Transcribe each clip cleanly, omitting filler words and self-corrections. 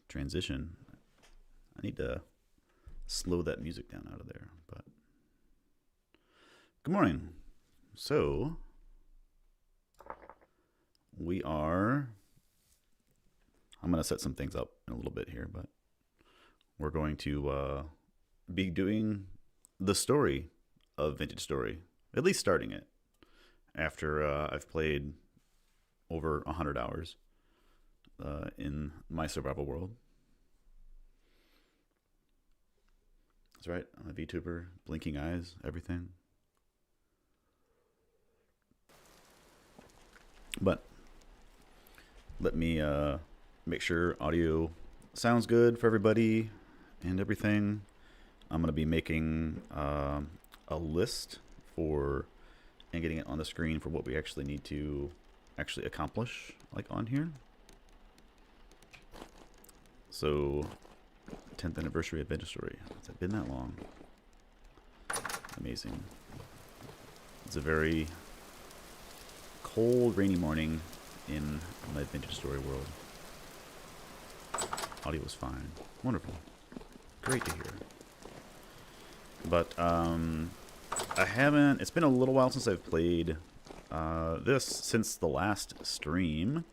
transition. I need to slow that music down out of there. But good morning. So we are. I'm going to set some things up in a little bit here, but we're going to be doing the story of Vintage Story, at least starting it after I've played over 100 hours in my survival world. That's right, I'm a VTuber, blinking eyes, everything. But let me make sure audio sounds good for everybody and everything. I'm going to be making a list for and getting it on the screen for what we actually need to actually accomplish, like on here. So 10th anniversary of Vintage Story. Has it been that long? Amazing. It's a very cold, rainy morning in my Vintage Story world. Audio was fine. Wonderful. Great to hear. But I haven't, it's been a little while since I've played this, since the last stream.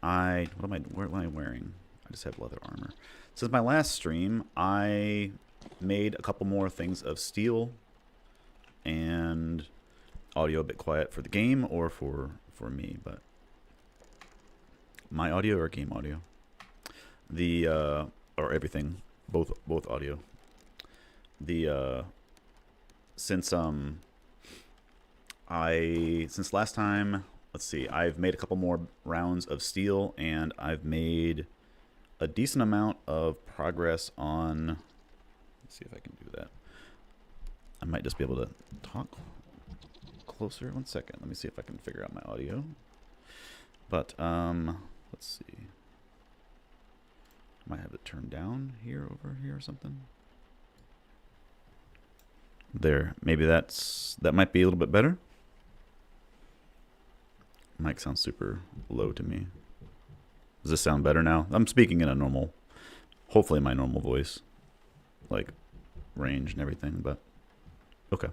What am I wearing? I just have leather armor. Since my last stream, I made a couple more things of steel and audio a bit quiet for the game or for me, but my audio or game audio, or everything, both audio. Since last time, let's see, I've made a couple more rounds of steel and I've made a decent amount of progress on, let's see if I can do that. I might just be able to talk closer. 1 second. Let me see if I can figure out my audio. But let's see. Might have it turned down here, over here or something. There. Maybe that might be a little bit better. Mic sounds super low to me. Does this sound better now? I'm speaking in a normal, hopefully my normal voice, like range and everything, but okay.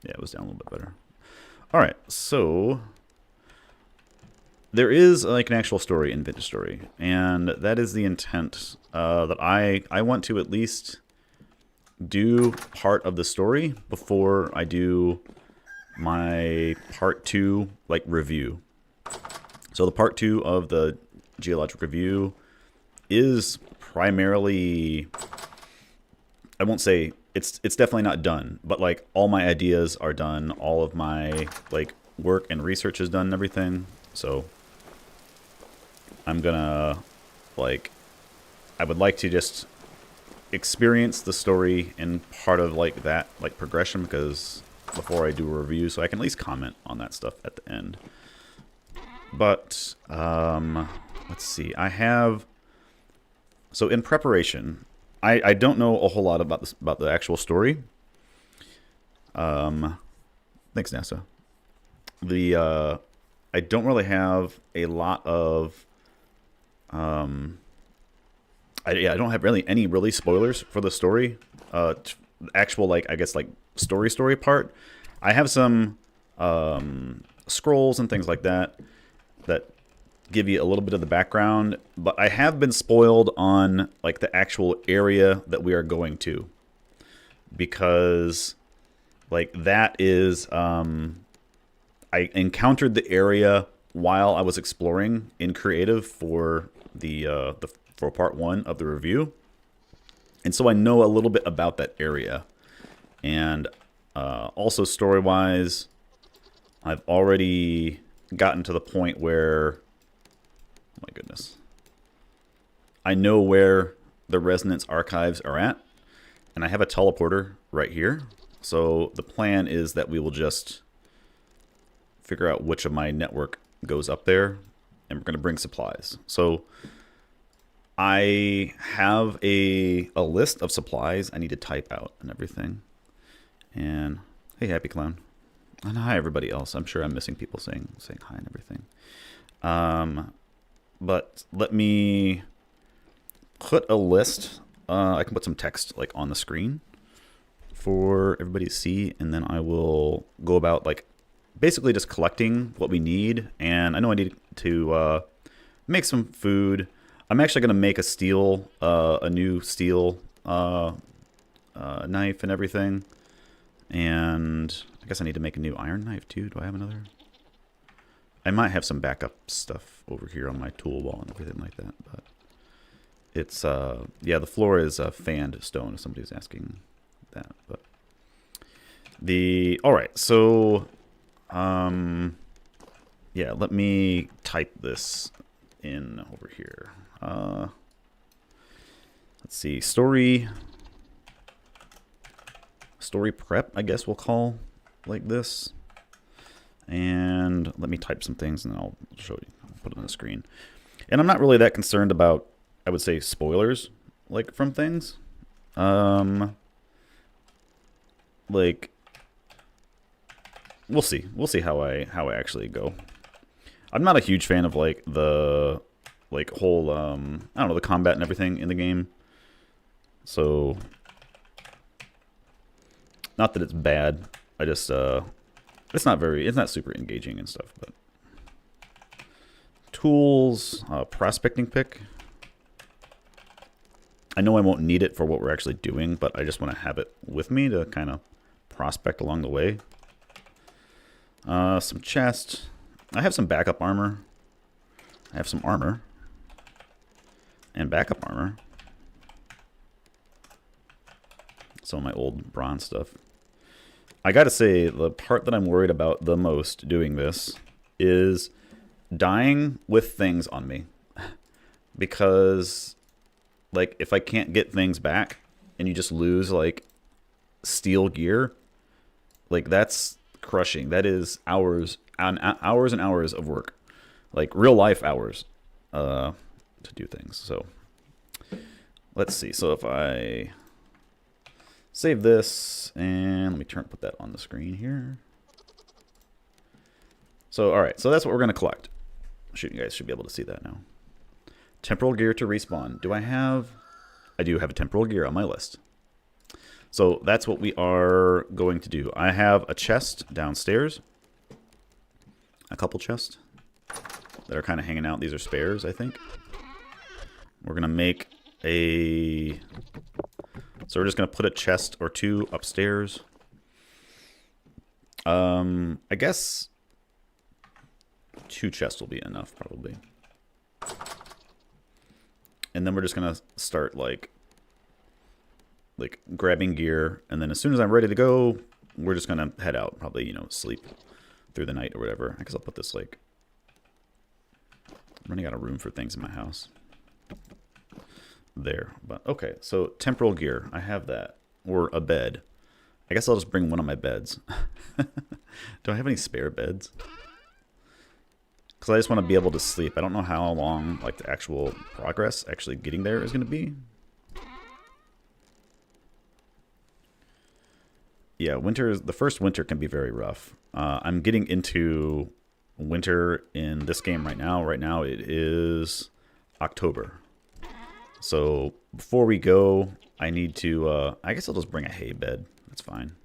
Yeah, it was down a little bit better. All right, so there is like an actual story in Vintage Story, and that is the intent that I want to at least do part of the story before I do my part 2 like review. So the part 2 of the geologic review is primarily, I won't say it's definitely not done, but like all my ideas are done, all of my like work and research is done and everything. So I'm gonna I would like to just experience the story in part of like that like progression, because before I do a review, so I can at least comment on that stuff at the end. But let's see, so in preparation, I don't know a whole lot about the actual story. Thanks, NASA. I don't really have a lot of I don't have really any spoilers for the story. Actual like I guess like story part. I have some scrolls and things like that give you a little bit of the background, but I have been spoiled on like the actual area that we are going to, because like that is I encountered the area while I was exploring in creative for for part 1 of the review, and so I know a little bit about that area. And also story wise, I've already gotten to the point where, oh my goodness, I know where the Resonance archives are at, and I have a teleporter right here. So the plan is that we will just figure out which of my network goes up there, and we're going to bring supplies. So I have a list of supplies I need to type out and everything. And hey, Happy Clown. And hi, everybody else. I'm sure I'm missing people saying hi and everything. But let me put a list. I can put some text like on the screen for everybody to see, and then I will go about like basically just collecting what we need. And I know I need to make some food. I'm actually going to make a new steel knife and everything. And I guess I need to make a new iron knife too. Do I have another? I might have some backup stuff over here on my tool wall and everything like that. But it's, yeah, the floor is fanned stone if somebody's asking that. But all right, so, yeah, let me type this in over here. Let's see, story prep, I guess we'll call like this. And let me type some things and I'll show you, put it on the screen. And I'm not really that concerned about, I would say, spoilers like from things. Like we'll see how I actually go. I'm not a huge fan of like the whole I don't know, the combat and everything in the game. So not that it's bad. I just it's not super engaging and stuff. But tools, prospecting pick. I know I won't need it for what we're actually doing, but I just want to have it with me to kind of prospect along the way. Some chest. I have some backup armor. I have some armor. And backup armor. Some of my old bronze stuff. I gotta say, the part that I'm worried about the most doing this is dying with things on me. Because, like, if I can't get things back and you just lose, like, steel gear, like, that's crushing. That is hours and hours of work. Like, real life hours to do things. So, let's see. So, if I save this, and let me put that on the screen here. So, all right, so that's what we're going to collect. Shoot, you guys should be able to see that now. Temporal gear to respawn. Do I have? I do have a temporal gear on my list. So that's what we are going to do. I have a chest downstairs. A couple chests that are kind of hanging out. These are spares, I think. We're going to make a... So we're just going to put a chest or two upstairs. I guess 2 chests will be enough, probably. And then we're just going to start, like grabbing gear. And then as soon as I'm ready to go, we're just going to head out. Probably, you know, sleep through the night or whatever. I guess I'll put this, like... I'm running out of room for things in my house. There, but okay, so temporal gear, I have that, or a bed. I guess I'll just bring one of my beds. Do I have any spare beds? Because I just want to be able to sleep. I don't know how long, like, the actual progress actually getting there is going to be. Yeah, the first winter can be very rough. I'm getting into winter in this game right now. Right now it is October. So before we go, I need to, I guess I'll just bring a hay bed. That's fine.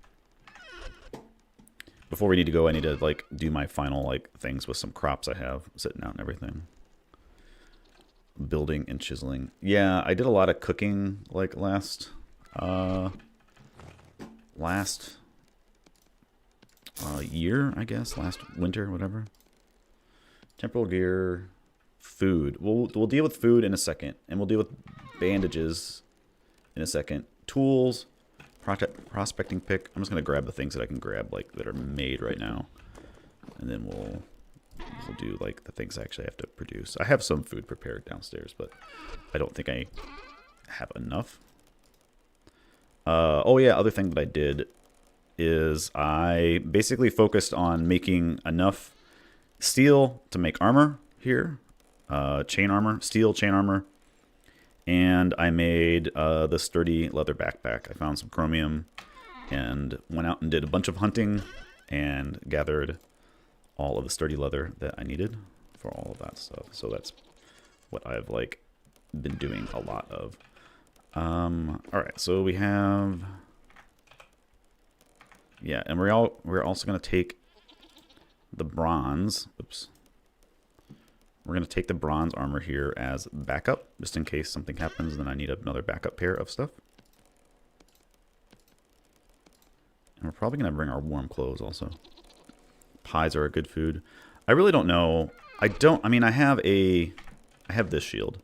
Before we need to go, I need to, like, do my final, like, things with some crops I have sitting out and everything. Building and chiseling. Yeah, I did a lot of cooking, like, last year, I guess. Last winter, whatever. Temporal gear... Food. We'll deal with food in a second, and we'll deal with bandages in a second. Tools, prospecting pick. I'm just gonna grab the things that I can grab, like that are made right now, and then we'll do like the things I actually have to produce. I have some food prepared downstairs, but I don't think I have enough. Oh yeah, other thing that I did is I basically focused on making enough steel to make armor here. Chain armor, steel chain armor, and I made the sturdy leather backpack. I found some chromium and went out and did a bunch of hunting and gathered all of the sturdy leather that I needed for all of that stuff. So that's what I've, like, been doing a lot of. Alright, so we have... Yeah, and we're also going to take the bronze. Oops. We're going to take the bronze armor here as backup, just in case something happens, then I need another backup pair of stuff. And we're probably going to bring our warm clothes also. Pies are a good food. I really don't know. I have this shield.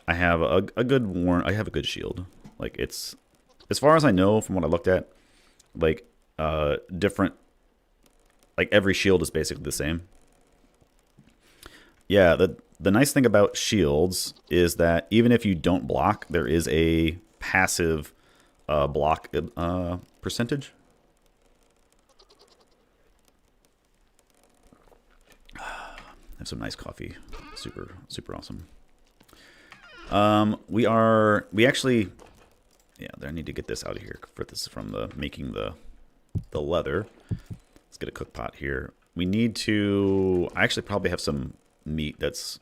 I have a good shield. Like, it's, as far as I know from what I looked at, like, different, like, every shield is basically the same. Yeah, the nice thing about shields is that even if you don't block, there is a passive block percentage. Have some nice coffee. Super awesome. We actually, yeah, I need to get this out of here for this from the making the leather. Let's get a cook pot here. We need to, I actually probably have some meat that's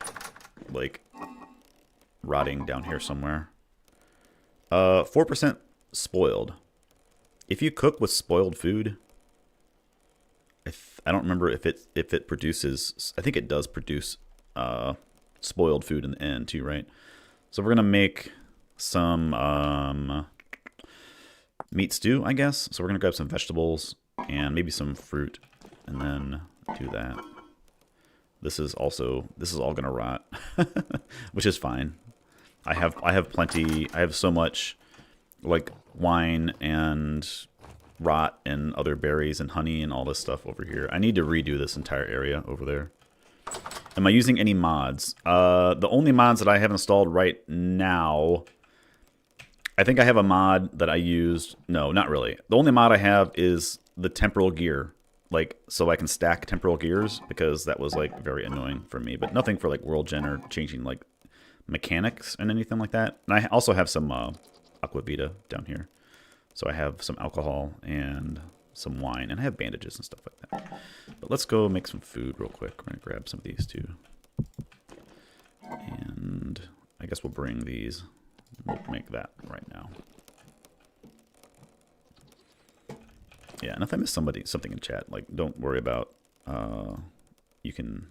like rotting down here somewhere. 4% spoiled. If you cook with spoiled food, I don't remember if it produces. I think it does produce spoiled food in the end too, right? So we're gonna make some meat stew, I guess. So we're gonna grab some vegetables and maybe some fruit, and then do that. This is all gonna rot, which is fine. I have plenty. I have so much, like, wine and rot and other berries and honey and all this stuff over here. I need to redo this entire area over there. Am I using any mods? The only mods that I have installed right now, I think I have a mod that I used. No, not really. The only mod I have is the temporal gear. Like, so I can stack temporal gears, because that was, like, very annoying for me. But nothing for, like, world gen or changing, like, mechanics and anything like that. And I also have some aquavita down here. So I have some alcohol and some wine, and I have bandages and stuff like that. But let's go make some food real quick. We're going to grab some of these too. And I guess we'll bring these. We'll make that right now. Yeah, and if I miss something in chat, like, don't worry about, you can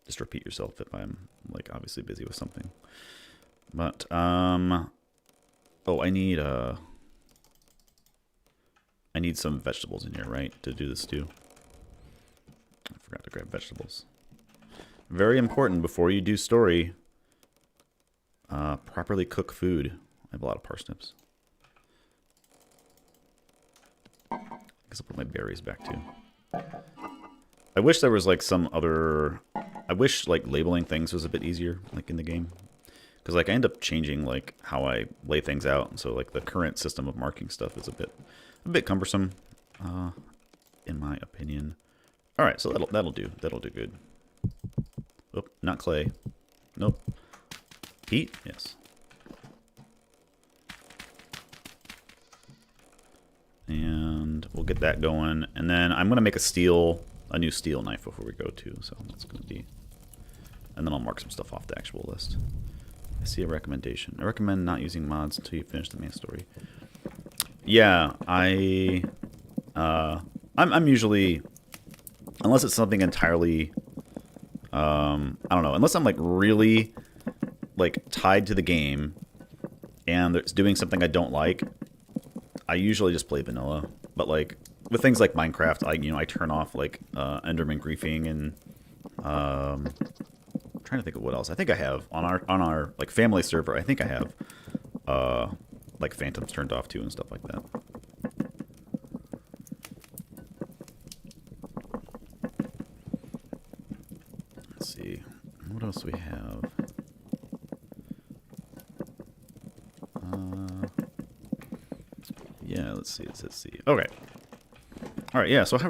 just repeat yourself if I'm, like, obviously busy with something. But, oh, I need some vegetables in here, right, to do this stew. I forgot to grab vegetables. Very important before you do story. Properly cook food. I have a lot of parsnips. I guess I'll put my berries back too. I wish there was, like, some other... I wish, like, labeling things was a bit easier, like, in the game. Because, like, I end up changing, like, how I lay things out. And so, like, the current system of marking stuff is a bit cumbersome, in my opinion. All right, so that'll do. That'll do good. Oh, not clay. Nope. Heat? Yes. And we'll get that going. And then I'm going to make a new steel knife before we go too. So that's going to be... And then I'll mark some stuff off the actual list. I see a recommendation. I recommend not using mods until you finish the main story. Yeah, I'm usually... Unless it's something entirely... I don't know. Unless I'm, like, really, like, tied to the game and it's doing something I don't like, I usually just play vanilla. But, like, with things like Minecraft, I turn off, like, Enderman griefing and I'm trying to think of what else. I think I have on our like, family server. I think I have like, phantoms turned off too and stuff like that. Let's see, what else do we have? Yeah, let's see. Okay. All right. Yeah. So I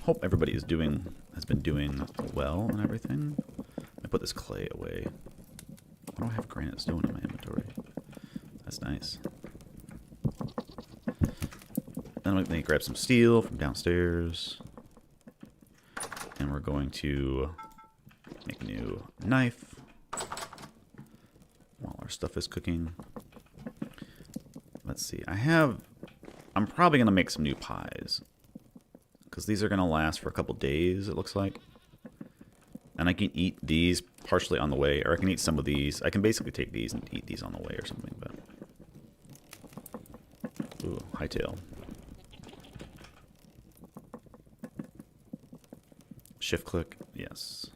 hope everybody has been doing well and everything. I put this clay away. I don't have granite stone in my inventory. That's nice. Then let me grab some steel from downstairs, and we're going to Make a new knife while our stuff is cooking. Let's see. I'm probably going to make some new pies because these are going to last for a couple days, it looks like. And I can eat these partially on the way, or I can eat some of these. I can basically take these and eat these on the way or something, but... Ooh, hightail. Shift click, yes.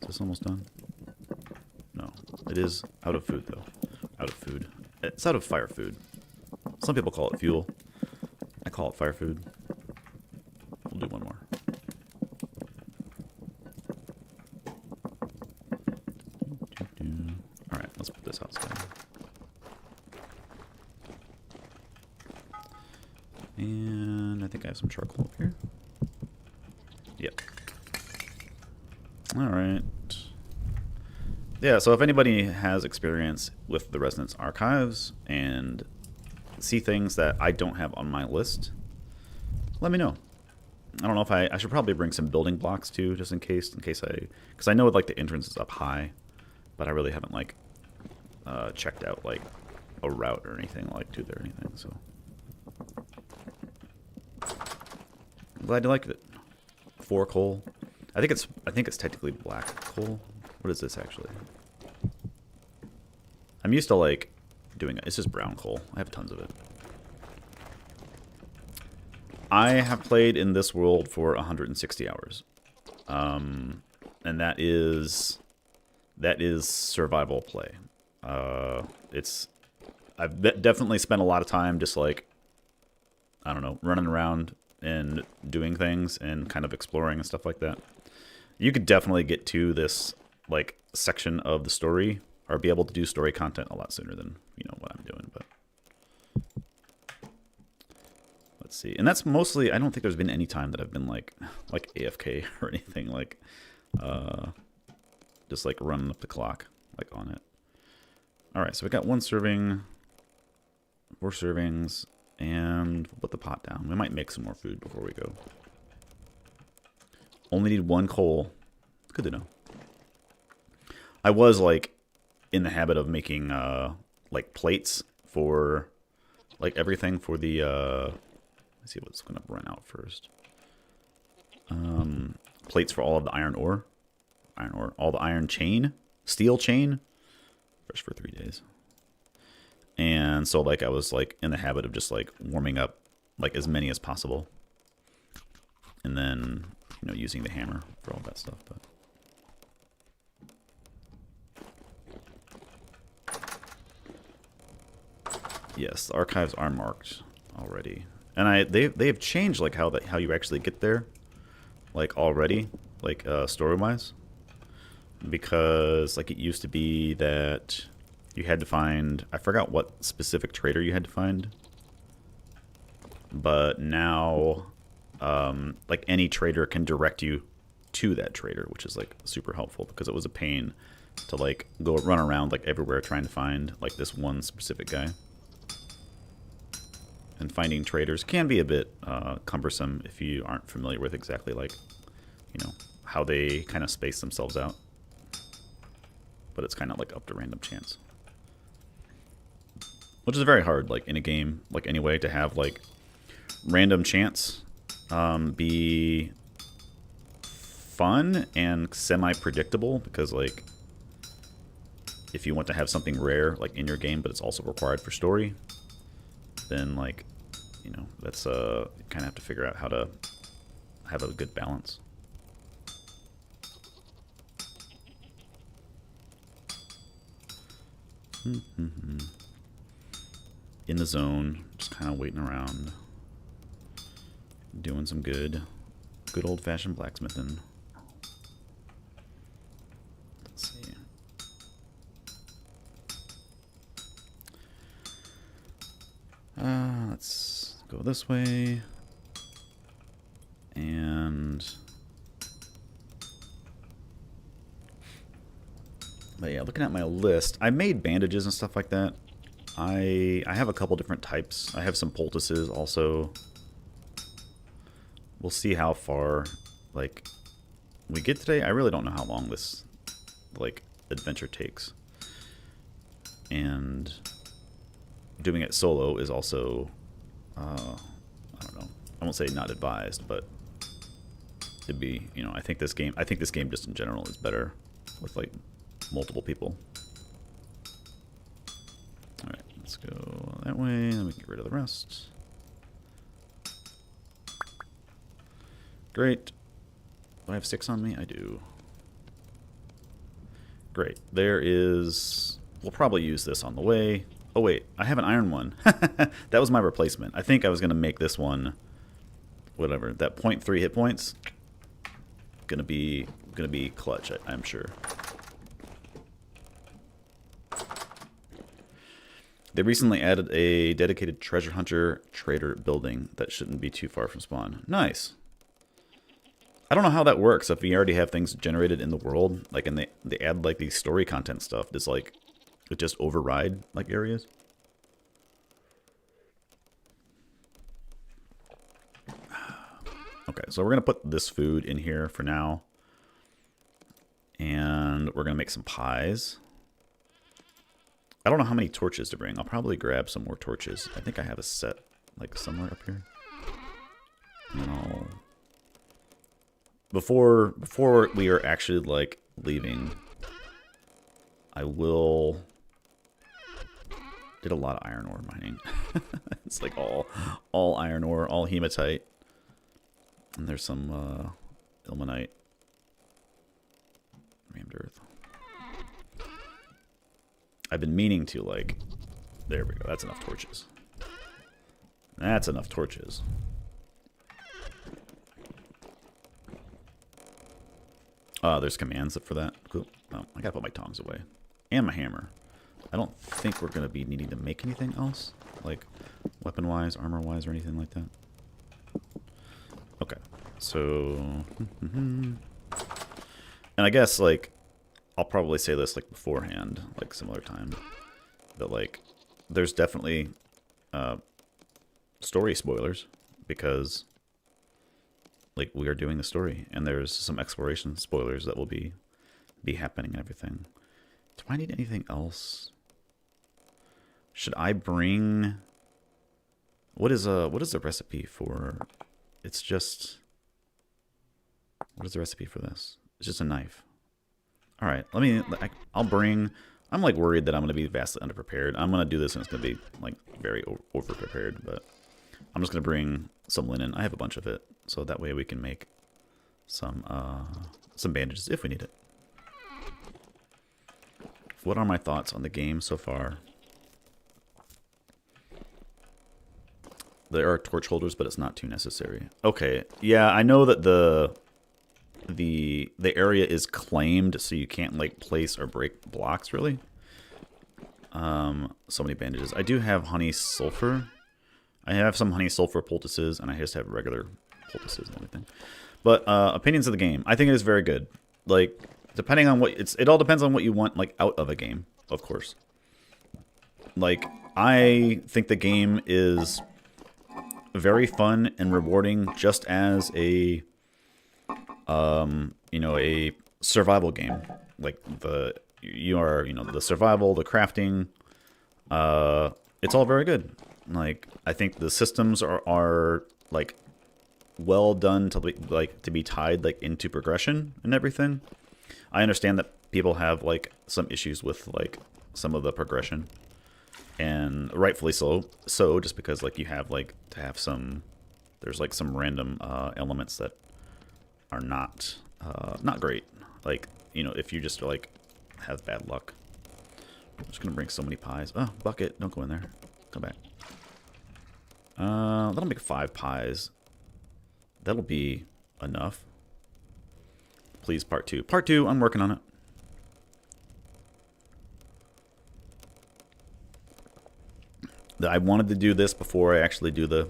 Is this almost done? No. It is out of food, though. Out of food. It's out of fire food. Some people call it fuel. I call it fire food. We'll do one more. Alright, let's put this outside. And I think I have some charcoal up here. Yep. Alright. Yeah, so if anybody has experience with the Resonance archives and see things that I don't have on my list, let me know. I don't know if I should probably bring some building blocks too, just in case because I know like the entrance is up high, but I really haven't like checked out like a route or anything like to there or anything. So I'm glad you liked it. 4 coal. I think it's technically black coal. What is this actually? I'm used to like doing it. It's just brown coal. I have tons of it. I have played in this world for 160 hours. And that is survival play. I've definitely spent a lot of time just like, I don't know, running around and doing things and kind of exploring and stuff like that. You could definitely get to this like section of the story or be able to do story content a lot sooner than, you know, what I'm doing, but let's see. And that's mostly, I don't think there's been any time that I've been like AFK or anything like just like running up the clock like on it. All right, so we got 1 serving, 4 servings, and we'll put the pot down. We might make some more food before we go. Only need 1 coal. Good to know. I was like in the habit of making like plates for like everything for the let's see what's gonna run out first. Plates for all of the iron ore, all the iron chain, steel chain, fresh for 3 days. And so like I was like in the habit of just like warming up like as many as possible, and then, you know, using the hammer for all that stuff. But yes, the archives are marked already, and they've changed like how you actually get there, like already, like story wise, because like it used to be that you had to find, I forgot what specific trader you had to find, but now like any trader can direct you to that trader, which is like super helpful, because it was a pain to like go run around like everywhere trying to find like this one specific guy. And finding traders can be a bit cumbersome if you aren't familiar with exactly like, you know, how they kind of space themselves out. But it's kind of like up to random chance, which is very hard like in a game like anyway to have like random chance be fun and semi-predictable, because like if you want to have something rare like in your game but it's also required for story, then like, you know, that's you kind of have to figure out how to have a good balance. In the zone, just kind of waiting around, doing some good old-fashioned blacksmithing. Let's see. Let's go this way. And but yeah, looking at my list, I made bandages and stuff like that. I have a couple different types. I have some poultices also. We'll see how far like we get today. I really don't know how long this, like, adventure takes. And doing it solo is also, I don't know. I won't say not advised, but it'd be, you know, I think this game just in general is better with, like, multiple people. Alright, let's go that way, then we can get rid of the rest. Great. Do I have 6 on me? I do. Great. There is... We'll probably use this on the way. Oh, wait. I have an iron one. That was my replacement. I think I was going to make this one... Whatever. That 0.3 hit points... Gonna be clutch, I'm sure. They recently added a dedicated treasure hunter trader building that shouldn't be too far from spawn. Nice. I don't know how that works if we already have things generated in the world, like, and they add like these story content stuff. Does like it just override like areas? Okay, so we're gonna put this food in here for now, and we're gonna make some pies. I don't know how many torches to bring. I'll probably grab some more torches. I think I have a set like somewhere up here. And then I'll... Before we are actually like leaving, I will... Did a lot of iron ore mining. It's like all iron ore, all hematite. And there's some ilmenite. Rammed earth. I've been meaning to, like... There we go. That's enough torches. That's enough torches. There's commands for that. Cool. Oh, I gotta put my tongs away. And my hammer. I don't think we're gonna be needing to make anything else. Like, weapon-wise, armor-wise, or anything like that. Okay. So... And I guess, like... I'll probably say this like beforehand, like similar time, that like there's definitely story spoilers because like we are doing the story, and there's some exploration spoilers that will be happening and everything. Do I need anything else? Should I bring? What is the recipe for? It's just. What is the recipe for this? It's just a knife. All right, I'll bring... I'm, like, worried that I'm going to be vastly underprepared. I'm going to do this, and it's going to be, like, very over-prepared, but I'm just going to bring some linen. I have a bunch of it, so that way we can make some bandages if we need it. What are my thoughts on the game so far? There are torch holders, but it's not too necessary. Okay, yeah, I know that the area is claimed, so you can't like place or break blocks really. So many bandages. I do have honey sulfur. I have some honey sulfur poultices, and I just have regular poultices and everything. But opinions of the game. I think it is very good. Like, depending on what it all depends on what you want like out of a game, of course. Like, I think the game is very fun and rewarding, just as a you know, a survival game. Like the survival, the crafting, it's all very good. Like, I think the systems are like well done to be tied like into progression and everything. I understand that people have like some issues with like some of the progression, and rightfully so just because like you have like to have some, there's like some random elements that are not great. Like, you know, if you just like have bad luck. I'm just gonna bring so many pies. Oh, bucket, don't go in there. Come back. That'll make 5 pies. That'll be enough. Please, part 2. Part 2, I'm working on it. I wanted to do this before I actually do the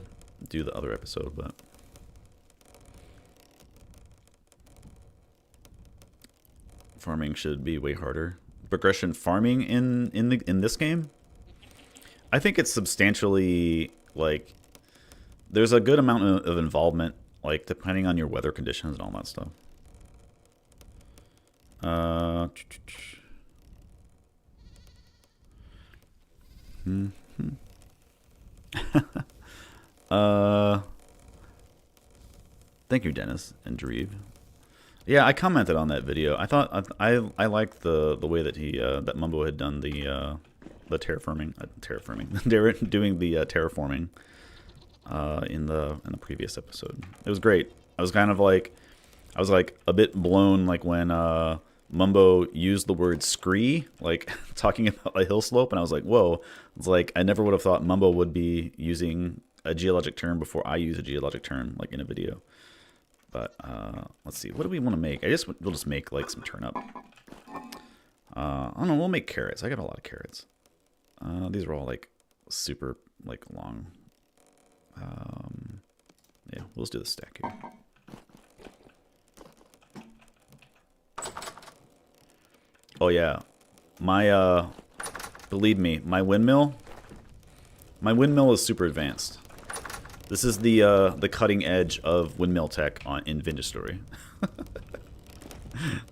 other episode, but farming should be way harder. Progression farming in this game, I think it's substantially like there's a good amount of involvement, like depending on your weather conditions and all that stuff. Uh, thank you, Dennis and Dreeve. Yeah, I commented on that video. I thought I liked the way that he that Mumbo had done the terraforming. They were doing the terraforming in the previous episode. It was great. I was like a bit blown like when Mumbo used the word scree, like talking about a hill slope, and I was like, whoa. It's like I never would have thought Mumbo would be using a geologic term before I use a geologic term like in a video. But let's see, what do we want to make? We'll just make like some turnip. I don't know, we'll make carrots. I got a lot of carrots. These are all like super like long. Yeah, we'll just do the stack here. Oh yeah, my believe me, my windmill is super advanced. This is the cutting edge of windmill tech in Vintage Story.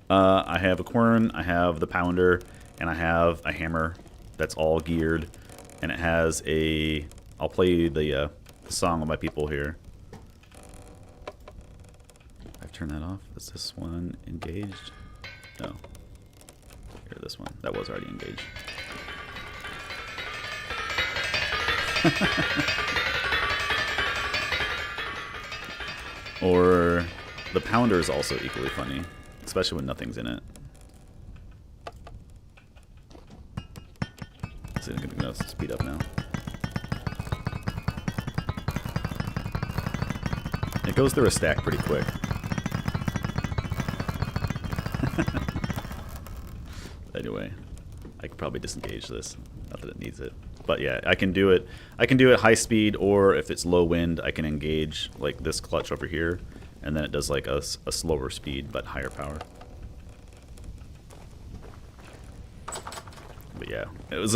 I have a quern, I have the pounder, and I have a hammer that's all geared, and it has a. I'll play the song of my people here. I've turned that off. Is this one engaged? No. Here, this one. That was already engaged. Or the pounder is also equally funny, especially when nothing's in it. So I'm gonna speed up now. It goes through a stack pretty quick. Anyway, I could probably disengage this. Not that it needs it. But yeah, I can do it. I can do it high speed, or if it's low wind, I can engage like this clutch over here, and then it does like a slower speed but higher power. But yeah, it was.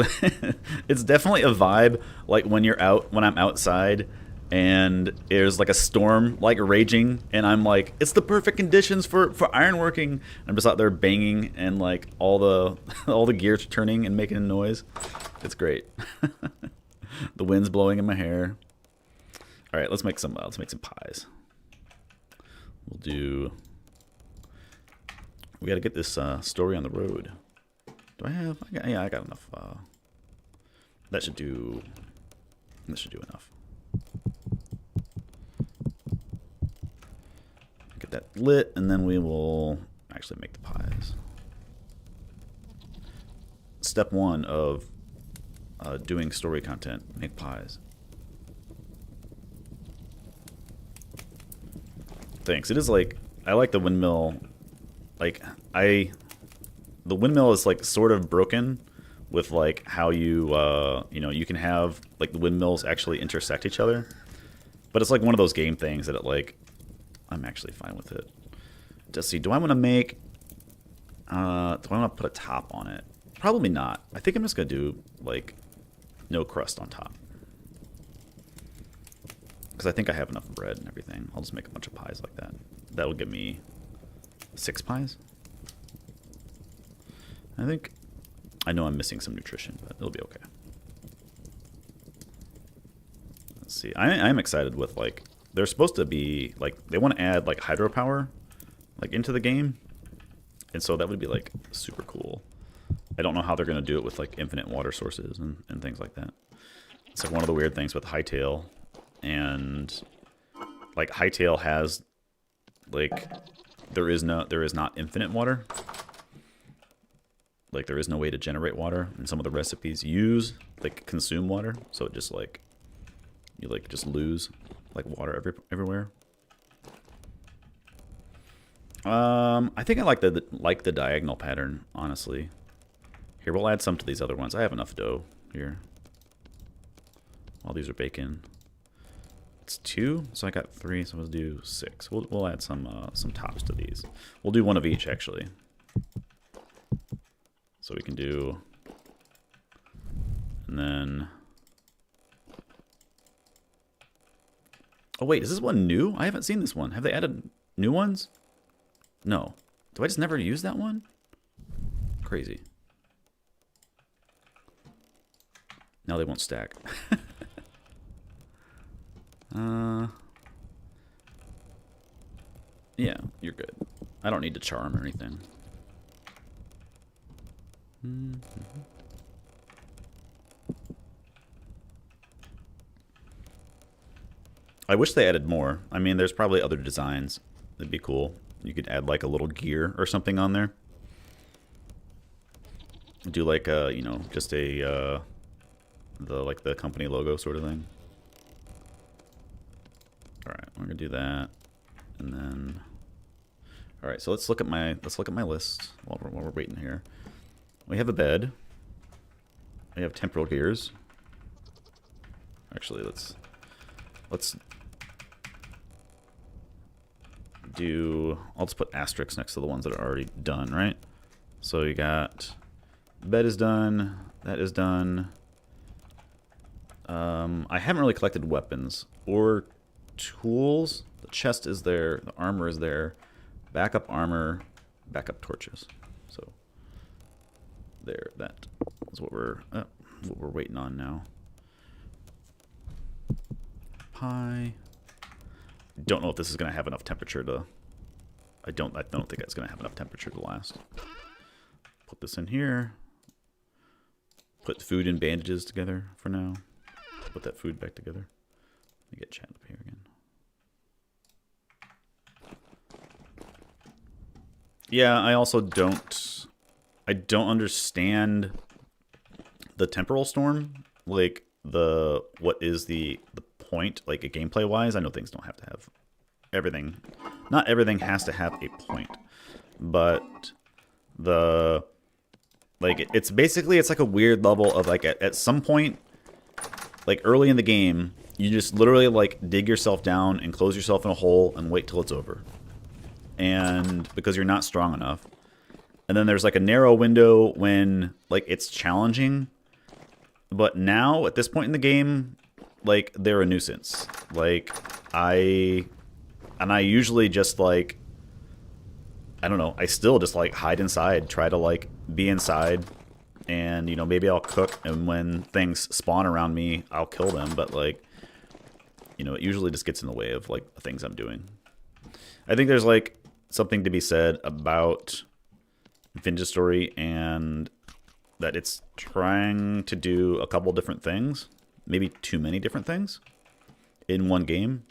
It's definitely a vibe like when I'm outside, and there's like a storm like raging, and I'm like, it's the perfect conditions for ironworking. I'm just out there banging, and like all the gears are turning and making a noise. It's great. The wind's blowing in my hair. All right, let's make some pies. We'll do. We got to get this story on the road. Do I have? Yeah, I got enough. That should do. This should do enough. Get that lit, and then we will actually make the pies. Step 1 of doing story content: make pies. Thanks. It is like I like the windmill. Like the windmill is like sort of broken with like how you you can have like the windmills actually intersect each other, but it's like one of those game things that it like I'm actually fine with it. Let's see. Do I want to make? Do I want to put a top on it? Probably not. I think I'm just gonna do like no crust on top, because I think I have enough bread and everything. I'll just make a bunch of pies like that. That will give me 6 pies. I know I'm missing some nutrition, but it'll be okay. Let's see. I am excited with like they're supposed to be like they want to add like hydropower like into the game, and so that would be like super cool. I don't know how they're going to do it with like infinite water sources and things like that. It's like one of the weird things with Hightail, and like Hightail has like there is not infinite water. Like there is no way to generate water, and some of the recipes use like consume water, so it just like you like just lose like water everywhere. I think I like the diagonal pattern, honestly. Here, we'll add some to these other ones. I have enough dough here. All these are bacon. It's 2, so I got 3, so we'll do 6. We'll add some tops to these. We'll do one of each actually. So we can do, and then, oh wait, is this one new? I haven't seen this one. Have they added new ones? No. Do I just never use that one? crazy. Now they won't stack. Yeah, you're good. I don't need to charm or anything. I wish they added more. I mean, there's probably other designs that'd be cool. You could add like a little gear or something on there. Do like a, you know, just a the company logo sort of thing. All right, we're gonna do that, and then. All right, so let's look at my list while we're waiting here. We have a bed. We have temporal gears. Actually, let's do. I'll just put asterisks next to the ones that are already done, right? So you got bed is done. That is done. I haven't really collected weapons or tools. The chest is there. The armor is there. Backup armor, backup torches. So there, that is what we're waiting on now. Pie. Don't know if this is gonna have enough temperature to. I don't think it's gonna have enough temperature to last. Put this in here. Put food and bandages together for now. Put that food back together. Let me get chat up here again. Yeah, I also don't understand the temporal storm. Like what is the point, like gameplay wise? I know things don't have to have everything. Not everything has to have a point. But it's basically it's like a weird level of like at some point, like early in the game, you just literally like dig yourself down and close yourself in a hole and wait till it's over. And because you're not strong enough. And then there's like a narrow window when like it's challenging. But now at this point in the game, like they're a nuisance. Like I usually just like, I don't know, I still just like hide inside, try to like be inside. And, you know, maybe I'll cook, and when things spawn around me, I'll kill them. But, like, you know, it usually just gets in the way of, like, the things I'm doing. I think there's, like, something to be said about Vintage Story and that it's trying to do a couple different things. Maybe too many different things in one game.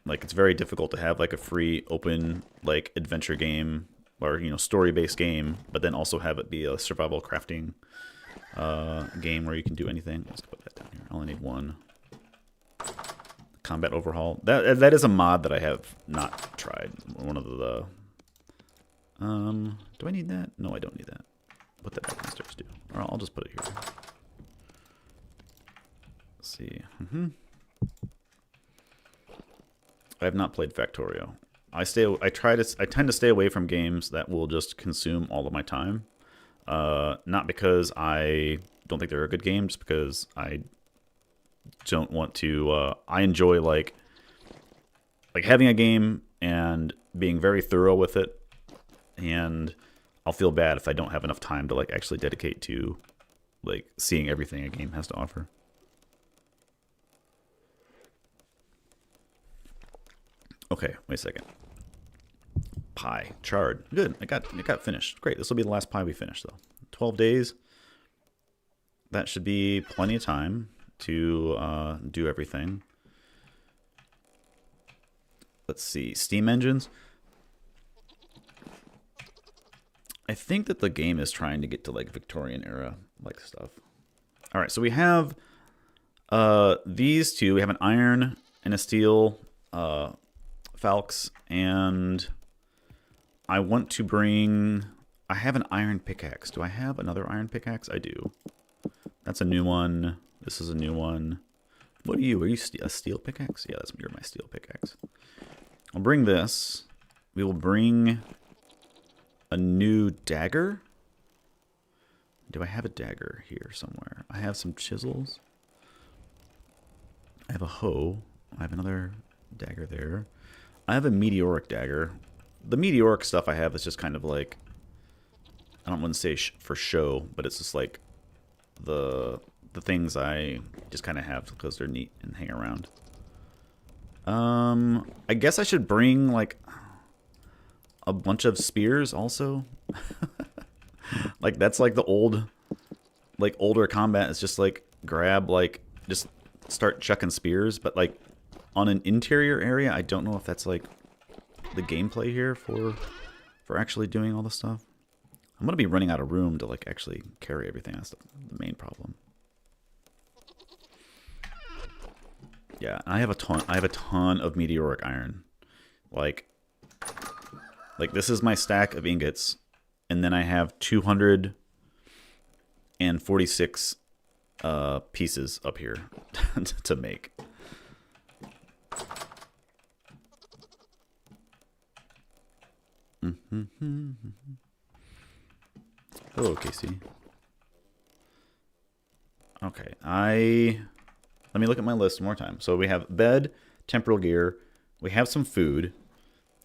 Like, it's very difficult to have, like, a free, open, like, adventure game or, you know, story-based game, but then also have it be a survival crafting game where you can do anything. Let's put that down here. I only need one. Combat overhaul. That is a mod that I have not tried. One of the... do I need that? No, I don't need that. Put that back downstairs, too. Or I'll just put it here. Let's see. I have not played Factorio. I tend to stay away from games that will just consume all of my time. Not because I don't think they're a good game, just because I don't want to. I enjoy like having a game and being very thorough with it, and I'll feel bad if I don't have enough time to like actually dedicate to like seeing everything a game has to offer. Okay, wait a second. Pie. Charred. Good. It got finished. Great. This will be the last pie we finish, though. 12 days. That should be plenty of time to do everything. Let's see. Steam engines. I think that the game is trying to get to, like, Victorian era, like, stuff. All right. So we have these two. We have an iron and a steel Falx, and I want to bring... I have an iron pickaxe. Do I have another iron pickaxe? I do. That's a new one. This is a new one. What are you? Are you a steel pickaxe? Yeah, you're my steel pickaxe. I'll bring this. We will bring a new dagger. Do I have a dagger here somewhere? I have some chisels. I have a hoe. I have another dagger there. I have a meteoric dagger. The meteoric stuff I have is just kind of like I don't want to say for show, but it's just like the things I just kind of have because they're neat and hang around. I guess I should bring like a bunch of spears also. Like that's like the older combat is just like grab like just start chucking spears, but like on an interior area, I don't know if that's like the gameplay here for actually doing all this stuff. I'm gonna be running out of room to like actually carry everything. That's the main problem. Yeah, I have a ton of meteoric iron. Like this is my stack of ingots, and then I have 246 pieces up here to make. Hello, Casey. Okay, let me look at my list one more time. So we have bed, temporal gear, we have some food.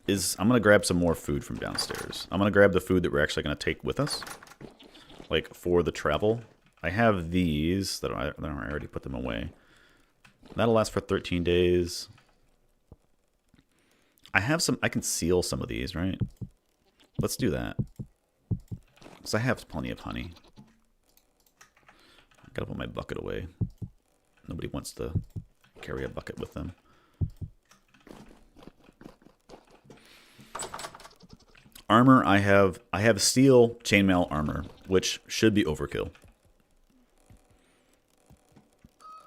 I'm gonna grab some more food from downstairs. I'm gonna grab the food that we're actually gonna take with us, like for the travel. I have these that I already put them away. That'll last for 13 days. I can seal some of these, right? Let's do that. Because I have plenty of honey. I gotta put my bucket away. Nobody wants to carry a bucket with them. Armor, I have steel chainmail armor, which should be overkill.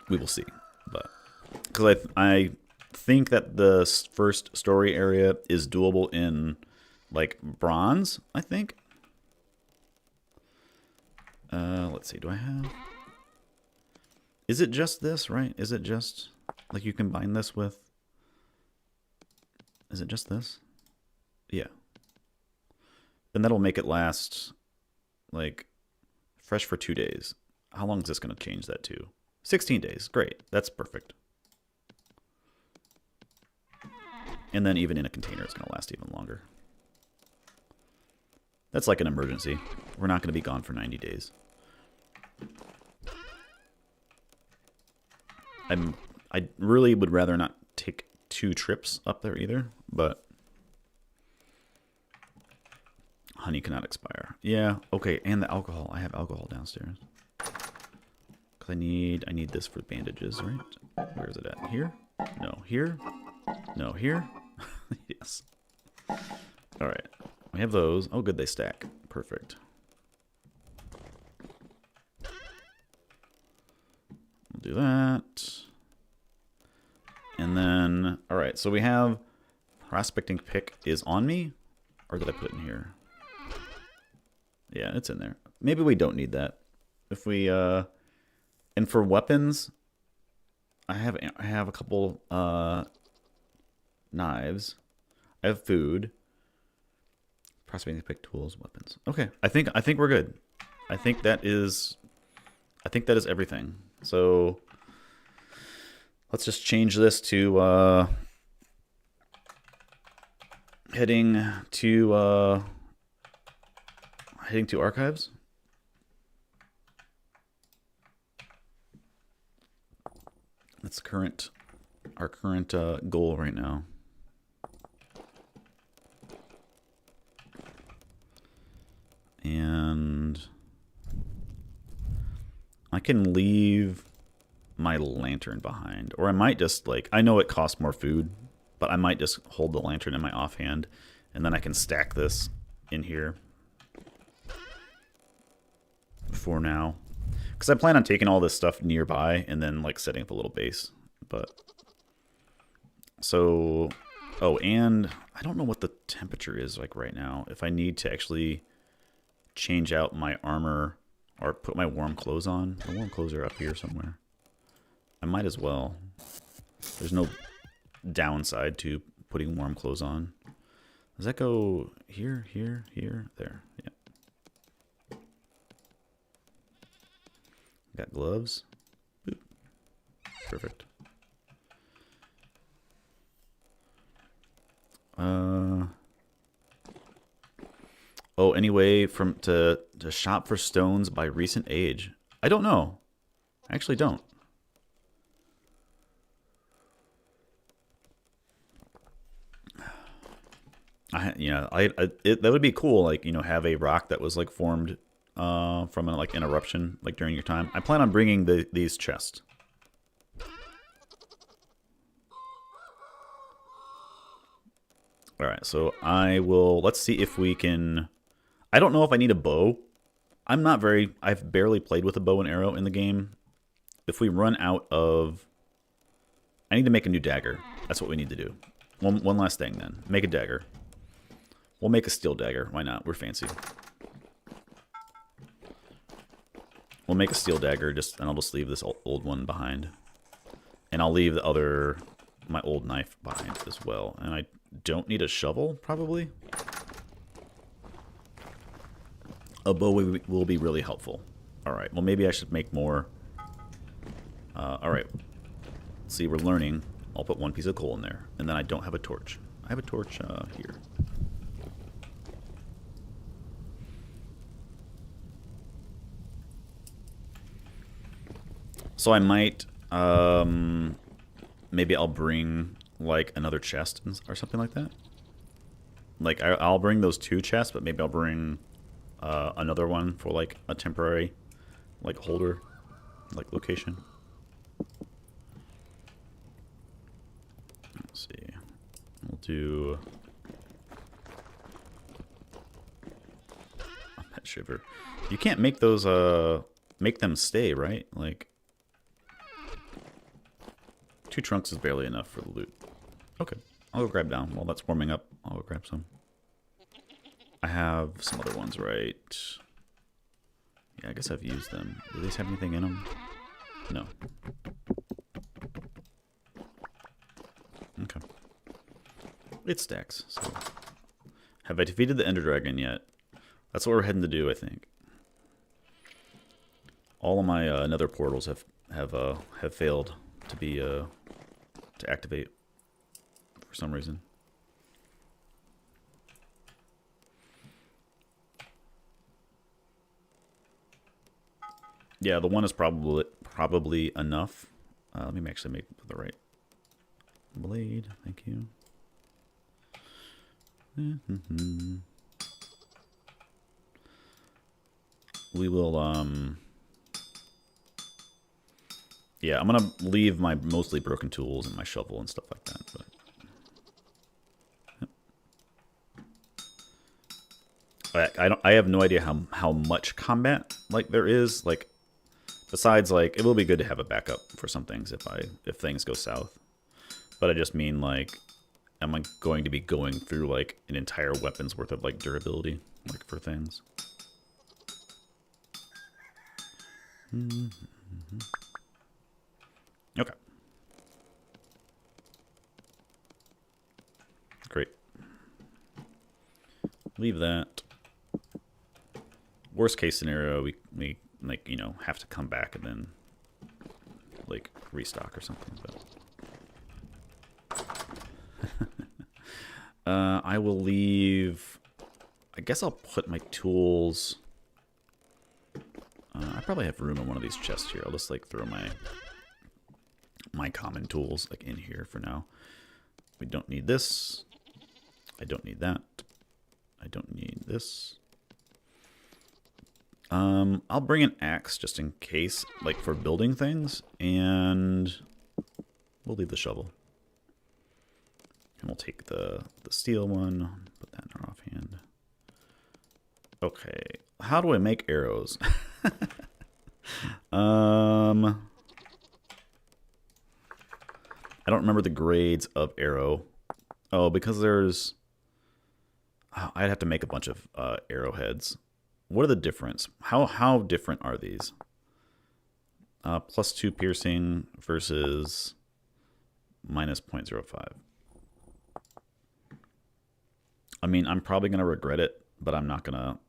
We will see, but because I think that the first story area is doable in like bronze, I think. Let's see, do I have... Is it just this, right? Is it just like you combine this with... Is it just this? Yeah. Then that'll make it last like fresh for 2 days. How long is this going to change that to? 16 days. Great. That's perfect. And then even in a container, it's going to last even longer. That's like an emergency. We're not going to be gone for 90 days. I really would rather not take 2 trips up there either, but honey cannot expire. Yeah, okay, and the alcohol. I have alcohol downstairs. Cause I need this for bandages, right? Where is it at? Here? No, here? No, here? Yes. All right. We have those. Oh, good, they stack. Perfect. We'll do that. And then, all right, so we have prospecting pick is on me, or did I put it in here? Yeah, it's in there. Maybe we don't need that. If we, and for weapons, I have a couple knives. I have food. Prospecting pick, tools, weapons. Okay, I think we're good. I think that is everything. So let's just change this to heading to archives. That's our current goal right now. And I can leave my lantern behind, or I might just like, I know it costs more food, but I might just hold the lantern in my offhand, and then I can stack this in here for now, because I plan on taking all this stuff nearby and then like setting up a little base. But so, oh, and I don't know what the temperature is like right now, if I need to actually change out my armor or put my warm clothes on. The warm clothes are up here somewhere. I might as well. There's no downside to putting warm clothes on. Does that go here, here, here, there? Yeah. Got gloves. Boop. Perfect. Oh, any way to shop for stones by recent age? I don't know. I actually don't. That would be cool. Like, have a rock that was like formed from an eruption like during your time. I plan on bringing these chests. All right, so let's see if we can. I don't know if I need a bow. I've barely played with a bow and arrow in the game. If we run out of, I need to make a new dagger. That's what we need to do. One last thing then. Make a dagger. We'll make a steel dagger. Why not? We're fancy. We'll make a steel dagger, and I'll just leave this old one behind. And I'll leave my old knife behind as well. And I don't need a shovel, probably. A bow will be really helpful. Alright, well maybe I should make more. Alright. See, we're learning. I'll put one piece of coal in there. And then I don't have a torch. I have a torch here. So I might, maybe I'll bring, like, another chest or something like that. Like, I'll bring those 2 chests, but maybe I'll bring another one for, like, a temporary, like, holder, like, location. Let's see. We'll do a pet shiver. You can't make those, make them stay, right? Like, 2 trunks is barely enough for the loot. Okay, I'll go grab down. While that's warming up, I'll go grab some. I have some other ones, right? Yeah, I guess I've used them. Do these have anything in them? No. Okay. It stacks, so. Have I defeated the Ender Dragon yet? That's what we're heading to do, I think. All of my nether portals have failed to be to activate for some reason. Yeah, the one is probably enough. Let me actually make the right blade. Thank you. We will yeah, I'm gonna leave my mostly broken tools and my shovel and stuff like that. But yep. I have no idea how much combat like there is. Like, besides, like, it will be good to have a backup for some things if things go south. But I just mean, like, am I going to be going through like an entire weapon's worth of like durability, like, for things? Okay. Great. Leave that. Worst case scenario, we like, have to come back and then like restock or something, but I will leave. I guess I'll put my tools. I probably have room in one of these chests here. I'll just like throw my common tools like in here for now. We don't need this. I don't need that. I don't need this. I'll bring an axe just in case, like for building things, and we'll leave the shovel. And we'll take the steel one, put that in our offhand. Okay, how do I make arrows? I don't remember the grades of arrow. Oh, because there's... Oh, I'd have to make a bunch of arrowheads. What are the difference? How different are these? +2 piercing versus minus 0.05. I mean, I'm probably going to regret it, but I'm not going to,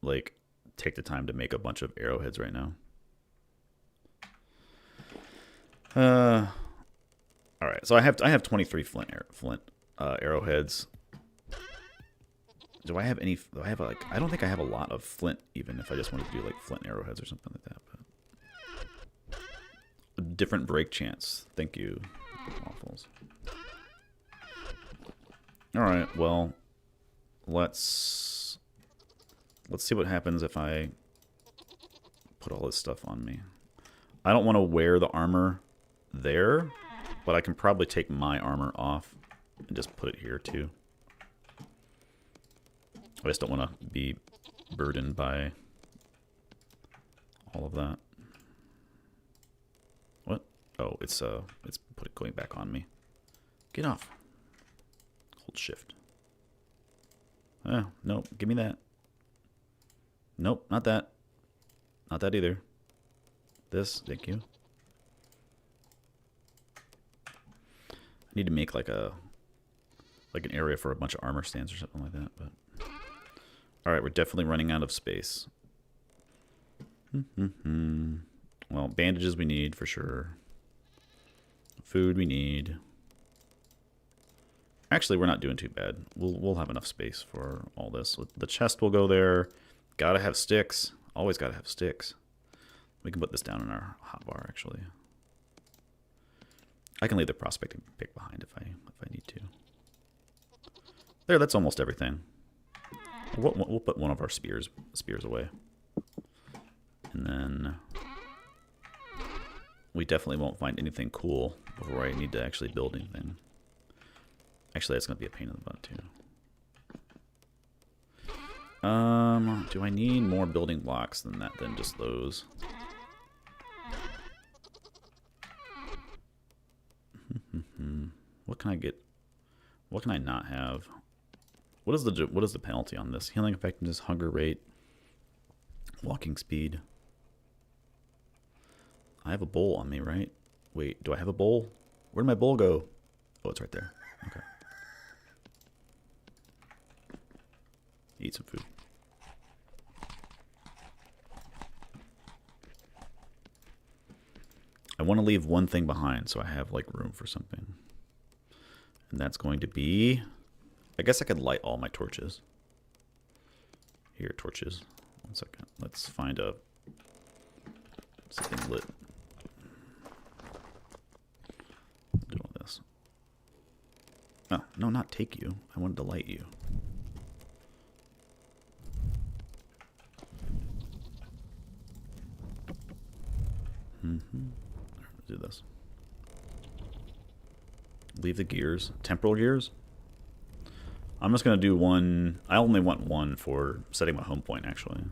like, take the time to make a bunch of arrowheads right now. All right, so I have 23 flint arrowheads. Do I have any? Do I have like? I don't think I have a lot of flint. Even if I just wanted to do like flint arrowheads or something like that. But a different break chance. Thank you, waffles. All right. Well, let's see what happens if I put all this stuff on me. I don't want to wear the armor there, but I can probably take my armor off and just put it here too. I just don't want to be burdened by all of that. What? Oh, it's going back on me. Get off. Hold shift. Oh, no, give me that. Nope, not that. Not that either. This, thank you. I need to make like an area for a bunch of armor stands or something like that, but all right, we're definitely running out of space. Well, bandages we need for sure. Food we need. Actually, we're not doing too bad. We'll have enough space for all this. The chest will go there. Gotta have sticks. Always gotta have sticks. We can put this down in our hotbar, actually. I can leave the prospecting pick behind if I need to. There, that's almost everything. We'll put one of our spears away. And then we definitely won't find anything cool before I need to actually build anything. Actually, that's going to be a pain in the butt, too. Do I need more building blocks than just those? What can I get? What can I not have? What is the penalty on this? Healing effectiveness, hunger rate, walking speed. I have a bowl on me, right? Wait, do I have a bowl? Where'd my bowl go? Oh, it's right there. Okay. Eat some food. I want to leave one thing behind so I have like room for something. And that's going to be, I guess I could light all my torches. Here, torches. 1 second. Let's find something lit. Do all this. Oh, no, not take you. I wanted to light you. Do this. Leave the gears. Temporal gears. I'm just going to do one. I only want one for setting my home point, actually.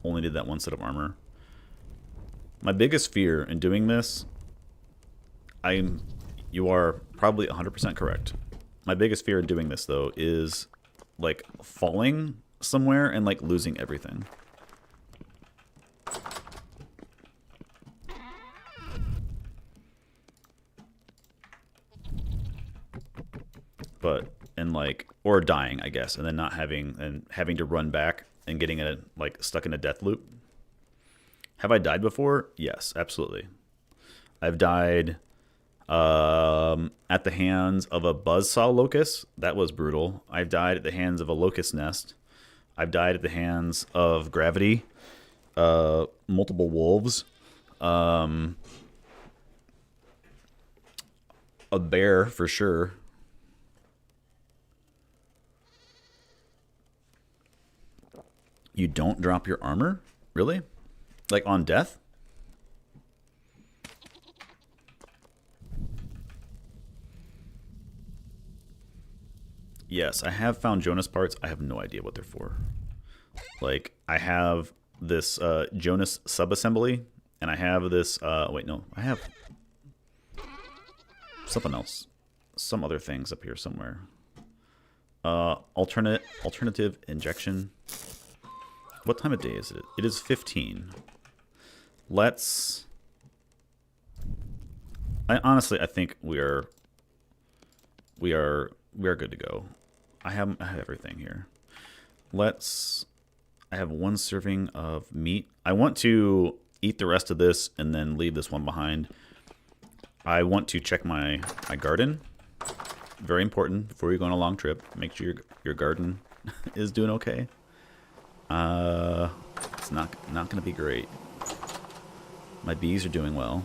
Only did that one set of armor. My biggest fear in doing this, you are probably 100% correct. My biggest fear in doing this, though, is like falling somewhere and like losing everything. Or dying, I guess, and then not having to run back and getting stuck in a death loop. Have I died before? Yes, absolutely. I've died at the hands of a buzzsaw locust. That was brutal. I've died at the hands of a locust nest. I've died at the hands of gravity, multiple wolves, a bear for sure. You don't drop your armor? Really? Like on death? Yes, I have found Jonas parts. I have no idea what they're for. Like, I have this Jonas subassembly, and I have this... wait, no. I have something else. Some other things up here somewhere. Alternative injection. What time of day is it? It is 15. Let's... I think we are good to go. I have everything here. I have 1 serving of meat. I want to eat the rest of this and then leave this one behind. I want to check my garden. Very important before you go on a long trip. Make sure your garden is doing okay. It's not going to be great. My bees are doing well.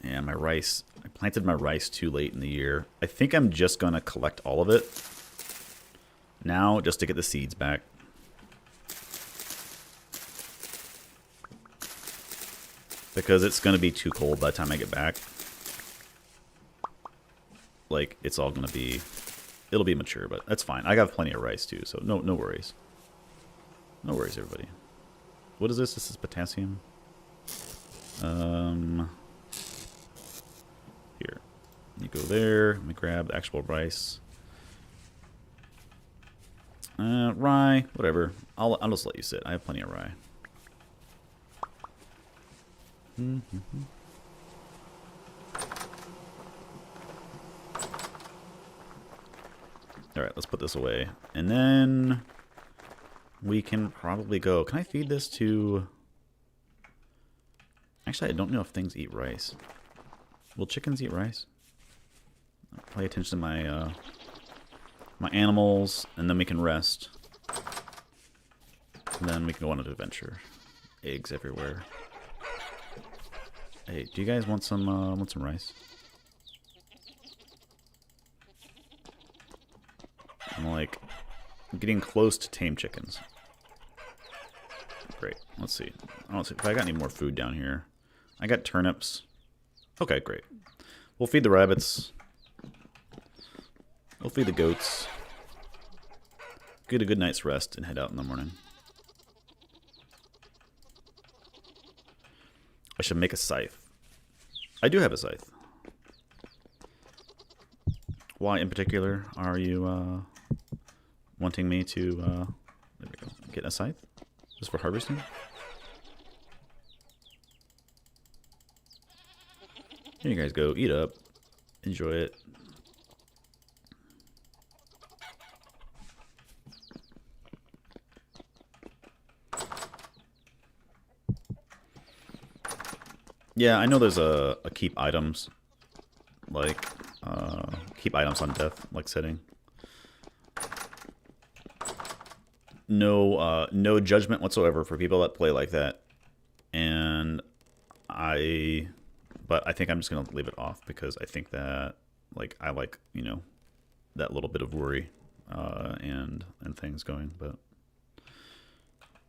Yeah, my rice. I planted my rice too late in the year. I think I'm just going to collect all of it now just to get the seeds back. Because it's going to be too cold by the time I get back. Like, it's all going to be... It'll be mature, but that's fine. I got plenty of rice too, so no worries. No worries, everybody. What is this? This is potassium. Here. You go there. Let me grab the actual rice. Rye. Whatever. I'll just let you sit. I have plenty of rye. Alright, let's put this away. And then we can probably go. Can I feed this to... Actually, I don't know if things eat rice. Will chickens eat rice? I'll pay attention to my my animals, and then we can rest. And then we can go on an adventure. Eggs everywhere. Hey, do you guys want some rice? I'm like getting close to tame chickens. Great. Let's see. I don't see if I got any more food down here. I got turnips. Okay, great. We'll feed the rabbits. We'll feed the goats. Get a good night's rest and head out in the morning. I should make a scythe. I do have a scythe. Why in particular are you wanting me to there we go, get a scythe? Just for harvesting? Here you guys go, eat up. Enjoy it. Yeah, I know there's a keep items, like keep items on death, like setting. No judgment whatsoever for people that play like that, but I think I'm just gonna leave it off because I think that I like that little bit of worry and things going. But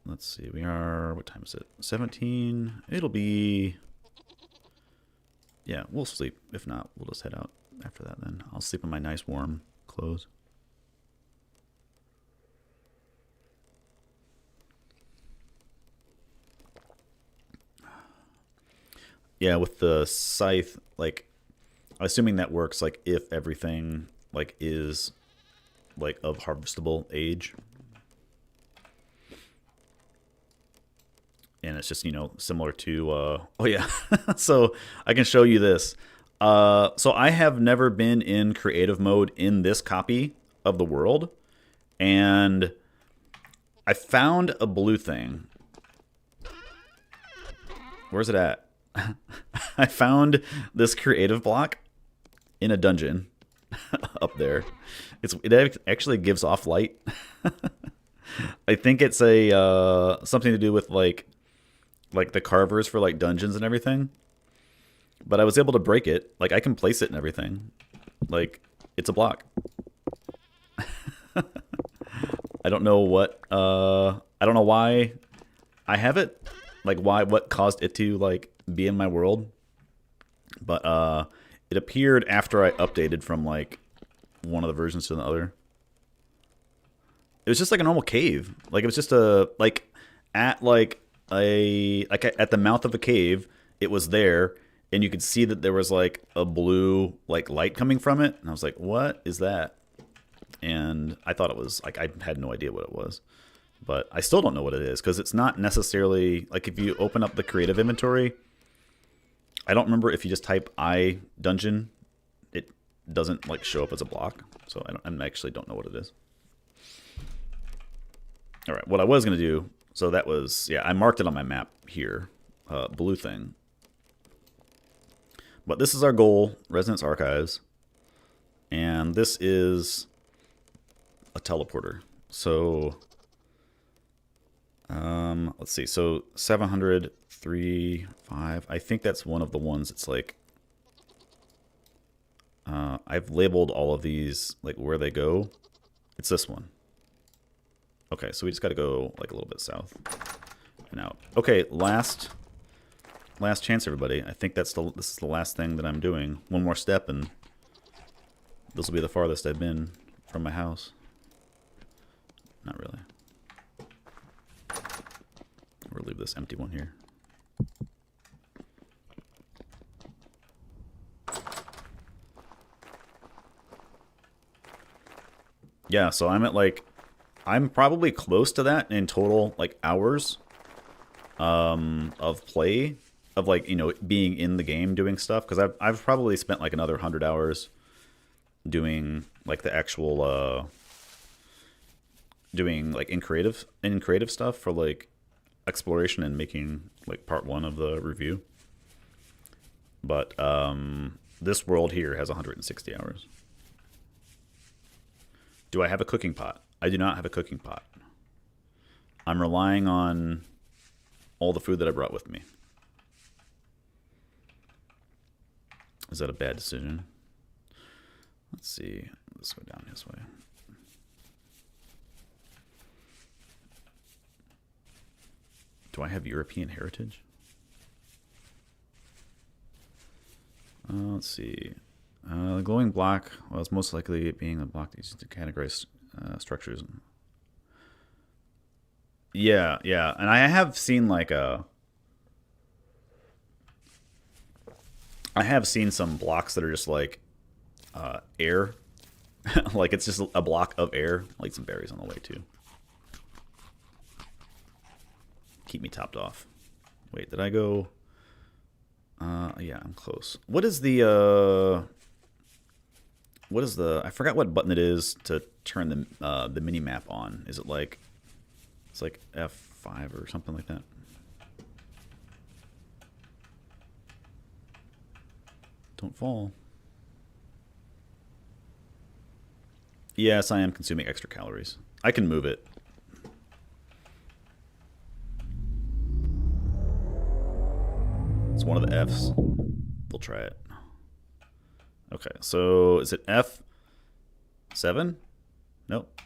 let's see, what time is it? 17. It'll be. Yeah, we'll sleep. If not, we'll just head out after that then. I'll sleep in my nice warm clothes. Yeah, with the scythe, assuming that works, if everything, is, of harvestable age. And it's just, similar to, oh yeah, so I can show you this. So I have never been in creative mode in this copy of the world. And I found a blue thing. Where's it at? I found this creative block in a dungeon up there. It actually gives off light. I think it's a something to do with like the carvers for dungeons and everything. But I was able to break it. I can place it and everything. It's a block. I don't know what I don't know why I have it. What caused it to be in my world. But it appeared after I updated from one of the versions to the other. It was just a normal cave. It was just at at the mouth of a cave, it was there, and you could see that there was a blue light coming from it, and I was like, what is that? And I thought it was I had no idea what it was, but I still don't know what it is because it's not necessarily if you open up the creative inventory, I don't remember if you just type I dungeon, it doesn't show up as a block, so I actually don't know what it is. All right, what I was gonna do. So that was, yeah, I marked it on my map here. blue thing. But this is our goal, Resonance Archives. And this is a teleporter. So, let's see. So 700, 3, 5. I think that's one of the ones it's like, I've labeled all of these, like where they go. It's this one. Okay, so we just got to go like a little bit south and out. Okay, last chance, everybody. I think this is the last thing that I'm doing. One more step, and this will be the farthest I've been from my house. Not really. We'll leave this empty one here. Yeah, so I'm at like, I'm probably close to that in total, like hours of play, of like, you know, being in the game doing stuff. Because I've probably spent like another 100 hours doing like the actual, doing like in creative stuff for like exploration and making like part 1 of the review. But this world here has 160 hours. Do I have a cooking pot? I do not have a cooking pot. I'm relying on all the food that I brought with me. Is that a bad decision? Let's see. Let's go down this way. Do I have European heritage? Let's see. The glowing block, well, it's most likely being a block used to categorize structures. Yeah, yeah. And I have seen like I have seen some blocks that are just like air. Like it's just a block of air. Like some berries on the way too. Keep me topped off. Wait, did I go? Yeah, I'm close. What is the I forgot what button it is to turn the mini map on. Is it like, it's like F5 or something like that? Don't fall. Yes, I am consuming extra calories. I can move it. It's one of the Fs. We'll try it. Okay, so is it F7? Nope.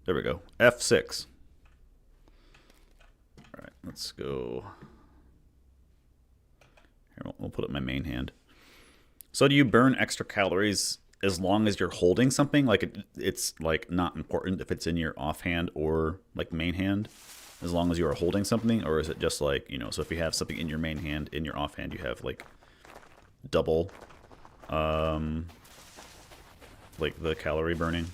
There we go. F6. All right, let's go. Here, we'll put it in my main hand. So do you burn extra calories as long as you're holding something? Like it's like not important if it's in your offhand or like main hand, as long as you are holding something? Or is it just like, you know, so if you have something in your main hand, in your offhand, you have like double like the calorie burning?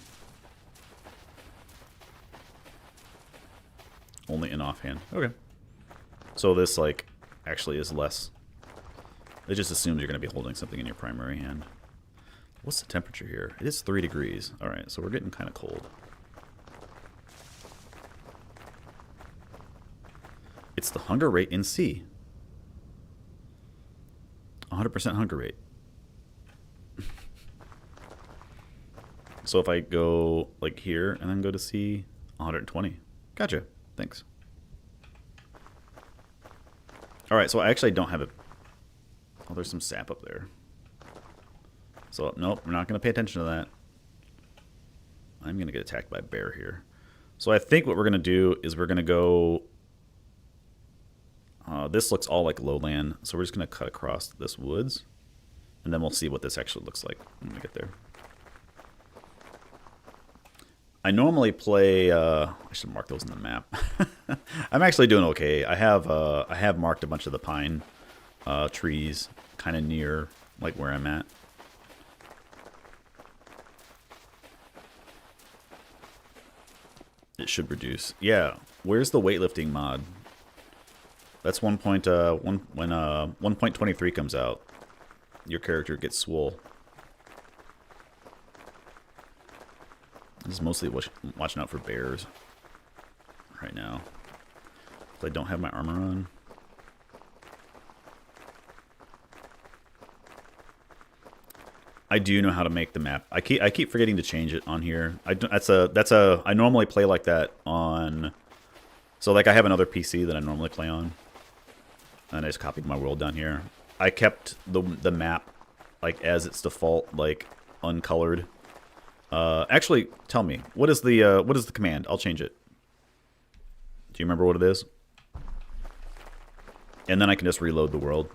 Only in offhand. Okay. So this like actually is less. It just assumes you're going to be holding something in your primary hand. What's the temperature here? It is 3 degrees. All right, so we're getting kind of cold. It's the hunger rate in C. 100% hunger rate. So if I go like here and then go to C, 120. Gotcha. Thanks. All right, so I actually don't have it. Oh, there's some sap up there. So, nope, we're not going to pay attention to that. I'm going to get attacked by a bear here. So I think what we're going to do is we're going to go... this looks all like lowland, so we're just going to cut across this woods. And then we'll see what this actually looks like when we get there. I normally play... I should mark those in the map. I'm actually doing okay. I have marked a bunch of the pine trees kind of near like where I'm at. It should reduce. Yeah. Where's the weightlifting mod? That's when 1.23 comes out. Your character gets swole. This is mostly watching out for bears right now. I don't have my armor on. I do know how to make the map. I keep forgetting to change it on here. I normally play like that on. So like I have another PC that I normally play on, and I just copied my world down here. I kept the map like as its default, like uncolored. Actually, tell me what is the command? I'll change it. Do you remember what it is? And then I can just reload the world.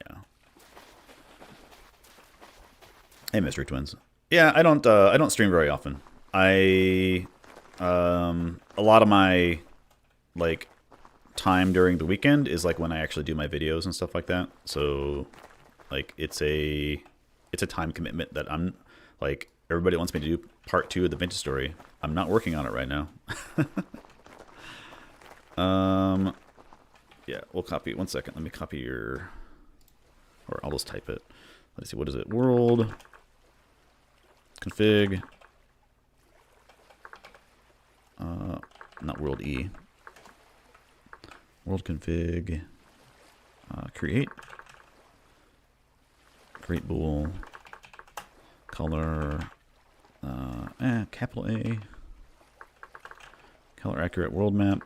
Yeah. Hey, Mystery Twins. Yeah, I don't stream very often. A lot of my like time during the weekend is like when I actually do my videos and stuff like that. So like it's a time commitment that I'm like, everybody wants me to do part 2 of the vintage story. I'm not working on it right now. Yeah, we'll copy. 1 second. Let me copy your, or I'll just type it. Let's see. What is it? World config. Not world E. World config. Create bool. Color. Capital A. Color accurate world map.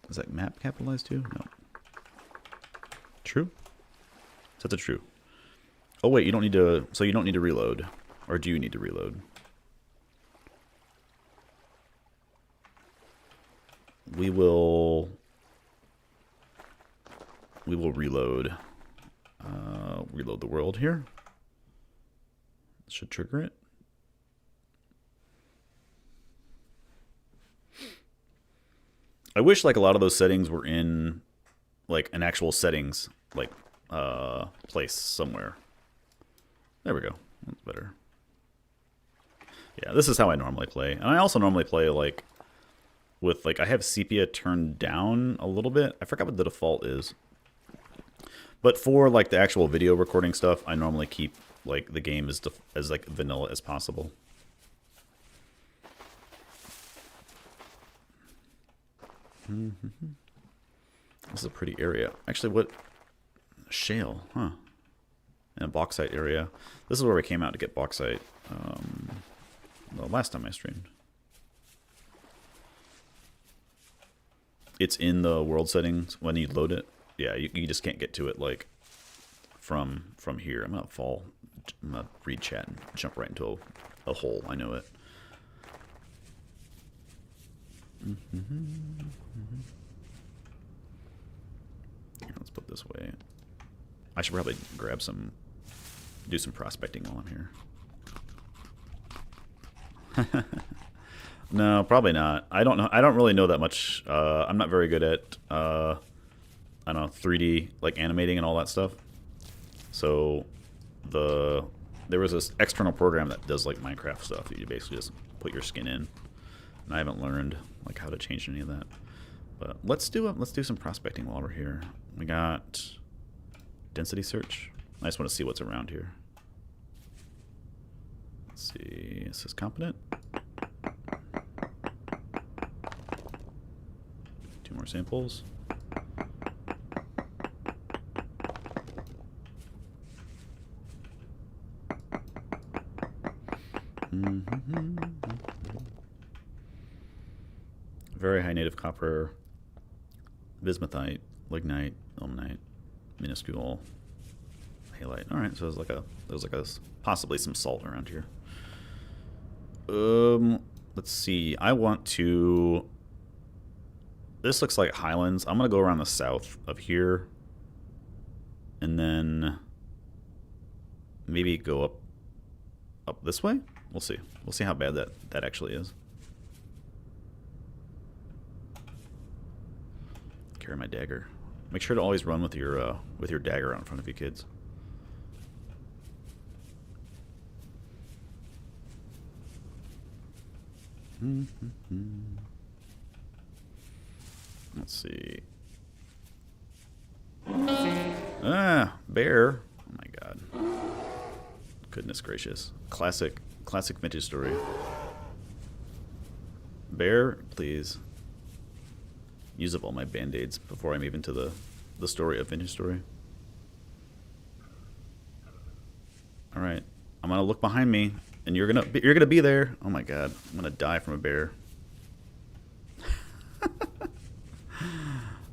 Is that map capitalized too? No. True? Set to true. Oh wait, you don't need to, so you don't need to reload. Or do you need to reload? We will reload. Reload the world here. Should trigger it. I wish like a lot of those settings were in like an actual settings like place somewhere. There we go. That's better. Yeah, this is how I normally play. And I also normally play like with like, I have sepia turned down a little bit. I forgot what the default is. But for like the actual video recording stuff, I normally keep like the game as like vanilla as possible. This is a pretty area. Actually, what? Shale, huh? And a bauxite area. This is where we came out to get bauxite the last time I streamed. It's in the world settings when you load it. Yeah, you just can't get to it like from here. I'm gonna read chat and jump right into a hole. I know it. Here, let's put this way. I should probably do some prospecting while I'm here. No, probably not. I don't know. I don't really know that much. I'm not very good at I don't know, 3D like animating and all that stuff. So there was this external program that does like Minecraft stuff that you basically just put your skin in. And I haven't learned like how to change any of that. But let's do some prospecting while we're here. We got density search. I just want to see what's around here. Let's see. Is this competent? 2 more samples. Very high native copper, bismuthite, lignite, ilmenite, minuscule, halite. All right, so there's like a possibly some salt around here. Let's see. I want to. This looks like highlands. I'm gonna go around the south of here, and then maybe go up this way. We'll see. We'll see how bad that actually is. Carry my dagger. Make sure to always run with your dagger out in front of you, kids. Let's see. Ah, bear. Oh my god. Goodness gracious. Classic vintage story. Bear, please. use up all my band-aids before I move into the story of Vintage Story. All right, I'm gonna look behind me, and you're gonna be there. Oh my god, I'm gonna die from a bear.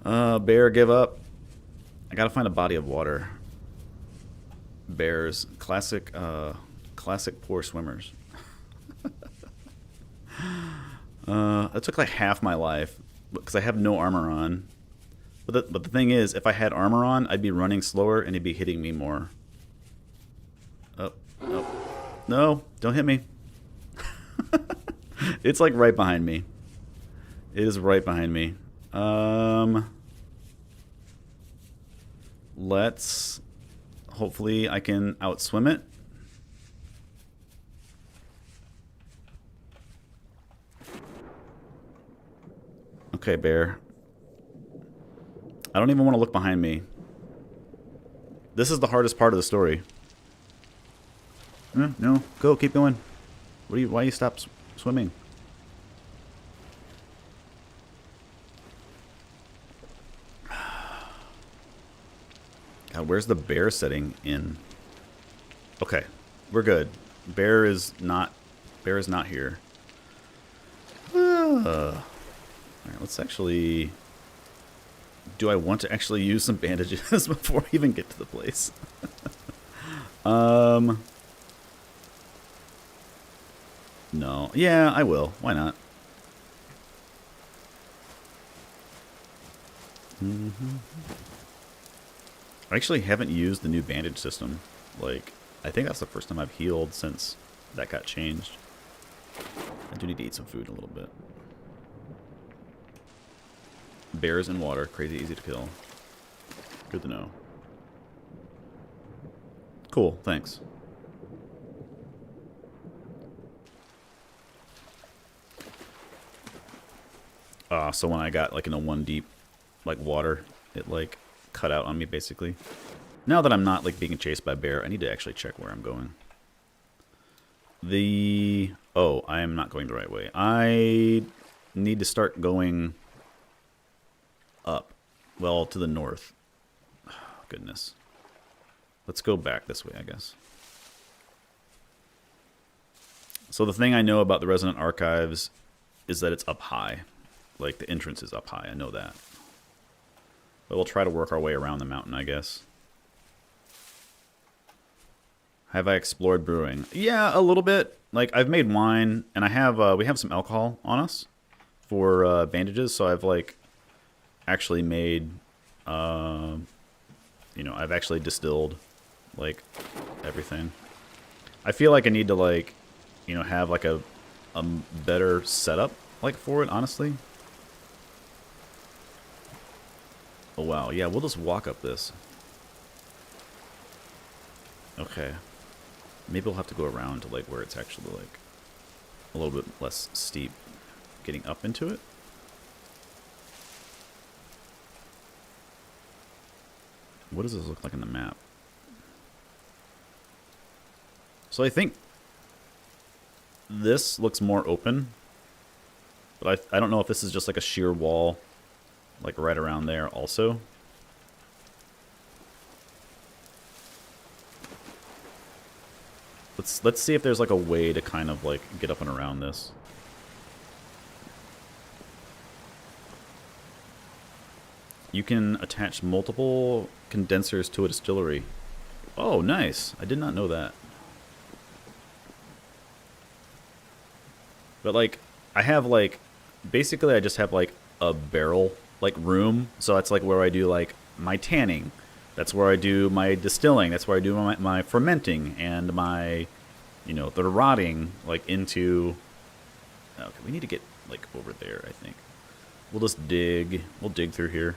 Bear, give up. I gotta find a body of water. Bears, classic poor swimmers. That took like half my life because I have no armor on. But the thing is, if I had armor on, I'd be running slower and he'd be hitting me more. Oh, no. No, don't hit me. It's like right behind me. It is right behind me. Let's... Hopefully I can outswim it. Okay, bear. I don't even want to look behind me. This is the hardest part of the story. No, go, keep going. Why you stop swimming? God, where's the bear setting in? Okay, we're good. Bear is not here. Alright, let's actually... Do I want to actually use some bandages before I even get to the place? No. Yeah, I will. Why not? I actually haven't used the new bandage system. Like, I think that's the first time I've healed since that got changed. I do need to eat some food a little bit. Bears in water, crazy easy to kill. Good to know. Cool, thanks. So when I got like in a 1 deep like water, it like cut out on me basically. Now that I'm not like being chased by a bear, I need to actually check where I'm going. Oh, I am not going the right way. I need to start going up. Well, to the north. Oh, goodness. Let's go back this way, I guess. So the thing I know about the Resident Archives is that it's up high. Like, the entrance is up high. I know that. But we'll try to work our way around the mountain, I guess. Have I explored brewing? Yeah, a little bit. Like, I've made wine, and I have we have some alcohol on us for bandages, so I've, like, actually made, you know, I've actually distilled, like, everything. I feel like I need to, like, you know, have, like, a better setup, like, for it, honestly. Oh, wow. Yeah, we'll just walk up this. Okay. Maybe we'll have to go around to, like, where it's actually, like, a little bit less steep getting up into it. What does this look like on the map? So I think this looks more open. But I don't know if this is just like a sheer wall, like right around there also. Let's see if there's like a way to kind of like get up and around this. You can attach multiple condensers to a distillery. Oh, nice. I did not know that. But like, I have like, basically I just have like a barrel like room. So that's like where I do like my tanning. That's where I do my distilling. That's where I do my fermenting and my, you know, the rotting like into... Okay, we need to get like over there, I think. We'll just dig. We'll dig through here.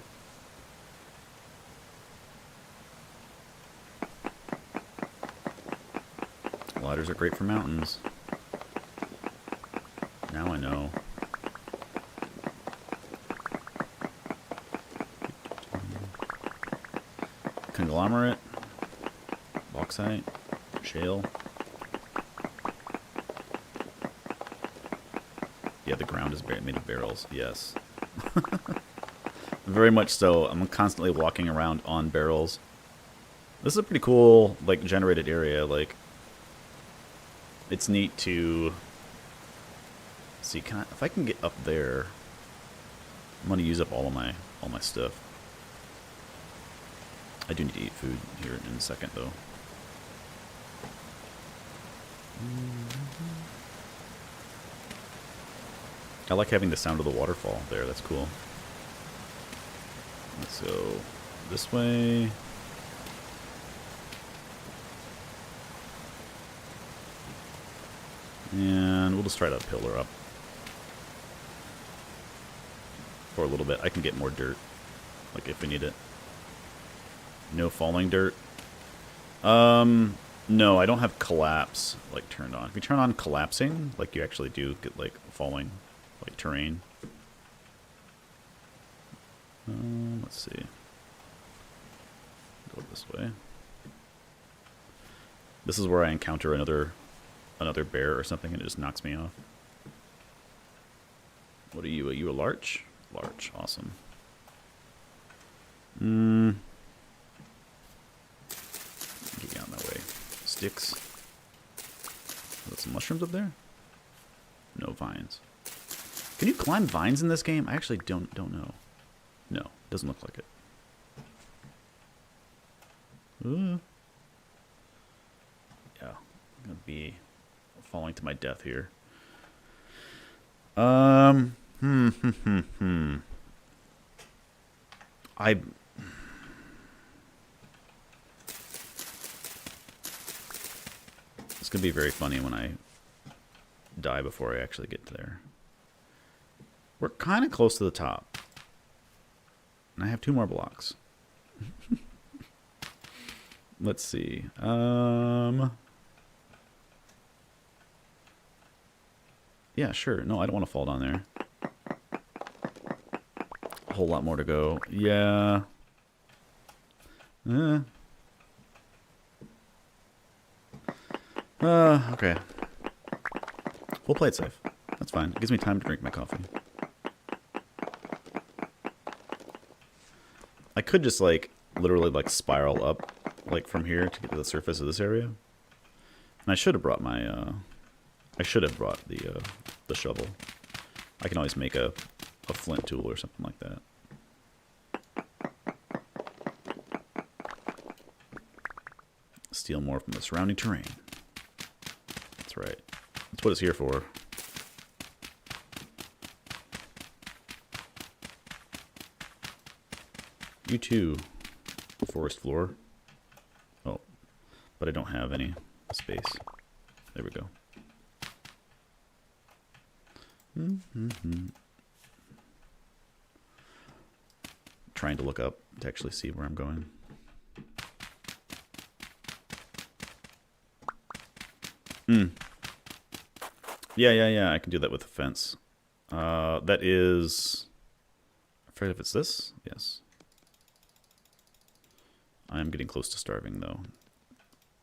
Ladders are great for mountains. Now I know. Conglomerate. Bauxite. Shale. Yeah, the ground is made of barrels. Yes. Very much so. I'm constantly walking around on barrels. This is a pretty cool, like, generated area. Like, it's neat to see. If I can get up there, I'm gonna use up all my stuff. I do need to eat food here in a second, though. I like having the sound of the waterfall there. That's cool. Let's go this way. And we'll just try to pillar up for a little bit. I can get more dirt, like if we need it. No falling dirt. No, I don't have collapse like turned on. If you turn on collapsing, like you actually do get like falling, like terrain. Let's see. Go this way. This is where I encounter another bear or something, and it just knocks me off. What are you? Are you a larch? Larch, awesome. Get you out of my way. Sticks. Got some mushrooms up there? No vines. Can you climb vines in this game? I actually don't know. No, doesn't look like it. Yeah, I'm gonna be falling to my death here. It's gonna be very funny when I die before I actually get there. We're kind of close to the top. And I have 2 more blocks. Let's see. Yeah, sure. No, I don't want to fall down there. A whole lot more to go. Yeah. Okay. We'll play it safe. That's fine. It gives me time to drink my coffee. I could just, like, literally, like, spiral up, like, from here to get to the surface of this area. And I should have brought my, I should have brought the shovel. I can always make a flint tool or something like that. Steal more from the surrounding terrain. That's right. That's what it's here for. You too. Forest floor. Oh, but I don't have any space. There we go. Trying to look up to actually see where I'm going. Yeah, I can do that with a fence. That is... I forget if it's this? Yes. I'm getting close to starving, though.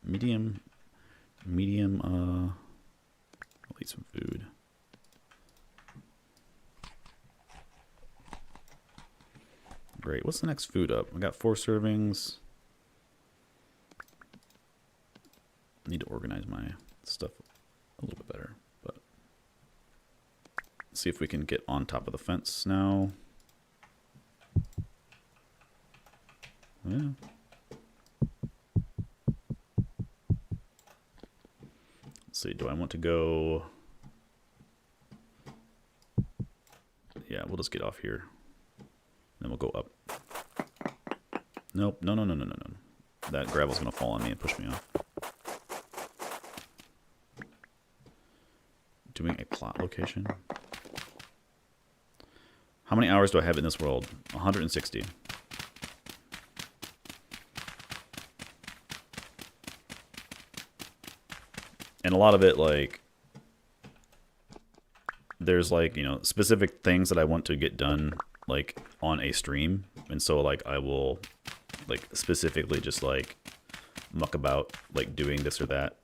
Medium, I'll eat some food. Great. What's the next food up? I got 4 servings. I need to organize my stuff a little bit better, but let's see if we can get on top of the fence now. Yeah. Let's see, do I want to go... Yeah, we'll just get off here. Then we'll go up. Nope, no. That gravel's gonna fall on me and push me off. Doing a plot location. How many hours do I have in this world? 160. And a lot of it, like, there's, like, you know, specific things that I want to get done, like, on a stream. And so, like, I will, like, specifically just, like, muck about, like, doing this or that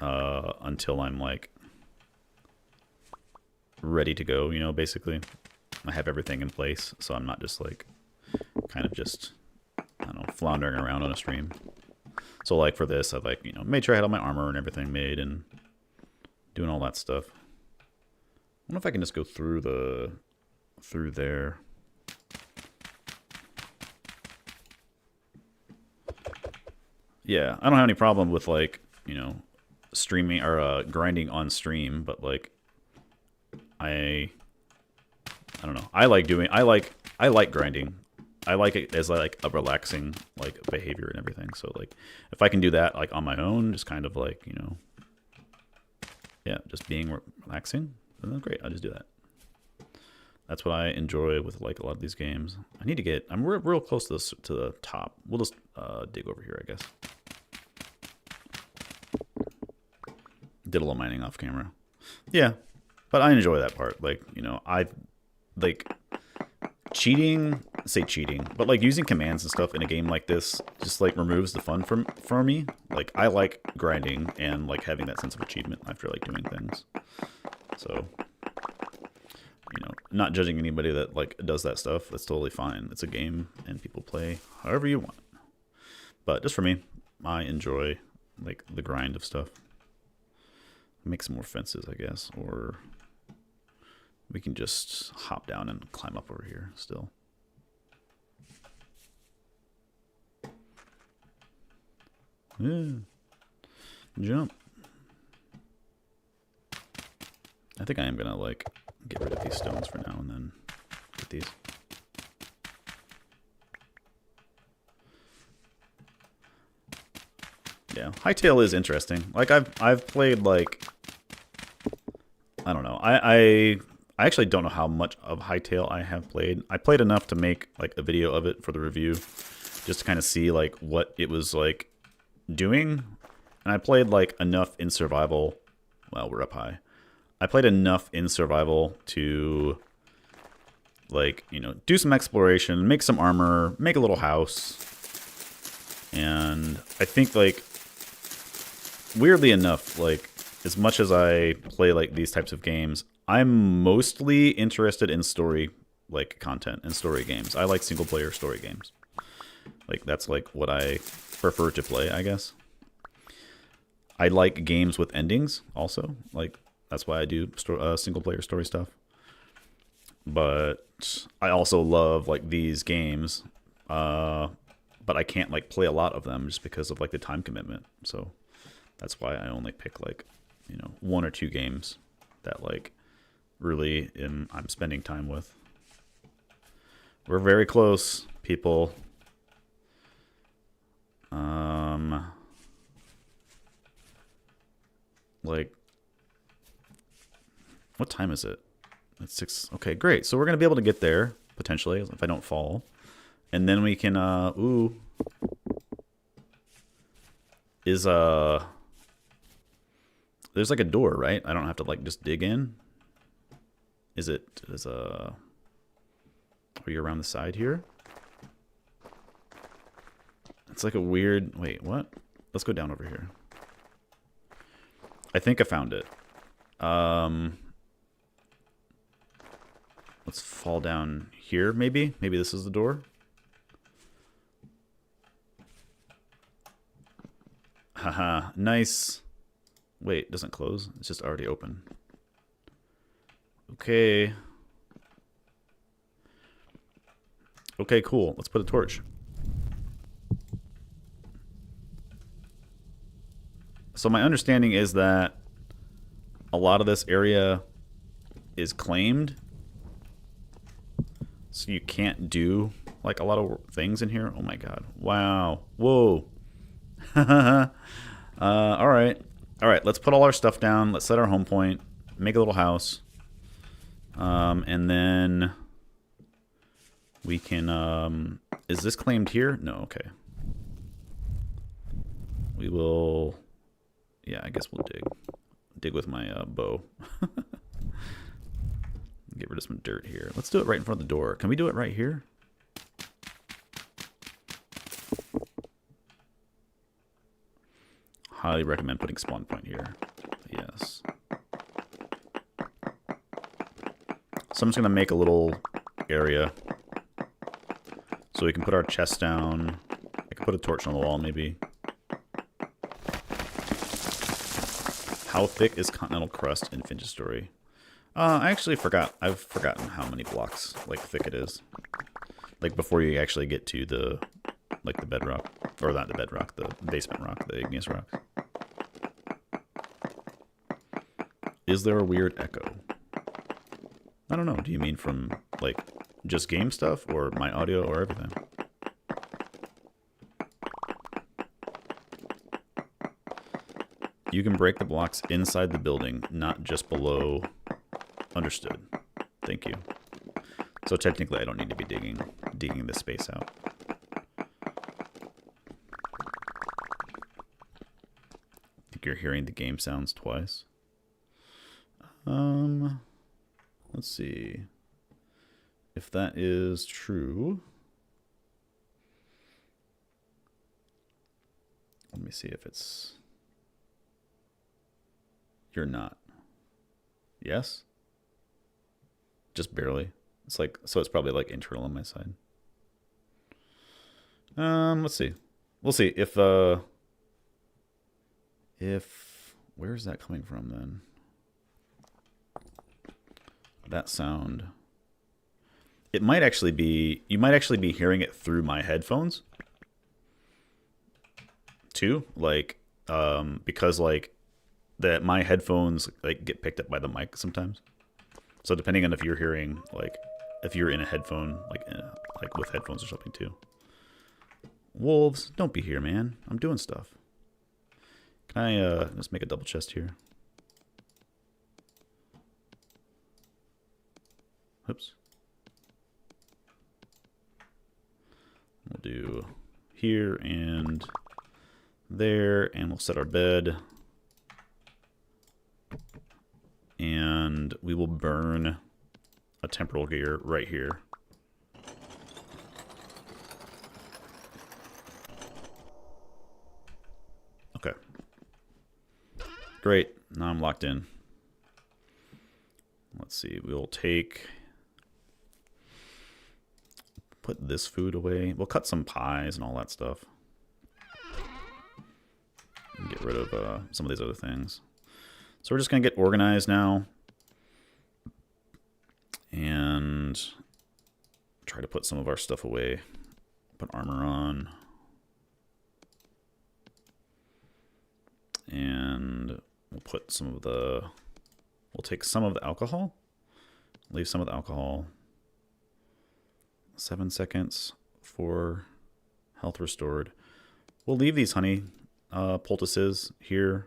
until I'm, like, ready to go, you know, basically. I have everything in place, so I'm not just, like, kind of just, I don't know, floundering around on a stream. So like for this, I like, you know, made sure I had all my armor and everything made and doing all that stuff. I wonder if I can just go through there. Yeah, I don't have any problem with like, you know, streaming or grinding on stream, but like I don't know. I like grinding. I like it as like a relaxing like behavior and everything. So like if I can do that like on my own, just kind of like, you know, yeah, just being relaxing, then that's great. I'll just do that. That's what I enjoy with like a lot of these games. I need to get, I'm real close to the top. We'll just dig over here, I guess. Did a little mining off camera. Yeah, but I enjoy that part. Like, you know, I like cheating, but like using commands and stuff in a game like this just like removes the fun for me. Like I like grinding and like having that sense of achievement after like doing things. So, you know, not judging anybody that like does that stuff. That's totally fine. It's a game and people play however you want. But just for me, I enjoy like the grind of stuff. Make some more fences, I guess, or we can just hop down and climb up over here still. Yeah. Jump. I think I am gonna like get rid of these stones for now and then get these. Yeah, Hightail is interesting. Like I've played like, I don't know. I actually don't know how much of Hightail I have played. I played enough to make like a video of it for the review, just to kind of see like what it was like doing. And I played like enough in survival. Well, we're up high. I played enough in survival to like, you know, do some exploration, make some armor, make a little house. And I think like weirdly enough, like as much as I play like these types of games, I'm mostly interested in story like content and story games. I like single player story games. Like that's like what I prefer to play, I guess. I like games with endings also. Like that's why I do single player story stuff. But I also love like these games. But I can't like play a lot of them just because of like the time commitment. So that's why I only pick like, you know, 1 or 2 games that like really I'm spending time with. We're very close, people. Like, what time is it? It's 6. Okay, great. So we're gonna be able to get there potentially if I don't fall, and then we can. Ooh, is there's like a door, right? I don't have to like just dig in. Are you around the side here? It's like a weird, wait, what? Let's go down over here. I think I found it. Let's fall down here, maybe? Maybe this is the door? Haha, nice. Wait, it doesn't close. It's just already open. Okay. Okay, cool. Let's put a torch. So my understanding is that a lot of this area is claimed. So you can't do like a lot of things in here. Oh my god. Wow. Whoa. All right. All right, let's put all our stuff down. Let's set our home point. Make a little house. And then we can... is this claimed here? No, okay. We will... Yeah, I guess we'll dig. Dig with my bow. Get rid of some dirt here. Let's do it right in front of the door. Can we do it right here? Highly recommend putting spawn point here. Yes. So I'm just going to make a little area So we can put our chest down. I can put a torch on the wall, maybe. How thick is continental crust in Finch's story? I actually forgot. I've forgotten how many blocks, like, thick it is. Like, before you actually get to the, like, the bedrock. Or not the bedrock, the basement rock, the igneous rock. Is there a weird echo? I don't know. Do you mean from, like, just game stuff, or my audio, or everything? You can break the blocks inside the building, not just below. Understood. Thank you. So technically, I don't need to be digging this space out. I think you're hearing the game sounds twice. Let's see if that is true. Let me see if it's. You're not. Yes? Just barely. It's like, so it's probably like internal on my side. Let's see. We'll see if where's that coming from then? That sound. It might actually be, you might actually be hearing it through my headphones too, like because like that my headphones like get picked up by the mic sometimes. So depending on if you're hearing, like, if you're in a headphone, like with headphones or something too. Wolves, don't be here, man. I'm doing stuff. Can I just make a double chest here? Oops. We'll do here and there, and we'll set our bed. And we will burn a temporal gear right here. Okay. Great. Now I'm locked in. Let's see. We'll put this food away. We'll cut some pies and all that stuff. And get rid of some of these other things. So we're just going to get organized now and try to put some of our stuff away. Put armor on. And we'll put some of the, we'll take some of the alcohol, leave some of the alcohol. 7 seconds for health restored. We'll leave these honey poultices here.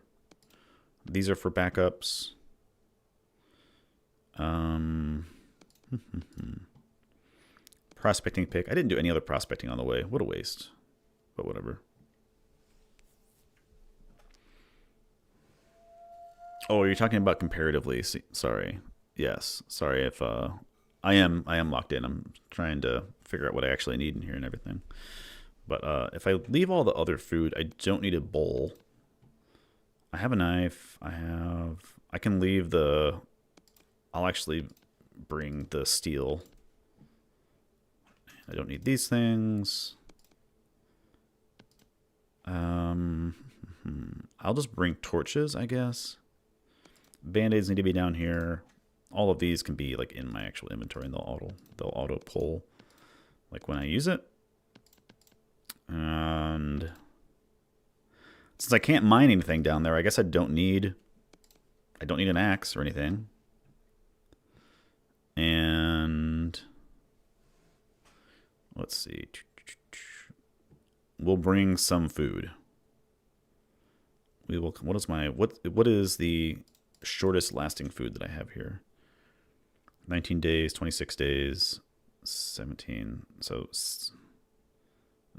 These are for backups. Prospecting pick. I didn't do any other prospecting on the way. What a waste. But whatever. Oh, you're talking about comparatively. Sorry. Yes. Sorry if I am locked in. I'm trying to figure out what I actually need in here and everything. But if I leave all the other food, I don't need a bowl. I have a knife. I can leave the, I'll actually bring the steel. I don't need these things. I'll just bring torches, I guess. Band-aids need to be down here. All of these can be like in my actual inventory, and they'll auto pull like when I use it. And since I can't mine anything down there, I guess I don't need an axe or anything. And let's see. We'll bring some food. We will. What is the shortest lasting food that I have here? 19 days, 26 days, 17. So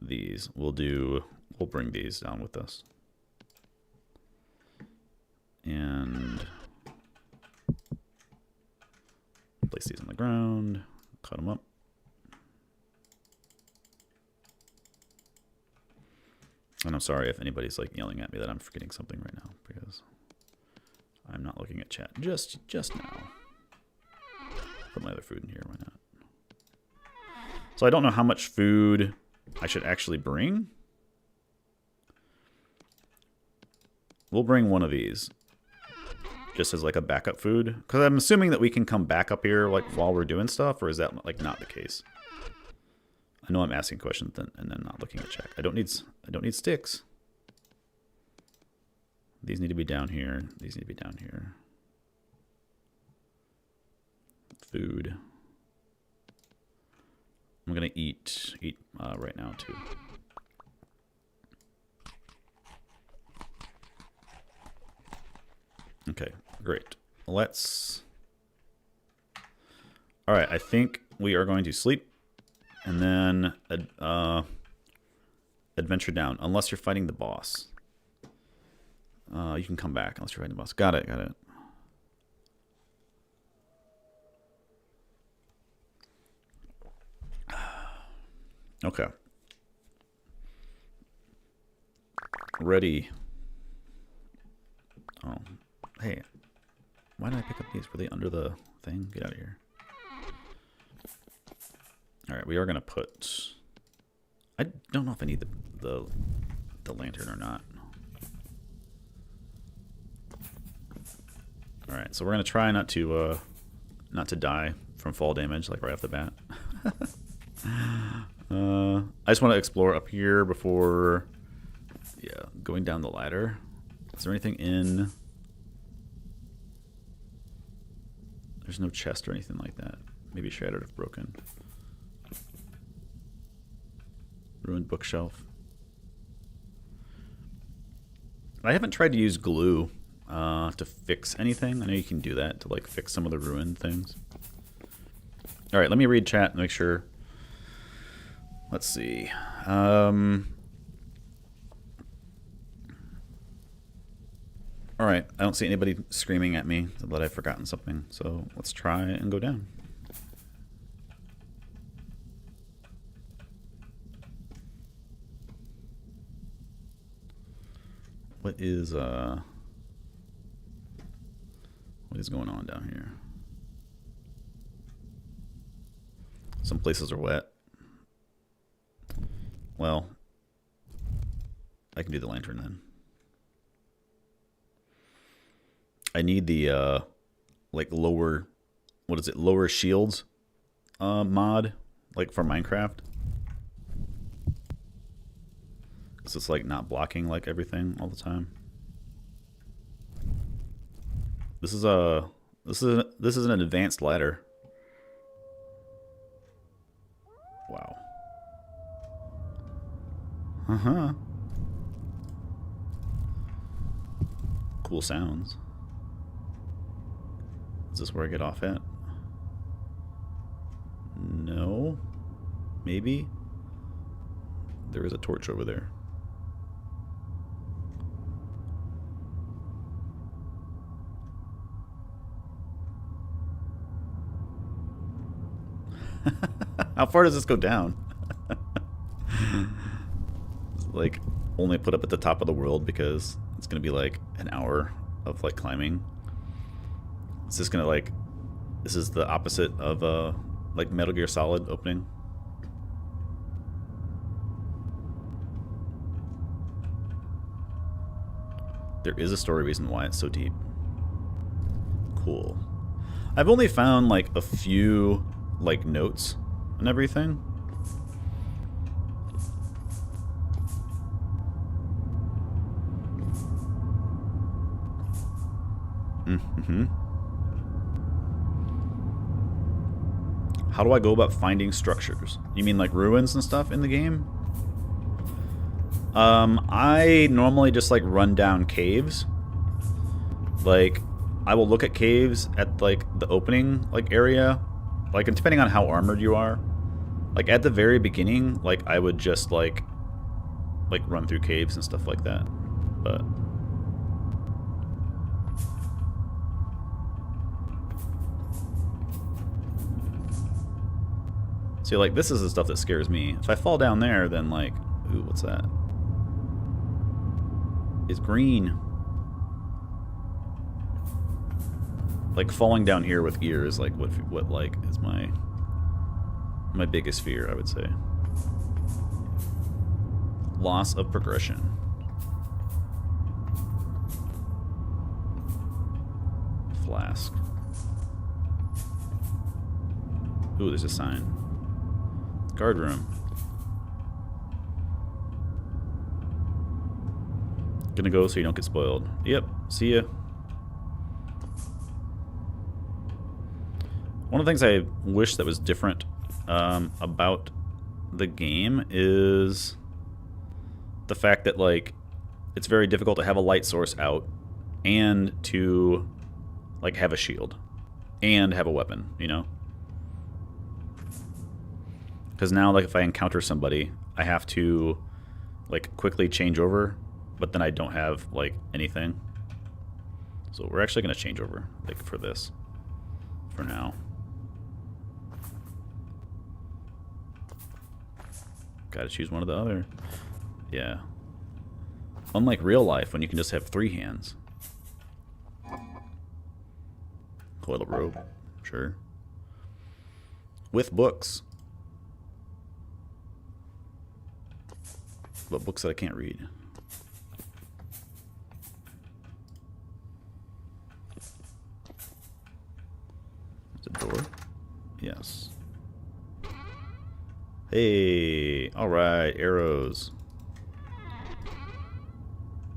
these we'll bring these down with us. And place these on the ground, cut them up. And I'm sorry if anybody's like yelling at me that I'm forgetting something right now, because I'm not looking at chat just now. Put my other food in here, why not? So I don't know how much food I should actually bring. We'll bring one of these. Just as like a backup food. Because I'm assuming that we can come back up here like while we're doing stuff. Or is that like not the case? I know I'm asking questions and then not looking at check. I don't need sticks. These need to be down here. These need to be down here. Food. I'm gonna eat right now too. Okay, great. Let's. All right, I think we are going to sleep. And then adventure down, unless you're fighting the boss. You can come back unless you're fighting the boss. Got it, got it. Okay. Ready. Oh, hey. Why did I pick up these? Were they under the thing? Get out of here. All right, we are gonna put. I don't know if I need the lantern or not. All right, so we're gonna try not to die from fall damage like right off the bat. I just want to explore up here before, yeah, going down the ladder. Is there anything in? There's no chest or anything like that. Maybe shattered if broken. Ruined bookshelf. I haven't tried to use glue to fix anything. I know you can do that to like fix some of the ruined things. All right, let me read chat and make sure. Let's see. All right, I don't see anybody screaming at me that I've forgotten something. So let's try and go down. What is going on down here? Some places are wet. Well, I can do the lantern then. I need the like lower, what is it? Lower shields mod, like for Minecraft. Cause it's like not blocking like everything all the time. This is an advanced ladder. Wow. Uh-huh. Cool sounds. Is this where I get off at? No. Maybe. There is a torch over there. How far does this go down? Like only put up at the top of the world because it's gonna be like an hour of like climbing. It's just gonna like, this is the opposite of like Metal Gear Solid opening. There is a story reason why it's so deep. Cool. I've only found like a few like notes and everything. Mm-hmm. How do I go about finding structures? You mean like ruins and stuff in the game? I normally just like run down caves. Like, I will look at caves at like the opening like area. Like, and depending on how armored you are. Like at the very beginning, like I would just like run through caves and stuff like that. But see, like, this is the stuff that scares me. If I fall down there, then, like... Ooh, what's that? It's green. Like, falling down here with gear is, like, what like, is my... My biggest fear, I would say. Loss of progression. Flask. Ooh, there's a sign. Guard room. Gonna go so you don't get spoiled. Yep, see ya. One of the things I wish that was different about the game is the fact that, like, it's very difficult to have a light source out and to, like, have a shield and have a weapon, you know? Because now, like, if I encounter somebody, I have to, like, quickly change over, but then I don't have, like, anything. So we're actually going to change over, like, for this, for now. Gotta choose one or the other. Yeah. Unlike real life, when you can just have 3 hands. Coil of rope, sure. With books. But books that I can't read. Is it a door? Yes. Hey, alright, arrows.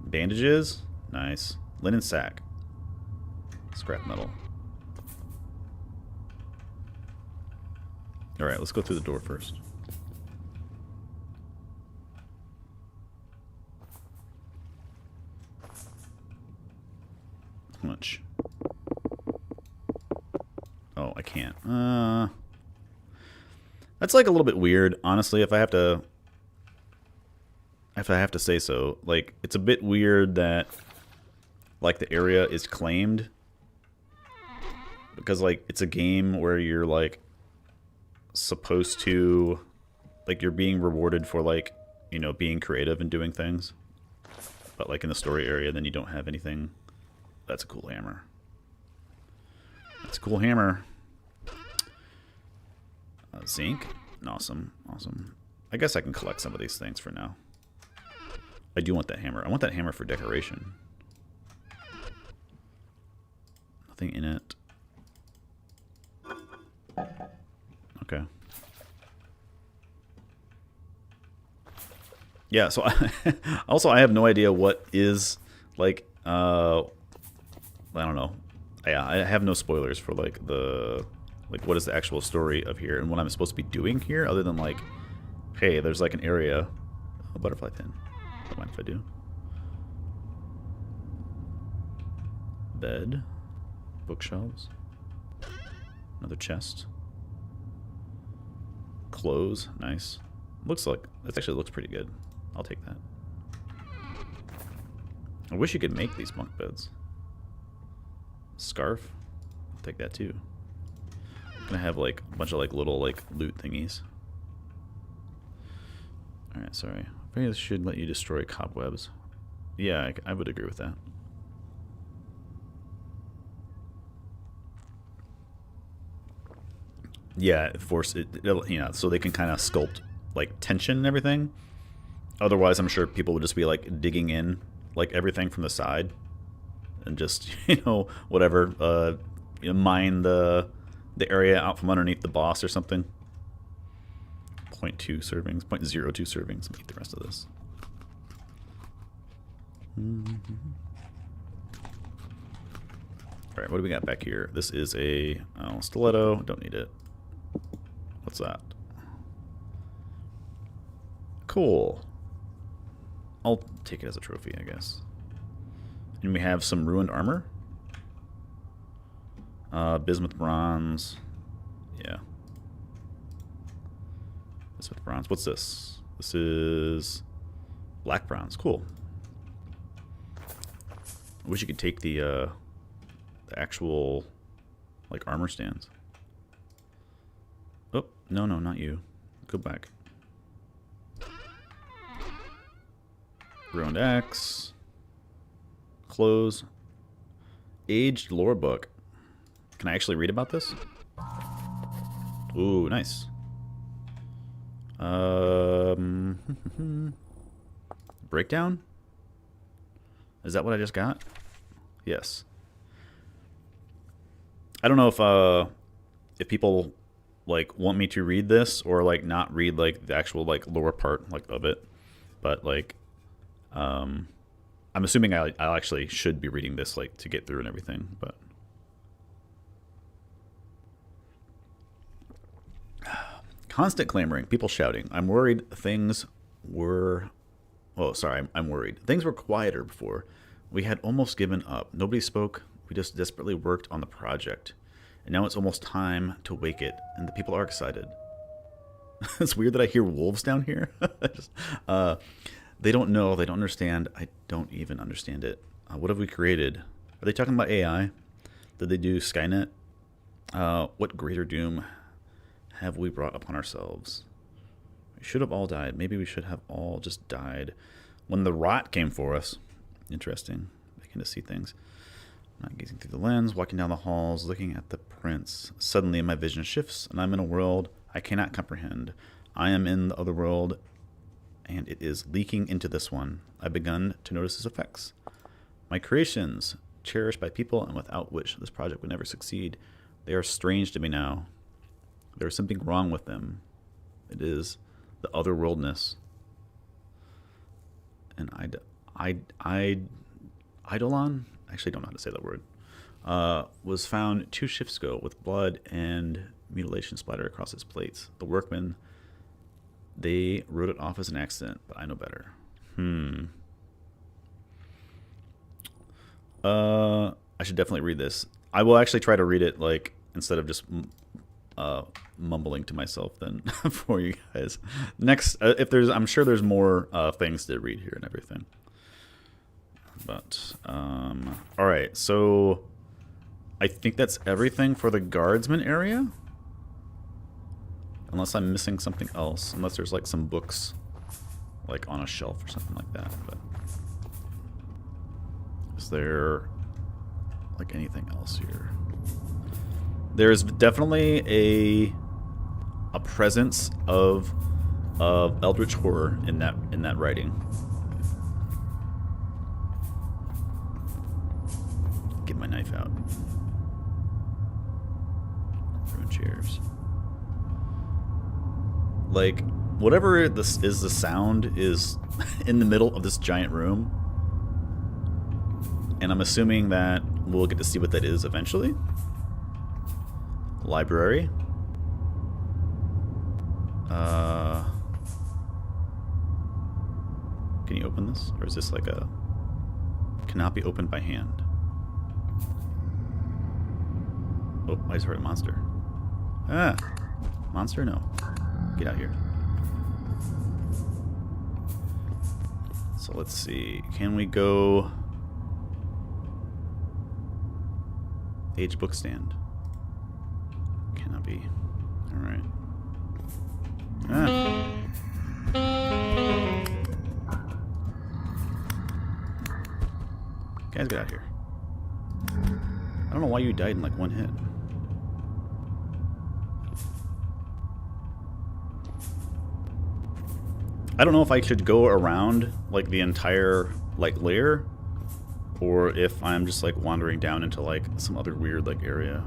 Bandages? Nice. Linen sack. Scrap metal. Alright, let's go through the door first. How much? Oh, I can't. That's like a little bit weird, honestly, if I have to say so. Like, it's a bit weird that, like, the area is claimed. Because, like, it's a game where you're, like, supposed to, like, you're being rewarded for, like, you know, being creative and doing things. But, like, in the story area, then you don't have anything. That's a cool hammer. That's a cool hammer. Zinc. Awesome. Awesome. I guess I can collect some of these things for now. I do want that hammer. I want that hammer for decoration. Nothing in it. Okay. Yeah, so also I have no idea what is, like, I don't know. Yeah, I have no spoilers for, like, the, like, what is the actual story of here and what I'm supposed to be doing here, other than, like, hey, there's, like, an area. A butterfly pin. Don't mind if I do. Bed. Bookshelves. Another chest. Clothes. Nice. Looks like, that actually looks pretty good. I'll take that. I wish you could make these bunk beds. Scarf. I'll take that too. I'm gonna have, like, a bunch of, like, little, like, loot thingies. Alright, sorry. Maybe this should let you destroy cobwebs. Yeah, I would agree with that. Yeah, force it, you know, so they can kind of sculpt, like, tension and everything. Otherwise, I'm sure people would just be, like, digging in, like, everything from the side. And just, you know, whatever, you know, mine the area out from underneath the boss or something. 0.2 servings, 0.02 servings. Eat the rest of this. Alright, what do we got back here? This is a stiletto. Don't need it. What's that? Cool. I'll take it as a trophy, I guess. And we have some ruined armor. Bismuth bronze. Yeah. Bismuth bronze. What's this? This is black bronze. Cool. I wish you could take the actual, like, armor stands. Oh, no, not you. Go back. Ruined axe. Clothes. Aged lore book. Can I actually read about this? Ooh, nice. Breakdown? Is that what I just got? Yes. I don't know if people like want me to read this or like not read like the actual like lower part like of it, but like I'm assuming I actually should be reading this like to get through and everything, but constant clamoring, people shouting. I'm worried things were oh sorry, I'm worried. Things were quieter before. We had almost given up. Nobody spoke. We just desperately worked on the project. And now it's almost time to wake it, and the people are excited. It's weird that I hear wolves down here. They don't know. They don't understand. I don't even understand it. What have we created? Are they talking about AI? Did they do Skynet? What greater doom have we brought upon ourselves? We should have all died. Maybe we should have all just died when the rot came for us. Interesting. Beginning to see things. I'm gazing through the lens, walking down the halls, looking at the prints. Suddenly my vision shifts, and I'm in a world I cannot comprehend. I am in the other world, and it is leaking into this one. I've begun to notice its effects. My creations, cherished by people and without which this project would never succeed, they are strange to me now. There is something wrong with them. It is the otherworldness. And Eidolon? I actually don't know how to say that word. Was found 2 shifts ago with blood and mutilation splattered across its plates. The workmen, they wrote it off as an accident, but I know better. I should definitely read this. I will actually try to read it like instead of just mumbling to myself then for you guys. Next, if there's, I'm sure there's more things to read here and everything. But, all right, so I think that's everything for the guardsman area. Unless I'm missing something else. Unless there's like some books like on a shelf or something like that. But is there like anything else here? There's definitely a presence of eldritch horror in that writing. Get my knife out. Ruined chairs. Like, whatever this is, the sound is in the middle of this giant room. And I'm assuming that we'll get to see what that is eventually. Library. Can you open this? Or is this like a... Cannot be opened by hand. Oh, I just heard a monster. Ah! Monster? No. Get out here. So let's see. Can we go... Age book stand. Cannot be. Alright. Ah! Guys, get out here. I don't know why you died in like one hit. I don't know if I should go around like the entire like layer, or if I'm just like wandering down into like some other weird like area.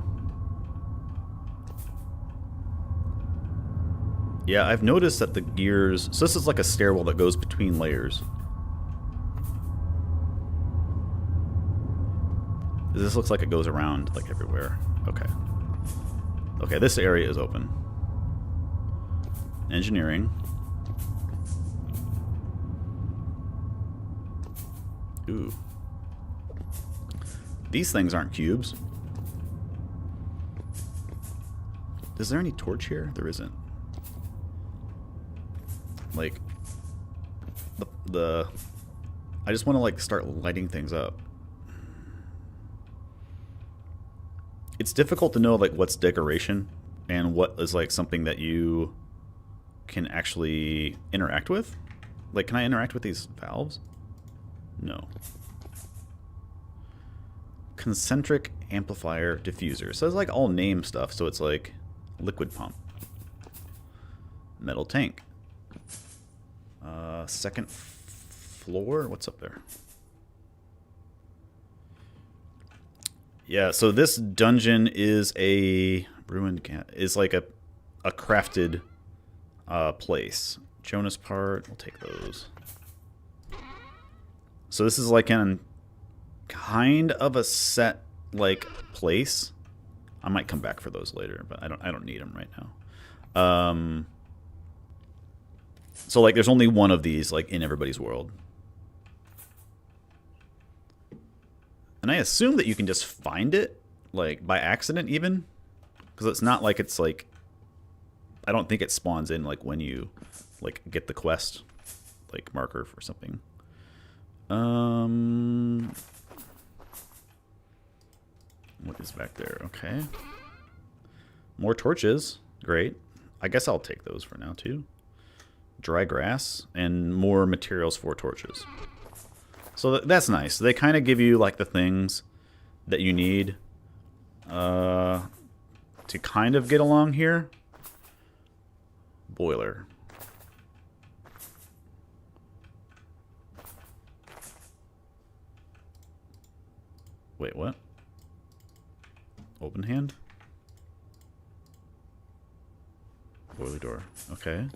Yeah, I've noticed that the gears... So this is like a stairwell that goes between layers. This looks like it goes around like everywhere. Okay. Okay, this area is open. Engineering. Ooh. These things aren't cubes. Is there any torch here? There isn't. Like, the I just want to like start lighting things up. It's difficult to know like what's decoration and what is like something that you can actually interact with. Like, can I interact with these valves? No. Concentric amplifier diffuser. So it's like all name stuff. So it's like liquid pump. Metal tank. Second floor? What's up there? Yeah, so this dungeon is a ruined is like a crafted place. Jonas part, we'll take those. So this is like an kind of a set like place. I might come back for those later, but I don't need them right now. So like there's only one of these like in everybody's world. And I assume that you can just find it like by accident even, because it's not like it's like, I don't think it spawns in like when you like get the quest like marker for something. What is back there? Okay. More torches. Great. I guess I'll take those for now too. Dry grass and more materials for torches. So that's nice. They kind of give you like the things that you need to kind of get along here. Boiler. Wait, what? Open hand? Boiler door. Okay.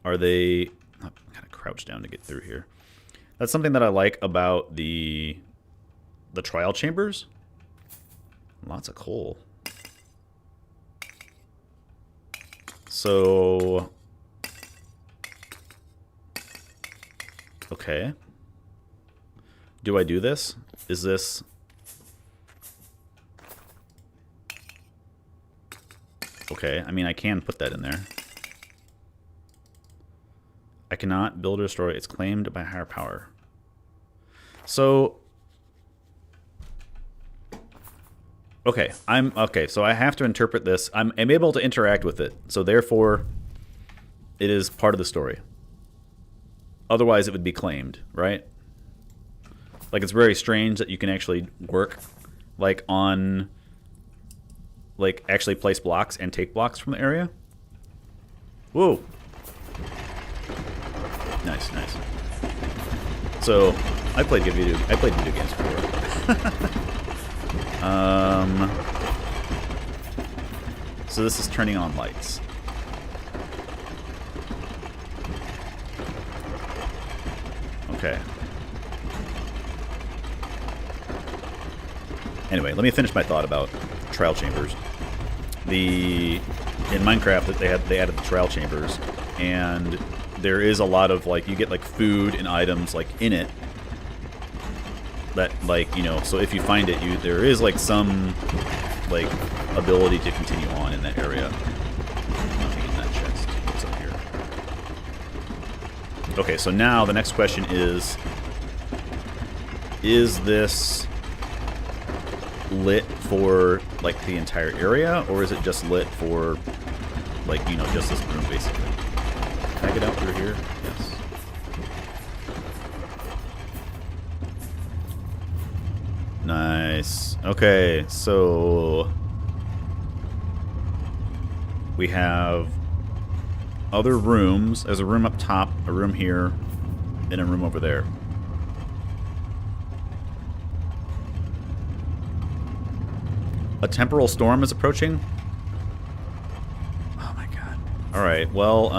Are they... I'm kind of crouched down to get through here. That's something that I like about the trial chambers. Lots of coal. So... Okay. Do I do this? Is this... Okay, I mean, I can put that in there. I cannot build or destroy. It's claimed by higher power. So... Okay, so I have to interpret this. I'm able to interact with it. So therefore, it is part of the story. Otherwise, it would be claimed, right? Like, it's very strange that you can actually work, like, on, like, actually place blocks and take blocks from the area. Whoa. Nice, nice. So, I played video games before. So this is turning on lights. Okay. Anyway, let me finish my thought about trial chambers. In Minecraft, they added the trial chambers, and there is a lot of like you get like food and items like in it. That like so if you find it, there is like some like ability to continue on in that area. Nothing in that chest. What's up here? Okay, so now the next question is this lit for like the entire area, or is it just lit for like just this room basically? Can I get out through here? Yes. Nice. Okay, so we have other rooms. There's a room up top, a room here, and a room over there. A temporal storm is approaching? Oh my god. Alright, well,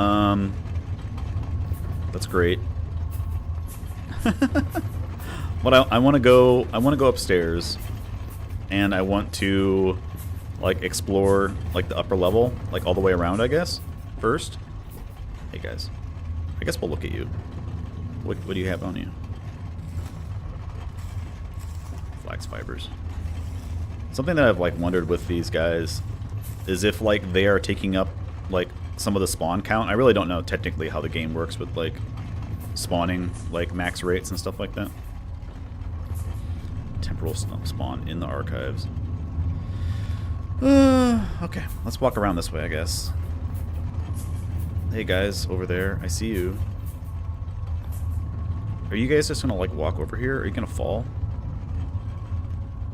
that's great. What I want to go upstairs, and I want to like explore like the upper level, like all the way around, I guess. First. Hey guys. I guess we'll look at you. What do you have on you? Flax fibers. Something that I've like wondered with these guys is if like they are taking up like some of the spawn count. I really don't know technically how the game works with like spawning like max rates and stuff like that. Temporal spawn in the archives. Okay, let's walk around this way, I guess. Hey guys, over there, I see you. Are you guys just gonna like walk over here? Are you gonna fall?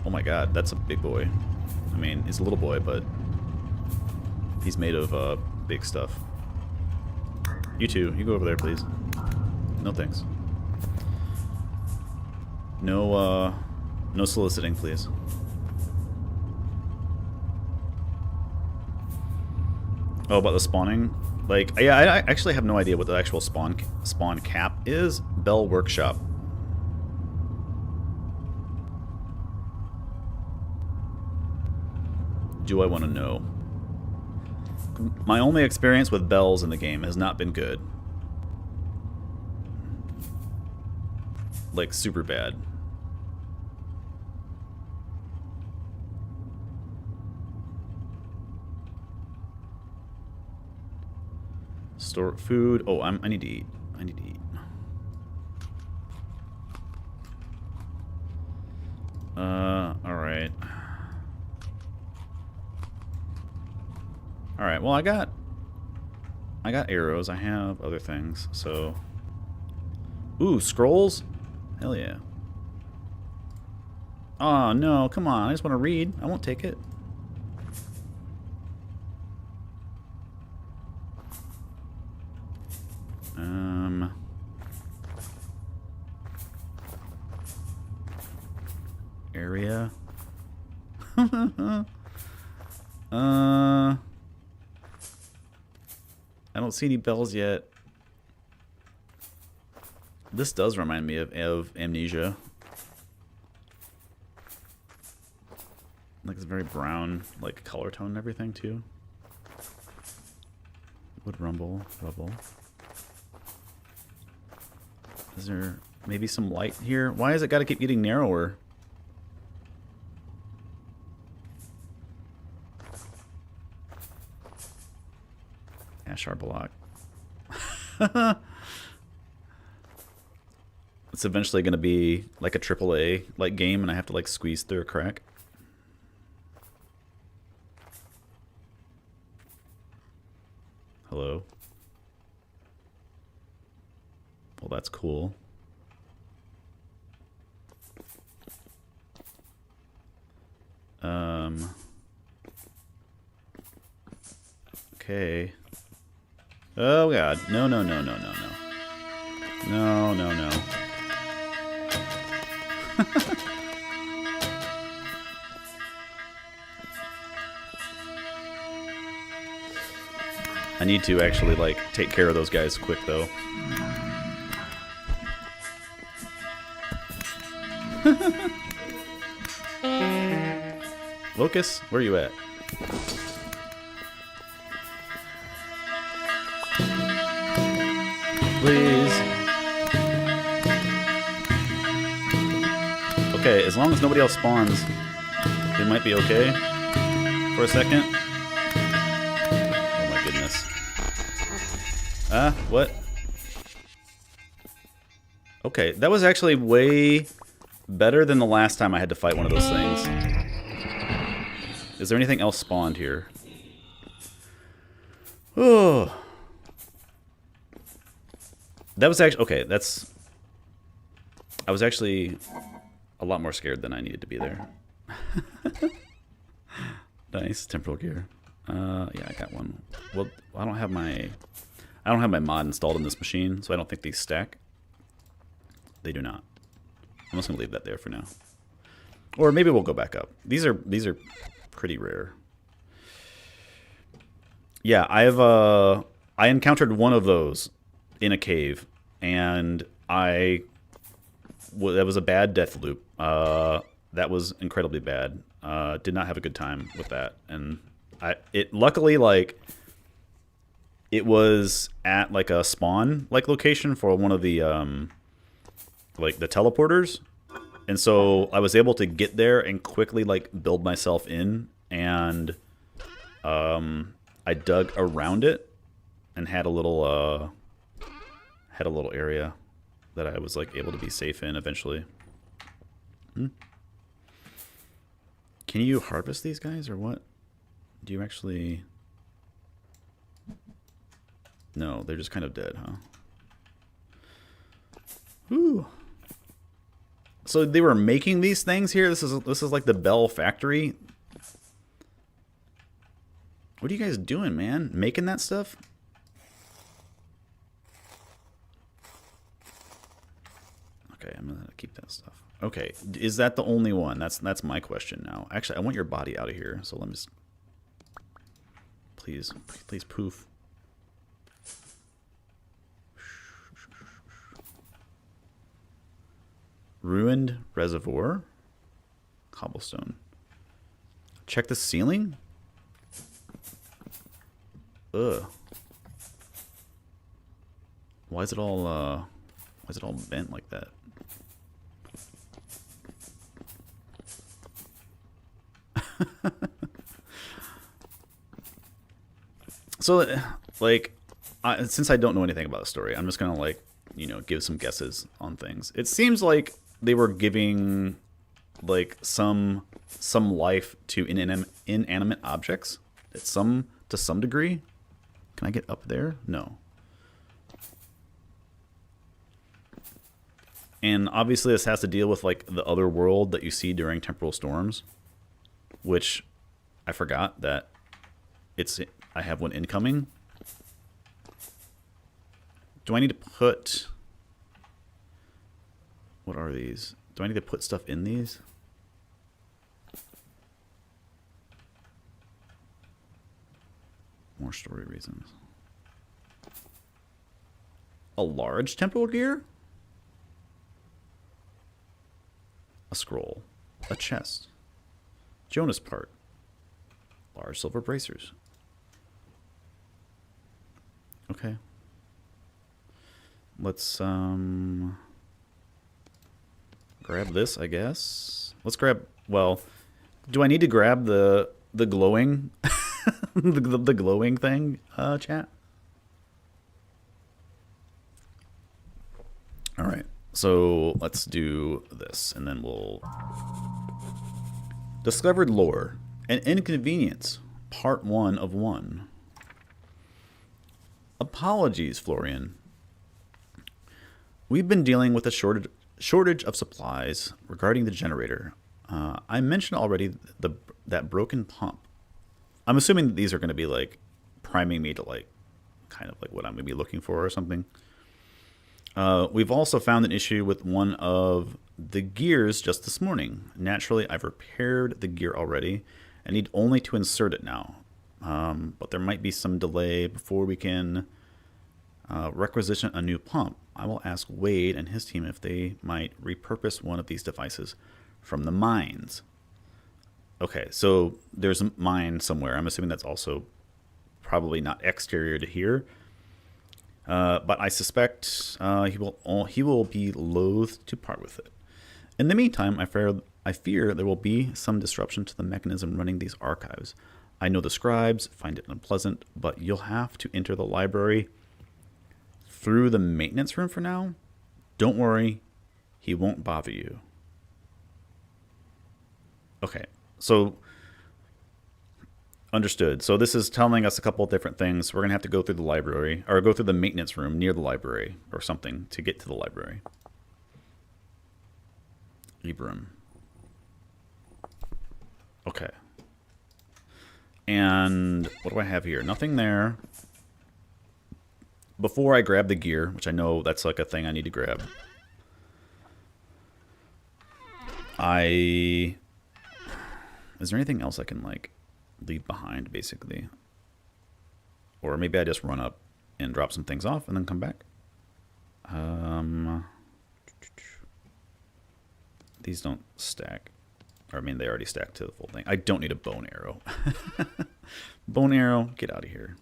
Oh my god, that's a big boy. I mean, he's a little boy, but he's made of big stuff. You too. You go over there, please. No thanks. No, no soliciting, please. Oh, about the spawning? Like, yeah, I actually have no idea what the actual spawn cap is. Bell Workshop. Do I want to know? My only experience with bells in the game has not been good. Like, super bad. Store food. Oh, I need to eat. I need to eat. Alright. Alright, well I got arrows, I have other things, so. Ooh, scrolls? Hell yeah. Oh no, come on, I just want to read. I won't take it. Area. I don't see any bells yet. This does remind me of Amnesia. Like it's very brown, like color tone and everything too. Would rumble, rubble. Is there maybe some light here? Why has it got to keep getting narrower? Ashar block. It's eventually going to be like a AAA like game, and I have to like squeeze through a crack. Hello. Well, that's cool. Okay. Oh god. No, no, no, no, no, no. No, no, no. I need to actually, like, take care of those guys quick, though. Locust, where are you at? Please. Okay, as long as nobody else spawns, it might be okay for a second. Oh my goodness. What? Okay, that was actually way better than the last time I had to fight one of those things. Is there anything else spawned here? Oh. That was actually... Okay, that's... I was actually a lot more scared than I needed to be there. Nice. Temporal gear. Yeah, I got one. Well, I don't have my mod installed in this machine, so I don't think these stack. They do not. I'm just going to leave that there for now. Or maybe we'll go back up. These are pretty rare. Yeah, I encountered one of those in a cave, and that was a bad death loop. That was incredibly bad. Did not have a good time with that, and luckily, like, it was at like a spawn like location for one of the like the teleporters, and so I was able to get there and quickly like build myself in, and I dug around it and had a little area that I was like able to be safe in eventually. Can you harvest these guys or what? Do you actually... No, they're just kind of dead, huh? Ooh. So they were making these things here? This is like the Bell factory? What are you guys doing, man? Making that stuff? Okay, is that the only one? That's my question now. Actually, I want your body out of here. So let me just... Please, please poof. Ruined reservoir. Cobblestone. Check the ceiling. Ugh. Why is it all bent like that? So, like, since I don't know anything about the story, I'm just gonna, like, you know, give some guesses on things. It seems like they were giving, like, some life to inanimate objects to some degree. Can I get up there? No. And obviously this has to deal with, like, the other world that you see during temporal storms, which I forgot that I have one incoming. Do I need to put... What are these? Do I need to put stuff in these? More story reasons. A large temporal gear? A scroll. A chest. Jonas part. Large silver bracers. Okay. Let's grab this, I guess. Let's grab, well, do I need to grab the glowing the glowing thing, chat? All right. So, let's do this and then we'll discovered lore, an inconvenience, part 1 of 1. Apologies, Florian. We've been dealing with a shortage of supplies regarding the generator. I mentioned already that broken pump. I'm assuming that these are going to be like priming me to like kind of like what I'm going to be looking for or something. We've also found an issue with one of the gears just this morning. Naturally, I've repaired the gear already and need only to insert it now. But there might be some delay before we can requisition a new pump. I will ask Wade and his team if they might repurpose one of these devices from the mines. Okay, so there's a mine somewhere. I'm assuming that's also probably not exterior to here. But I suspect he will be loath to part with it. In the meantime, I fear there will be some disruption to the mechanism running these archives. I know the scribes find it unpleasant, but you'll have to enter the library through the maintenance room for now. Don't worry, he won't bother you. Okay, so understood. So this is telling us a couple of different things. We're going to have to go through the library, or go through the maintenance room near the library or something to get to the library. Ibram. Okay. And what do I have here? Nothing there. Before I grab the gear, which I know that's like a thing I need to grab, is there anything else I can like leave behind basically? Or maybe I just run up and drop some things off and then come back. These don't stack. Or I mean, they already stacked to the full thing. I don't need a bone arrow. Bone arrow, get out of here.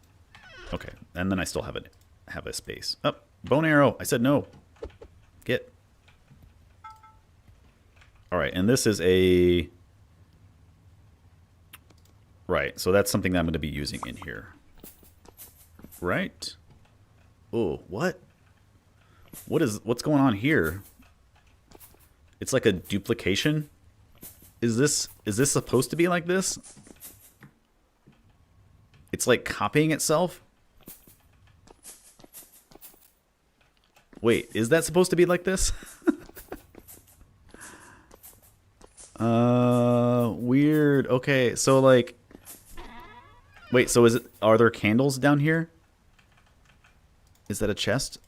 Okay, and then I still have a space. Oh, bone arrow. I said no. Get. All right, and this is a... Right, so that's something that I'm going to be using in here. Right? Oh, what? What's going on here? It's like a duplication. Is this supposed to be like this? It's like copying itself? Wait, is that supposed to be like this? Weird. Okay, so like... Wait, so are there candles down here? Is that a chest?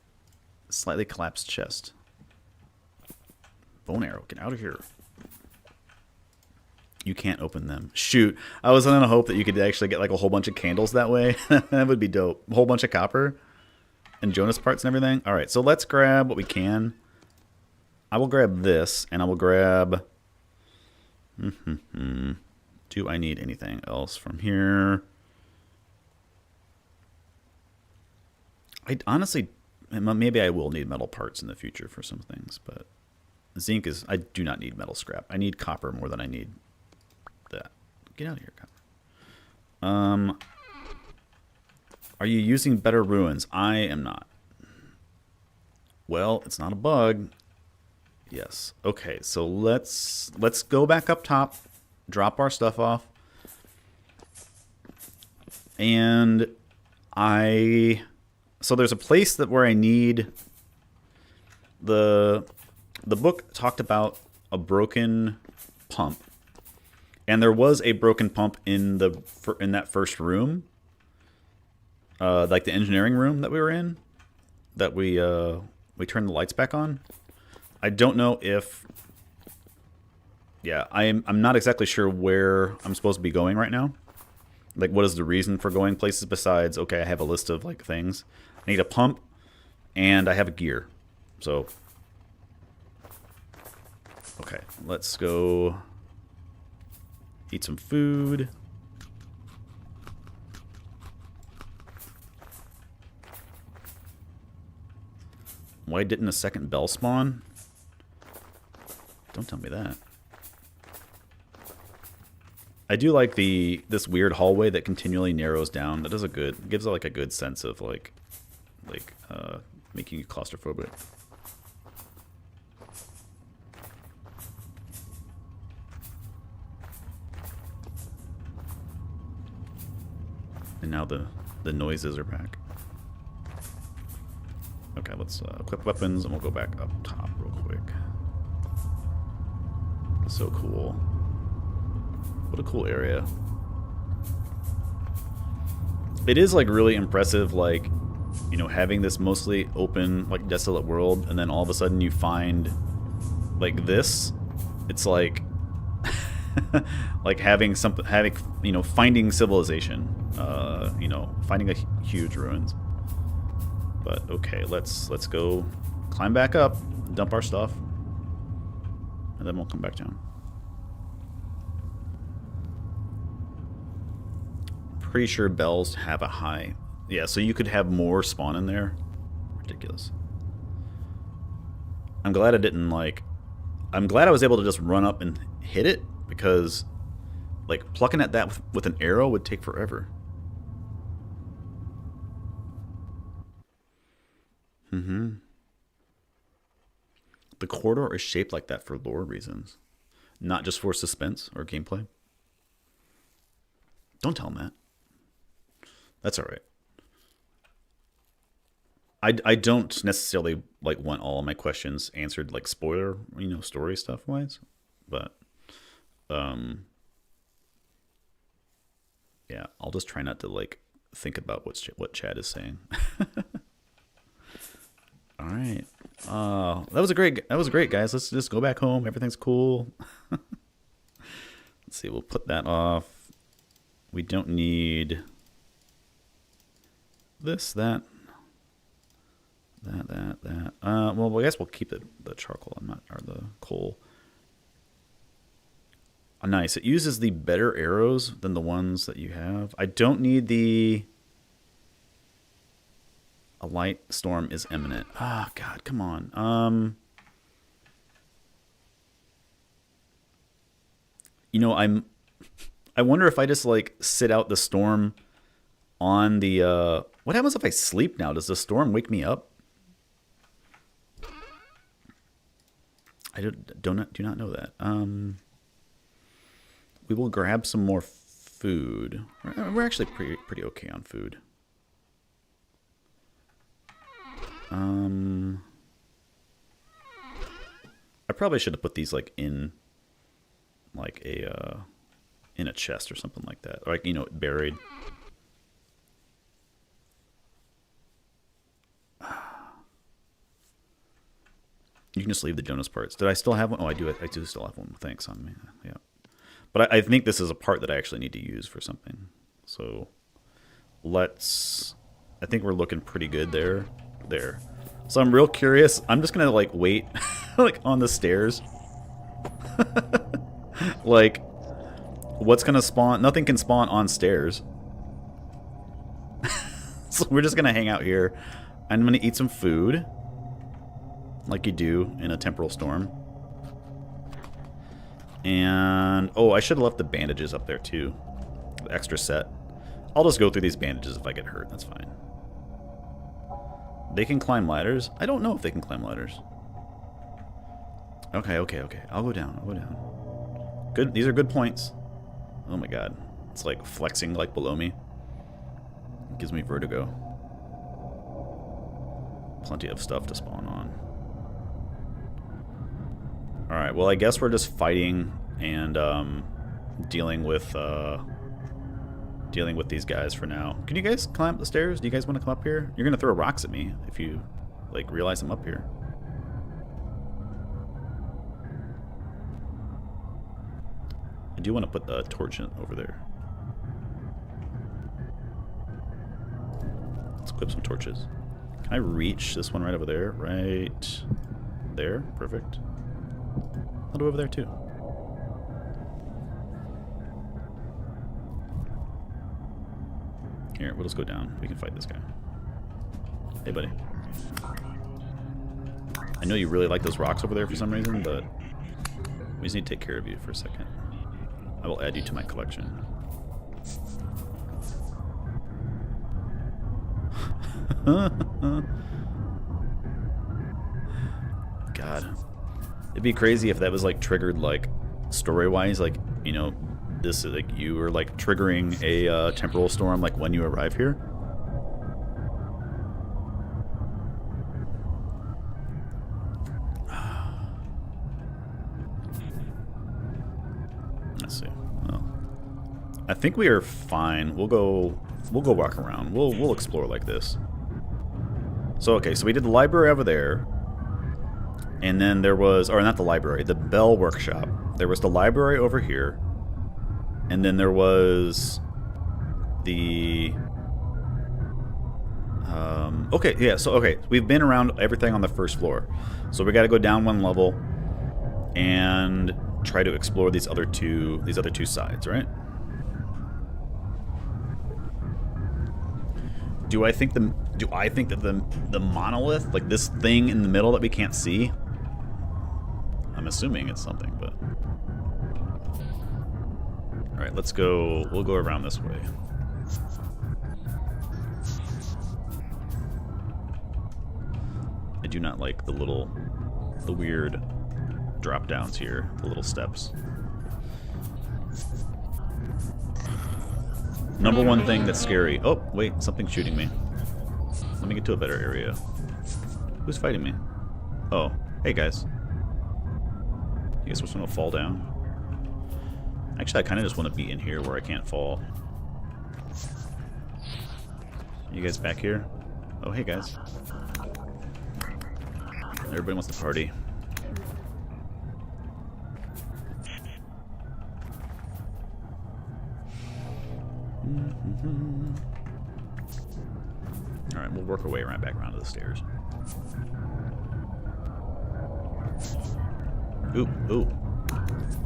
Slightly collapsed chest. Bone arrow, get out of here. You can't open them. Shoot. I was on a hope that you could actually get like a whole bunch of candles that way. That would be dope. A whole bunch of copper and Jonas parts and everything. All right, so let's grab what we can. I will grab this, and I will grab... Do I need anything else from here? I honestly... Maybe I will need metal parts in the future for some things, but zinc is... I do not need metal scrap. I need copper more than I need that. Get out of here, copper. Are you using better ruins? I am not. Well, it's not a bug. Yes. Okay, so let's go back up top, drop our stuff off. And so there's a place where I need the book talked about a broken pump. And there was a broken pump in that first room. Like the engineering room that we were in, that we turned the lights back on. I don't know if... Yeah, I'm not exactly sure where I'm supposed to be going right now. Like, what is the reason for going places besides, okay, I have a list of, like, things. I need a pump, and I have a gear. So... Okay, let's go eat some food. Why didn't a second bell spawn? Don't tell me that. I do like this weird hallway that continually narrows down. That does gives like a good sense of like making you claustrophobic. And now the noises are back. Okay, let's equip weapons and we'll go back up top real quick. So cool. What a cool area. It is like really impressive, like, you know, having this mostly open, like, desolate world, and then all of a sudden you find like this. It's like like having you know, finding civilization. You know, finding a huge ruins. But okay, let's go climb back up, dump our stuff, and then we'll come back down. Pretty sure bells have a high... Yeah, so you could have more spawn in there. Ridiculous. I'm glad I didn't, like... I'm glad I was able to just run up and hit it, because, like, plucking at that with an arrow would take forever. The corridor is shaped like that for lore reasons, not just for suspense or gameplay. Don't tell him that. That's all right. I don't necessarily like want all of my questions answered like spoiler, you know, story stuff wise, but yeah, I'll just try not to like think about what Chad is saying. All right. That was great, guys. Let's just go back home. Everything's cool. Let's see. We'll put that off. We don't need this, that. Well, I guess we'll keep the charcoal. Or the coal. Oh, nice. It uses the better arrows than the ones that you have. I don't need the... A light storm is imminent. Ah, oh, God, come on. You know, I wonder if I just like sit out the storm on the what happens if I sleep now? Does the storm wake me up? I do not know that. We will grab some more food. We're actually pretty okay on food. I probably should have put these like in like in a chest or something like that, or like, you know, buried. You can just leave the Jonas parts. Did I still have one? Oh, I do. I do still have one. Thanks on me. Yeah. But I think this is a part that I actually need to use for something. So let's... I think we're looking pretty good there. There. So I'm real curious. I'm just going to, like, wait like on the stairs. Like, what's going to spawn? Nothing can spawn on stairs. So we're just going to hang out here. I'm going to eat some food. Like you do in a temporal storm. And, oh, I should have left the bandages up there too. The extra set. I'll just go through these bandages if I get hurt. That's fine. They can climb ladders? I don't know if they can climb ladders. Okay. I'll go down. I'll go down. Good. These are good points. Oh my god. It's like flexing like below me. It gives me vertigo. Plenty of stuff to spawn on. Alright, well I guess we're just fighting and dealing with these guys for now. Can you guys climb up the stairs? Do you guys want to come up here? You're gonna throw rocks at me if you like realize I'm up here. I do want to put the torch in over there. Let's equip some torches. Can I reach this one right over there? Right there? Perfect. I'll do over there too. Here, we'll just go down. We can fight this guy. Hey, buddy. I know you really like those rocks over there for some reason, but we just need to take care of you for a second. I will add you to my collection. God. It'd be crazy if that was like triggered like story-wise, like, you know, this like you were like triggering a temporal storm like when you arrive here. Let's see. Well, I think we are fine. We'll go walk around. We'll explore like this. So okay, so we did the library over there. And then there was, or not the library, the Bell Workshop. There was the library over here. And then there was the... okay, yeah, so, okay. We've been around everything on the first floor. So we got to go down one level and try to explore these other two sides, right? Do I think that the monolith, like this thing in the middle that we can't see, I'm assuming it's something, but... Alright, let's go... We'll go around this way. I do not like the weird drop-downs here, the little steps. Number one thing that's scary... Oh, wait, something's shooting me. Let me get to a better area. Who's fighting me? Oh, hey guys. You guys just want to fall down? Actually, I kind of just want to be in here where I can't fall. You guys back here? Oh, hey guys. Everybody wants to party. Alright, we'll work our way right back around to the stairs. Ooh, ooh.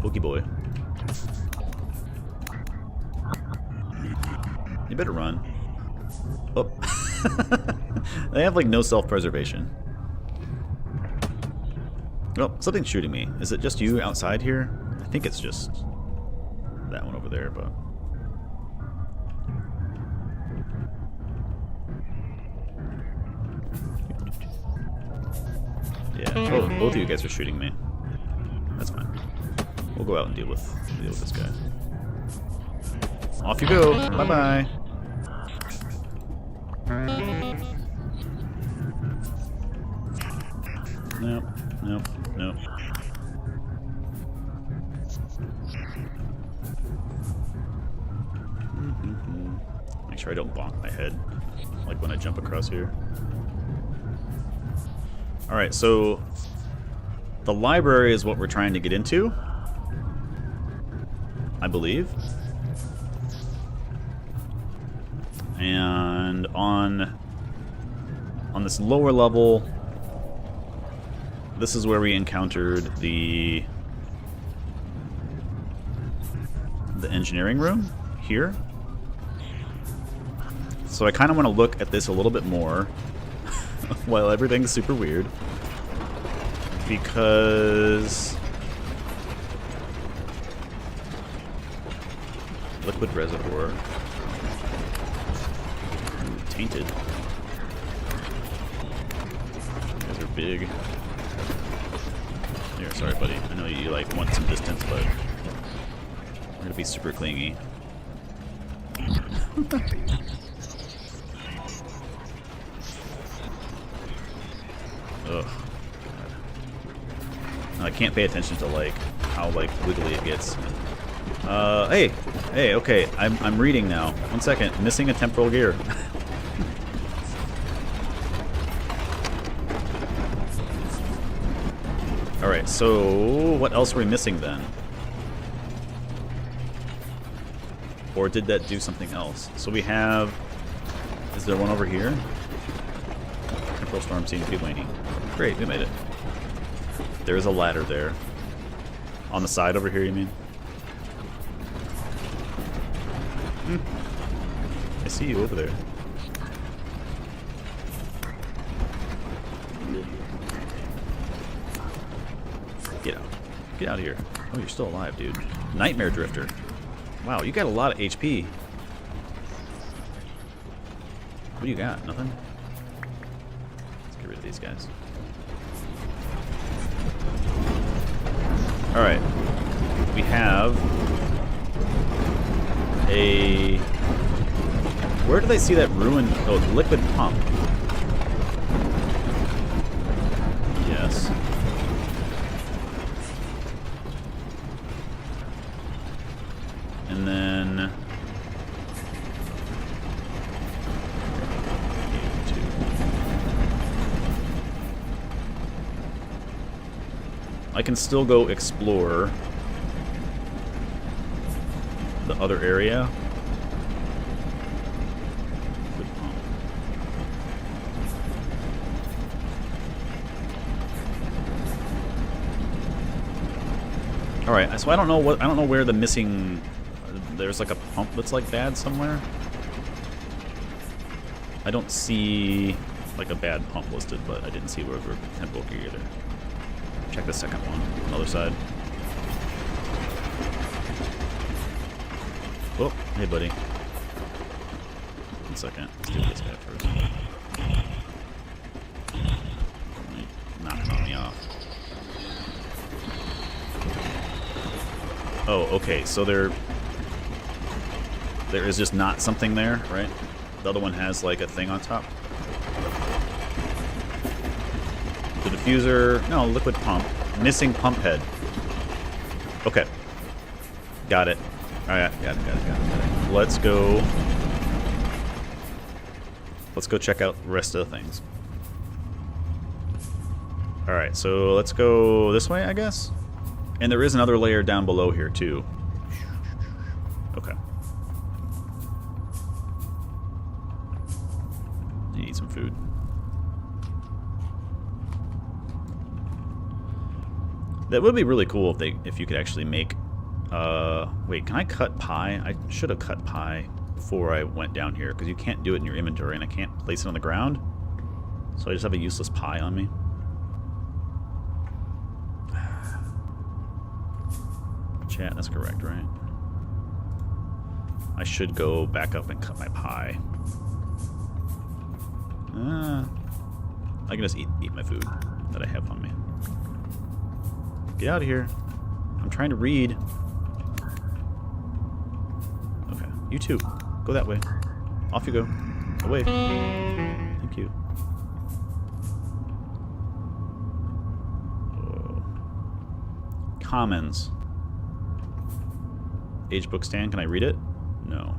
Pokey boy. You better run. Oh. They have like no self-preservation. Oh, something's shooting me. Is it just you outside here? I think it's just that one over there, but... Yeah, both of you guys are shooting me. That's fine. We'll go out and deal with this guy. Off you go. Bye-bye. Nope. Nope. Nope. Make sure I don't bonk my head like when I jump across here. Alright, so The library is what we're trying to get into, I believe. And on this lower level, this is where we encountered the engineering room here. So I kind of want to look at this a little bit more while everything's super weird, because liquid reservoir, tainted. You guys are big. Here, sorry, buddy. I know you like want some distance, but we're gonna be super clingy. Ugh. I can't pay attention to like how like wiggly it gets. Hey, okay. I'm reading now. 1 second. Missing a temporal gear. All right. So what else are we missing then? Or did that do something else? So we have. Is there one over here? Temporal storm seems to be waning. Great, we made it. There's a ladder there. On the side over here, you mean? I see you over there. Get out. Get out of here. Oh, you're still alive, dude. Nightmare Drifter. Wow, you got a lot of HP. What do you got? Nothing? Let's get rid of these guys. Alright. We have a... Where did I see that ruined... Oh, the liquid pump. Yes. And then... I can still go explore the other area. All right, so I don't know where the missing. There's like a pump that's like bad somewhere. I don't see like a bad pump listed, but I didn't see where we're temporal gear either. Check the second one on the other side. Oh, hey buddy. 1 second. Let's do this guy first. Knocking me off. Oh, okay. So there is just not something there, right? The other one has like a thing on top. The diffuser, no, liquid pump. Missing pump head. Okay. Got it. Alright, got it. Let's go check out the rest of the things. Alright, so let's go this way, I guess? And there is another layer down below here, too. Okay. Need some food. That would be really cool if you could actually make... wait, can I cut pie? I should have cut pie before I went down here, because you can't do it in your inventory, and I can't place it on the ground. So I just have a useless pie on me. Chat, that's correct, right? I should go back up and cut my pie. I can just eat my food that I have on me. Get out of here. I'm trying to read. Okay, you too. Go that way. Off you go. Away. Thank you. Commons. Age book stand. Can I read it? No.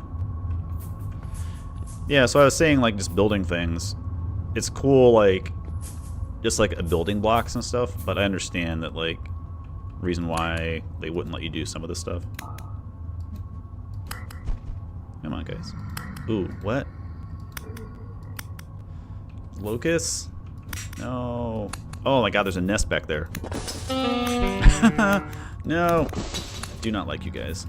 Yeah, so I was saying, like, just building things. It's cool, like, just like building blocks and stuff, but I understand that, like, reason why they wouldn't let you do some of this stuff. Come on, guys. Ooh, what? Locusts? No. Oh my god, there's a nest back there. No. Do not like you guys.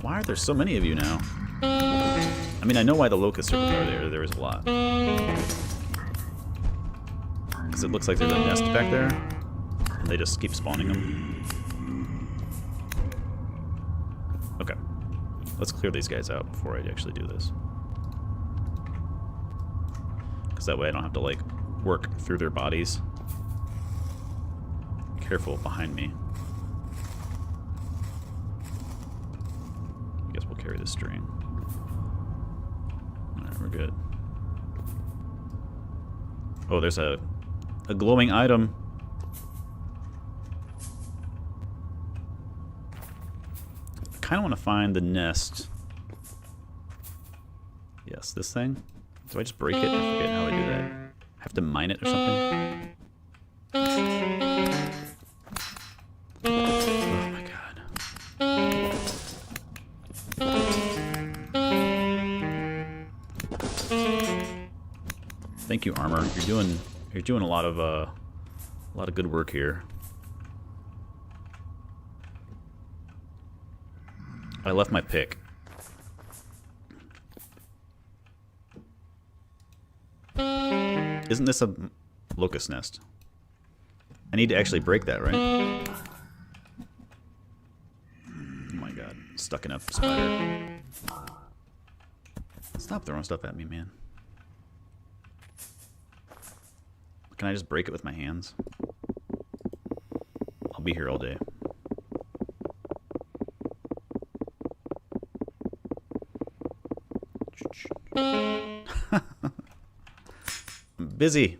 Why are there so many of you now? I mean, I know why the locusts are there. There is a lot. Because it looks like there's a nest back there. And they just keep spawning them. Okay. Let's clear these guys out before I actually do this. Because that way I don't have to, like, work through their bodies. Careful behind me. I guess we'll carry this string. Alright, we're good. Oh, there's a glowing item. I kind of want to find the nest. Yes, this thing. Do I just break it? I forget how I do that. Have to mine it or something? Oh my god. Thank you, armor. You're doing a lot of good work here. I left my pick. Isn't this a locust nest? I need to actually break that, right? Oh my god. Stuck in a spider. Stop throwing stuff at me, man. Can I just break it with my hands? I'll be here all day. I'm busy.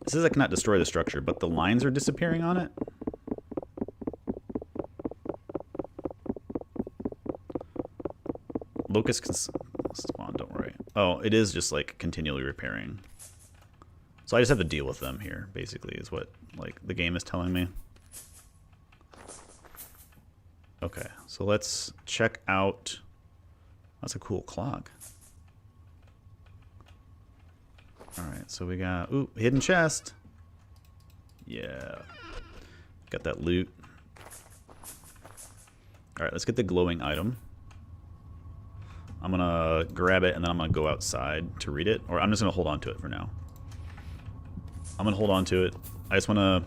It says I cannot destroy the structure, but the lines are disappearing on it. Locusts can spawn, don't worry. Oh, it is just like continually repairing. So I just have to deal with them here, basically, is what like the game is telling me. Okay, so let's check out. That's a cool clock. Alright, so we got, ooh, hidden chest. Yeah. Got that loot. Alright, let's get the glowing item. I'm gonna grab it and then I'm gonna go outside to read it. Or I'm just gonna hold on to it for now. I'm gonna hold on to it. I don't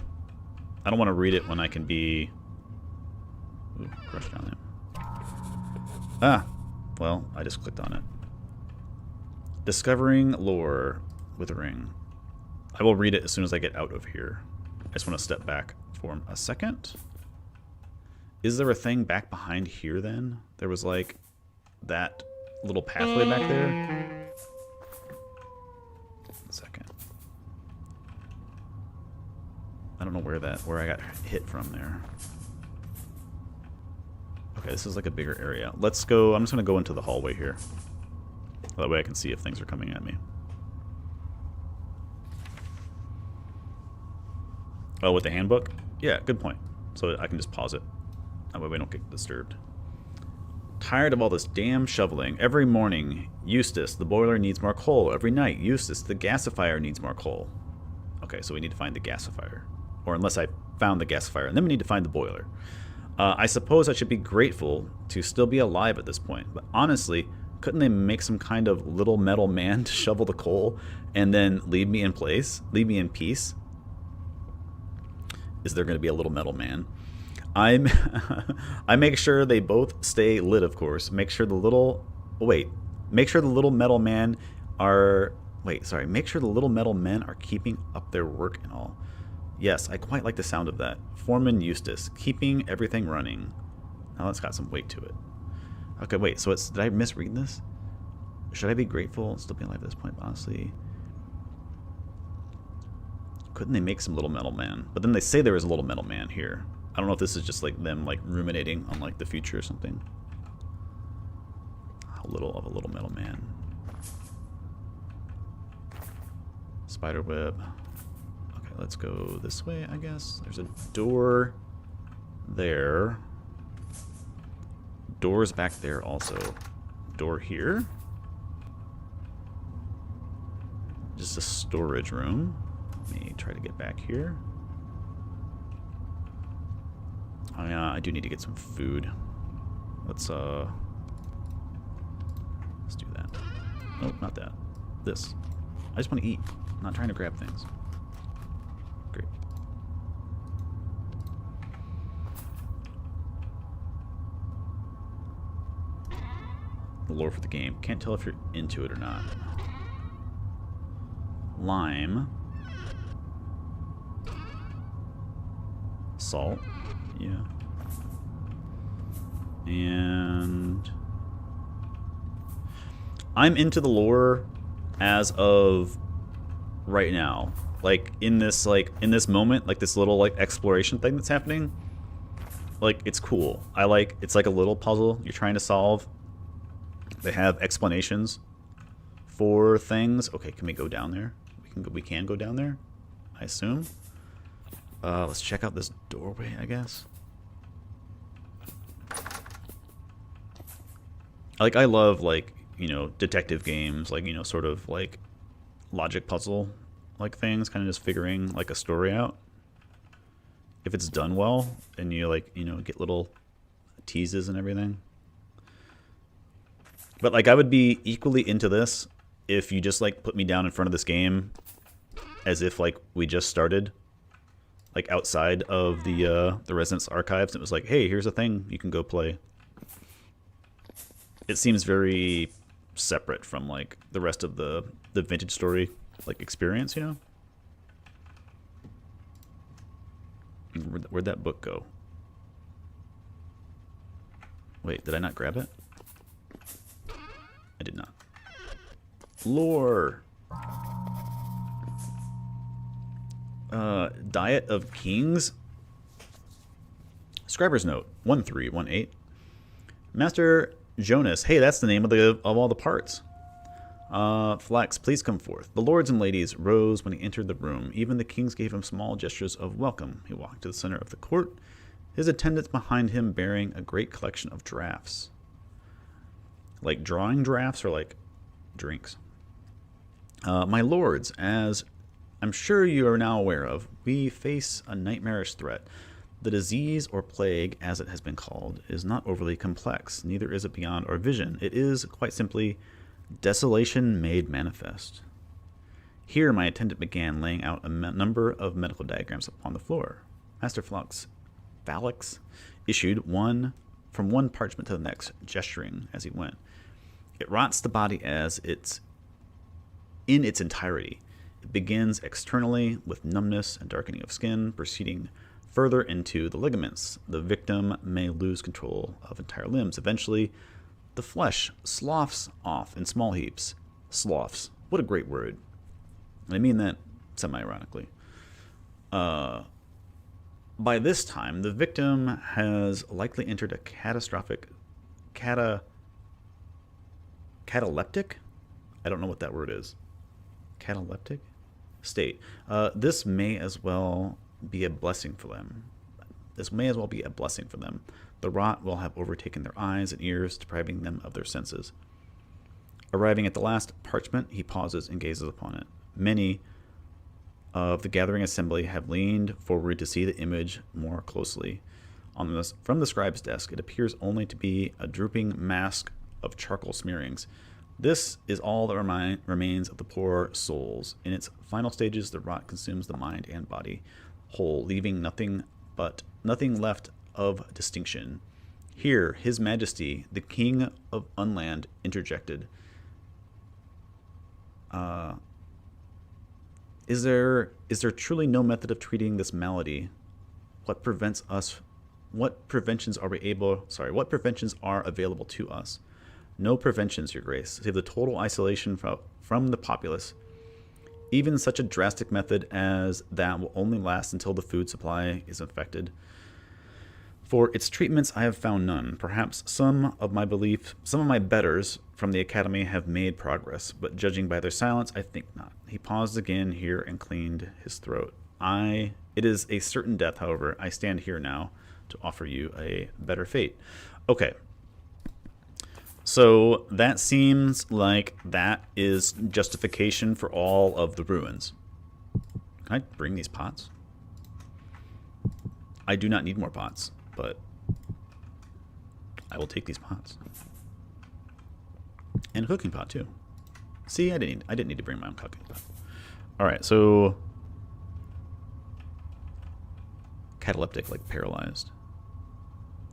wanna read it when I can be... Ooh, crush down there. Ah! Well, I just clicked on it. Discovering lore with a ring. I will read it as soon as I get out of here. I just want to step back for a second. Is there a thing back behind here then? There was like that little pathway back there. A second. I don't know where I got hit from there. Okay, this is like a bigger area. Let's go. I'm just going to go into the hallway here. That way I can see if things are coming at me. Oh, with the handbook? Yeah, good point. So I can just pause it. That way we don't get disturbed. Tired of all this damn shoveling. Every morning, Eustace, the boiler needs more coal. Every night, Eustace, the gasifier needs more coal. Okay, so we need to find the gasifier. Or unless I found the gasifier, and then we need to find the boiler. I suppose I should be grateful to still be alive at this point. But honestly, couldn't they make some kind of little metal man to shovel the coal and then leave me in place? Leave me in peace? Is there going to be a little metal man? I make sure they both stay lit, of course. Make sure the little... Wait. Make sure the little metal man are... Wait, sorry. Make sure the little metal men are keeping up their work and all. Yes, I quite like the sound of that. Foreman Eustace, keeping everything running. Now that's got some weight to it. Okay, wait, so it's... Did I misread this? Should I be grateful and still be alive at this point? Honestly... Couldn't they make some little metal man? But then they say there is a little metal man here. I don't know if this is just like them like ruminating on like the future or something. How little of a little metal man. Spider web. Okay, let's go this way, I guess. There's a door there. Doors back there also. Door here. Just a storage room. Let me try to get back here. Oh yeah, I do need to get some food. Let's do that. Oh, not that. This. I just want to eat. I'm not trying to grab things. Great. The lore for the game. Can't tell if you're into it or not. Lime. Salt. Yeah. And I'm into the lore as of right now. Like in this moment, like this little like exploration thing that's happening. Like it's cool. It's like a little puzzle you're trying to solve. They have explanations for things. Okay, can we go down there? We can go down there, I assume. Let's check out this doorway, I guess. Like, I love, like, you know, detective games, like, you know, sort of, like, logic puzzle, like, things, kind of just figuring, like, a story out. If it's done well, and you, like, you know, get little teases and everything. But, like, I would be equally into this if you just, like, put me down in front of this game as if, like, we just started, like, outside of the Residence archives. It was like, hey, here's a thing you can go play. It seems very separate from, like, the rest of the vintage story, like, experience, you know? Where'd that book go? Wait, did I not grab it? I did not. Lore. Diet of Kings. Scriber's note 1318. Master Jonas. Hey, that's the name of all the parts. Flex, please come forth. The lords and ladies rose when he entered the room. Even the kings gave him small gestures of welcome. He walked to the center of the court, his attendants behind him bearing a great collection of drafts. Like drawing drafts or like drinks. My lords, as I'm sure you are now aware of, we face a nightmarish threat. The disease or plague, as it has been called, is not overly complex. Neither is it beyond our vision. It is, quite simply, desolation made manifest. Here my attendant began laying out a number of medical diagrams upon the floor. Master Phalix issued from one parchment to the next, gesturing as he went. It rots the body in its entirety. It begins externally with numbness and darkening of skin, proceeding further into the ligaments. The victim may lose control of entire limbs. Eventually, the flesh sloughs off in small heaps. Sloughs. What a great word. I mean that semi-ironically. By this time, the victim has likely entered a catastrophic cataleptic? I don't know what that word is. Cataleptic? State. This may as well be a blessing for them. The rot will have overtaken their eyes and ears, depriving them of their senses. Arriving at the last parchment, he pauses and gazes upon it. Many of the gathering assembly have leaned forward to see the image more closely. From the scribe's desk, it appears only to be a drooping mask of charcoal smearings. This is all that remains of the poor souls. In its final stages, the rot consumes the mind and body whole, leaving nothing left of distinction. Here, His Majesty, the King of Unland, interjected. Is there truly no method of treating this malady? What preventions are available to us? No preventions, Your Grace, save the total isolation from the populace. Even such a drastic method as that will only last until the food supply is affected. For its treatments, I have found none. Perhaps some of my betters from the academy have made progress, but judging by their silence, I think not. He paused again here and cleaned his throat. It is a certain death, however. I stand here now to offer you a better fate. Okay. So that seems like that is justification for all of the ruins. Can I bring these pots? I do not need more pots, but I will take these pots. And a cooking pot too. See, I didn't need to bring my own cooking pot. Alright, so cataleptic, like paralyzed.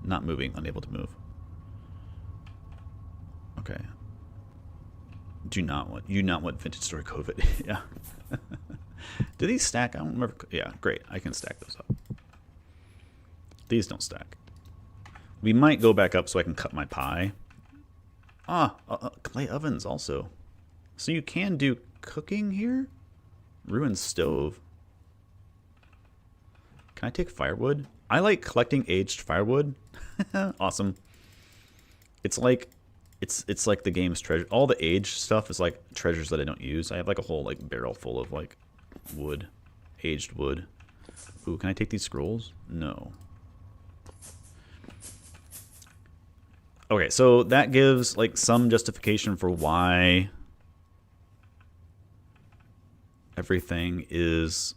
Not moving, unable to move. Okay. You not want vintage story COVID. Yeah. Do these stack? I don't remember. Yeah, great. I can stack those up. These don't stack. We might go back up so I can cut my pie. Clay ovens also. So you can do cooking here? Ruined stove. Can I take firewood? I like collecting aged firewood. Awesome. It's like the game's treasure. All the aged stuff is like treasures that I don't use. I have like a whole like barrel full of like wood, aged wood. Ooh, can I take these scrolls? No. Okay, so that gives like some justification for why everything is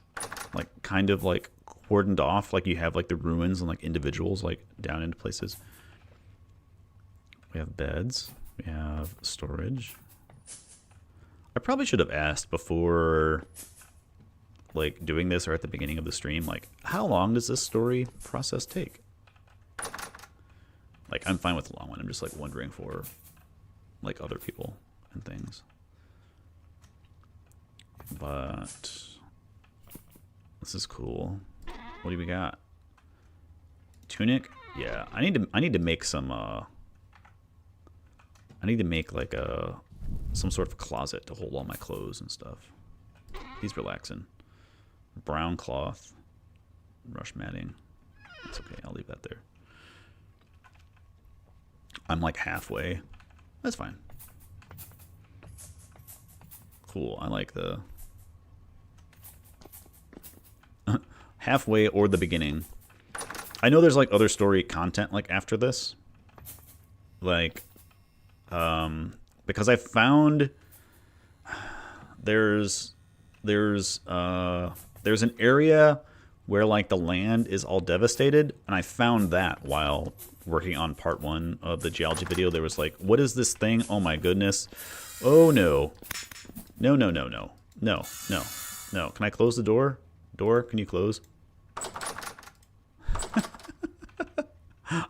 like kind of like cordoned off. Like you have like the ruins and like individuals like down into places. We have beds. We have storage. I probably should have asked before like doing this or at the beginning of the stream, like how long does this story process take? Like I'm fine with the long one. I'm just like wondering for like other people and things. But this is cool. What do we got? Tunic? Yeah, I need to make some I need to make like some sort of closet to hold all my clothes and stuff. He's relaxing. Brown cloth. Rush matting. That's okay, I'll leave that there. I'm like halfway. That's fine. Cool, I like the halfway or the beginning. I know there's like other story content like after this. Like because I found there's an area where like the land is all devastated, and I found that while working on part 1 of the geology video. There was like, what is this thing? Oh my goodness. Oh no. No, no, no, no. No, no, no. Can I close the door? Door, can you close?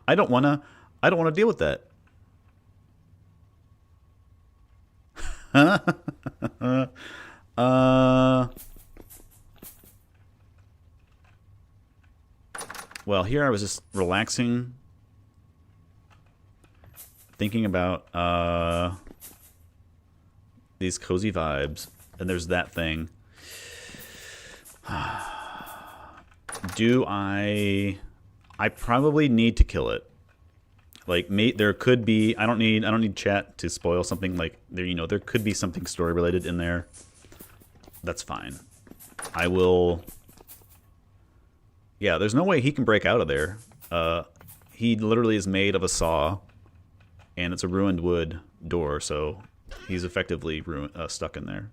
I don't wanna deal with that. Well, here I was just relaxing, thinking about these cozy vibes, and there's that thing. Do I probably need to kill it. Like, there could be, I don't need chat to spoil something. Like, there could be something story related in there. That's fine. I will. Yeah, there's no way he can break out of there. He literally is made of a saw, and it's a ruined wood door, so he's effectively stuck in there.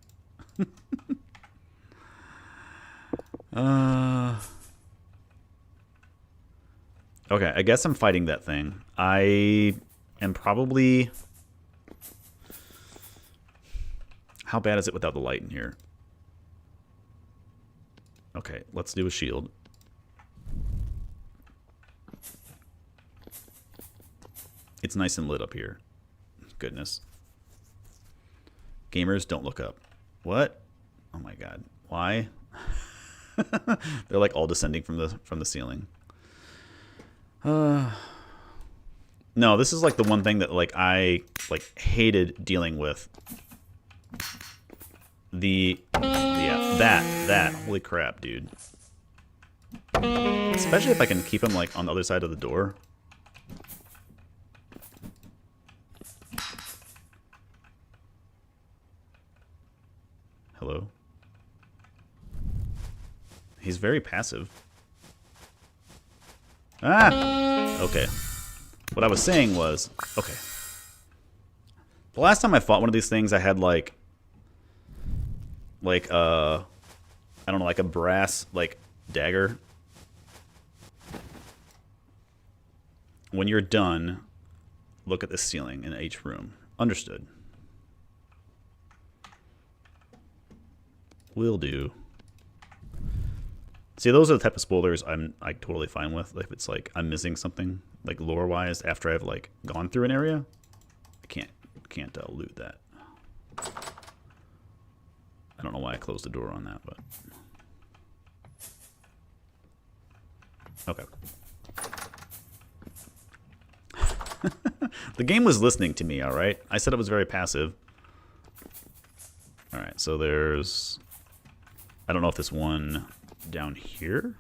Okay, I guess I'm fighting that thing. I am probably... How bad is it without the light in here? Okay, let's do a shield. It's nice and lit up here. Goodness. Gamers, don't look up. What? Oh my god. Why? They're like all descending from the ceiling. No, this is like the one thing that like I like hated dealing with. Yeah, that holy crap, dude. Especially if I can keep him like on the other side of the door. Hello? He's very passive. Ah! Okay. What I was saying was, okay. The last time I fought one of these things, I had like I don't know, like a brass like dagger. When you're done, look at the ceiling in each room. Understood. Will do. See, those are the type of spoilers I'm like totally fine with. If it's like I'm missing something like lore wise after I've like gone through an area, I can't loot that. I don't know why I closed the door on that, but okay. The game was listening to me, all right? I said it was very passive. All right, so there's... I don't know if this one down here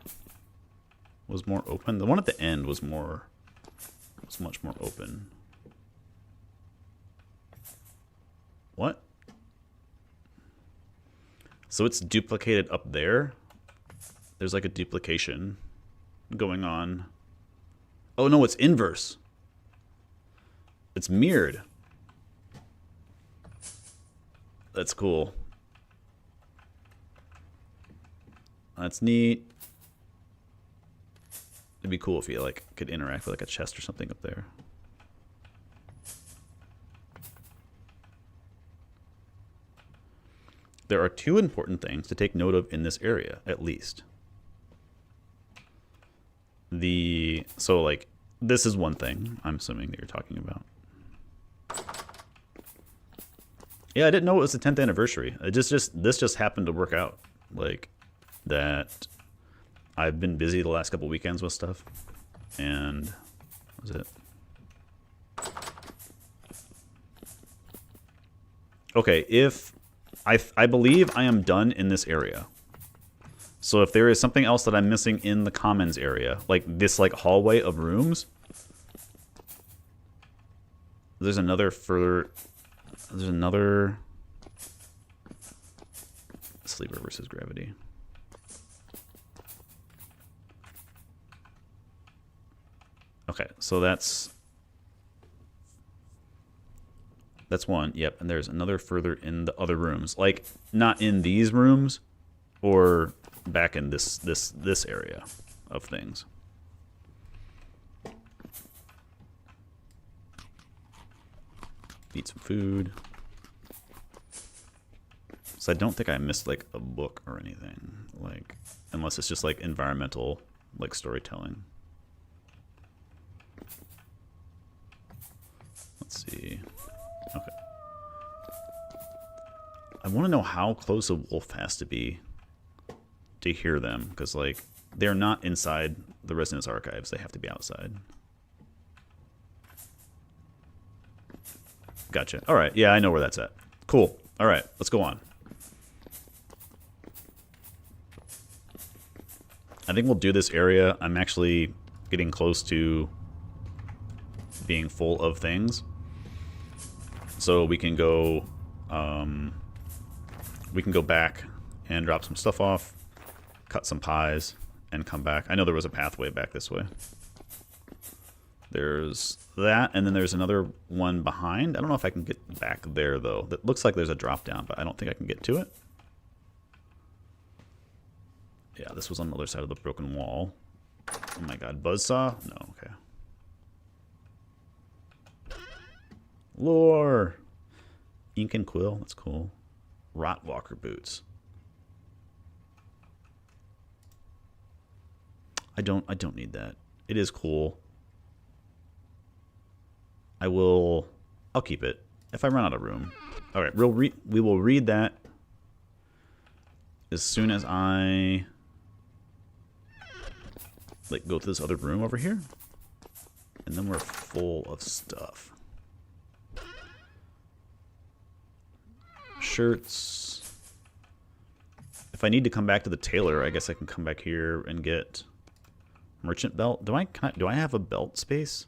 was more open. The one at the end was much more open. What? So it's duplicated up there. There's like a duplication going on. Oh no, it's inverse. It's mirrored. That's cool. That's neat. It'd be cool if you like could interact with like a chest or something up there. There are two important things to take note of in this area, at least. So like this is one thing I'm assuming that you're talking about. Yeah, I didn't know it was the 10th anniversary. This just happened to work out. Like that I've been busy the last couple weekends with stuff. And that was it. Okay, if I believe I am done in this area. So if there is something else that I'm missing in the commons area, like this like hallway of rooms, there's another sleeper versus gravity. Okay, so that's one. Yep, and there's another further in the other rooms. Like not in these rooms or back in this area of things. Eat some food. So I don't think I missed like a book or anything, like unless it's just like environmental like storytelling. Let's see. Okay. I want to know how close a wolf has to be to hear them, because like they're not inside the Resonance Archives, they have to be outside. Gotcha. All right. Yeah, I know where that's at. Cool. All right, let's go on. I think we'll do this area. I'm actually getting close to being full of things. So we can go back and drop some stuff off, cut some pies, and come back. I know there was a pathway back this way. There's that, and then there's another one behind. I don't know if I can get back there, though. That looks like there's a drop down, but I don't think I can get to it. Yeah, this was on the other side of the broken wall. Oh my god, buzzsaw? No, okay. Lore! Ink and quill, that's cool. Rotwalker boots. I don't need that. It is cool. I'll keep it if I run out of room. All right, we will read that as soon as I like go to this other room over here, and then we're full of stuff. Shirts. If I need to come back to the tailor, I guess I can come back here and get Merchant belt. Do I have a belt space?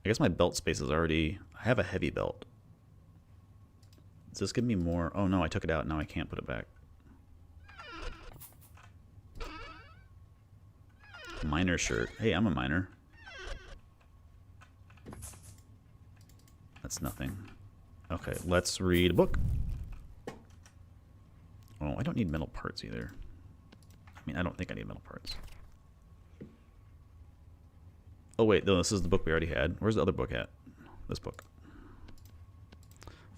I guess my belt space is already... I have a heavy belt. Does this give me more? Oh no, I took it out. Now I can't put it back. Miner shirt. Hey, I'm a miner. That's nothing. Okay, let's read a book. Oh, I don't need metal parts either. I mean, I don't think I need metal parts. Oh wait, no, this is the book we already had. Where's the other book at? This book.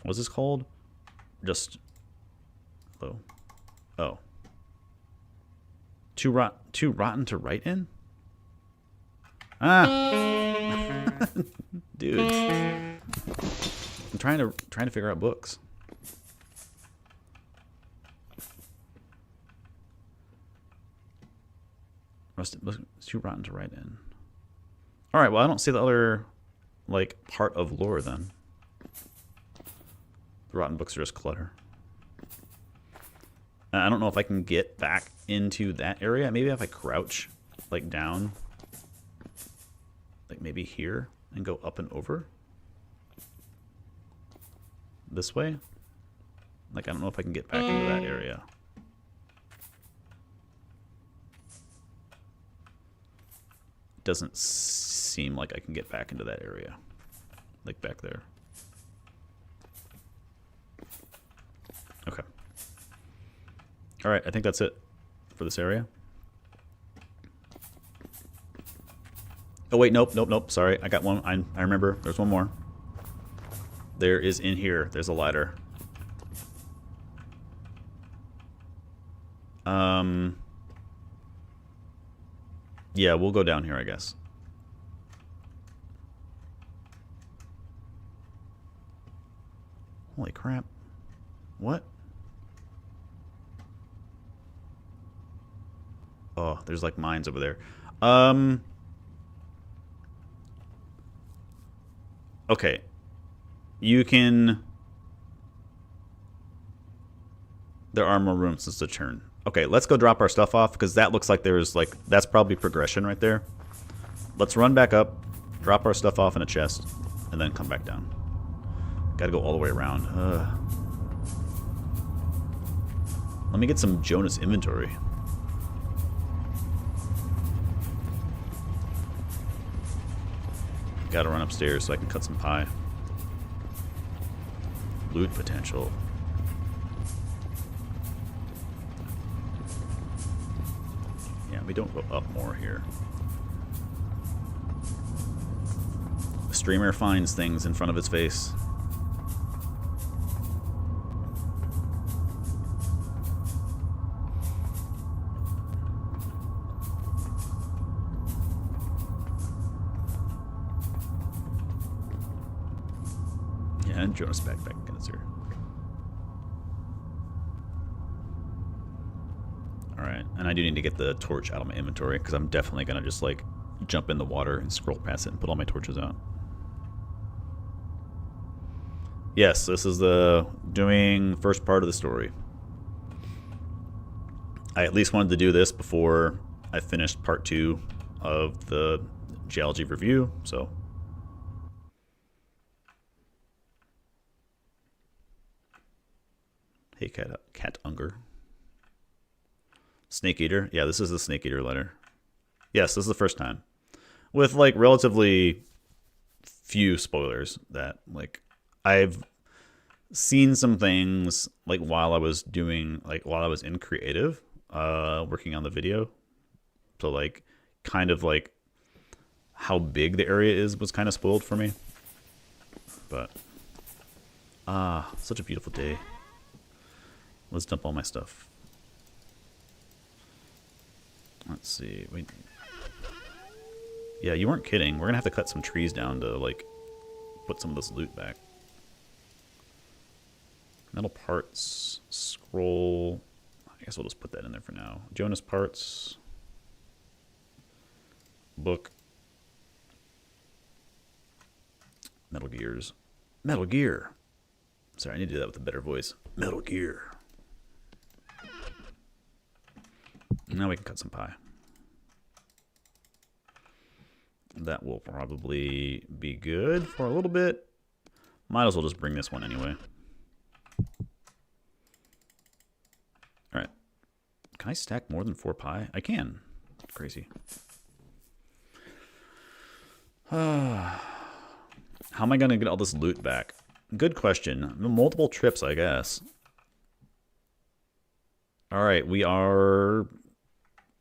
What's this called? Just... Hello? Oh. Too rotten to write in? Ah! Dude. I'm trying to figure out books. It's too rotten to write in. Alright, well I don't see the other like part of lore then. The rotten books are just clutter. I don't know if I can get back into that area. Maybe if I crouch like down, like maybe here, and go up and over this way. Like I don't know if I can get back into that area. Doesn't seem like I can get back into that area, like back there. Okay. All right, I think that's it for this area. Oh wait, nope. Sorry, I got one. I remember. There's one more. There is in here. There's a ladder. Yeah, we'll go down here, I guess. Holy crap. What? Oh, there's like mines over there. Okay. You can... There are more rooms since the turn. Okay, let's go drop our stuff off, because that looks like there's like... That's probably progression right there. Let's run back up, drop our stuff off in a chest, and then come back down. Gotta go all the way around. Let me get some Jonas inventory. Gotta run upstairs so I can cut some pie. Loot potential. Yeah, we don't go up more here. The streamer finds things in front of his face. Yeah, and Jonas backpack against here. Alright, and I do need to get the torch out of my inventory, because I'm definitely going to just, like, jump in the water and scroll past it and put all my torches out. Yes, this is the doing first part of the story. I at least wanted to do this before I finished part 2 of the geology review, so... Hey, Cat Unger. Snake Eater. Yeah, this is the Snake Eater letter. Yes, this is the first time. With, like, relatively few spoilers that, like, I've seen some things, like, while I was in creative, working on the video. So, like, kind of, like, how big the area is was kind of spoiled for me. But, such a beautiful day. Let's dump all my stuff. Let's see. Wait. Yeah, you weren't kidding. We're gonna have to cut some trees down to, like, put some of this loot back. Metal parts. Scroll. I guess we'll just put that in there for now. Jonas parts. Book. Metal gears. Metal Gear. Sorry, I need to do that with a better voice. Metal Gear. Now we can cut some pie. That will probably be good for a little bit. Might as well just bring this one anyway. Alright. Can I stack more than 4 pi? I can. Crazy. How am I going to get all this loot back? Good question. Multiple trips, I guess. Alright, we are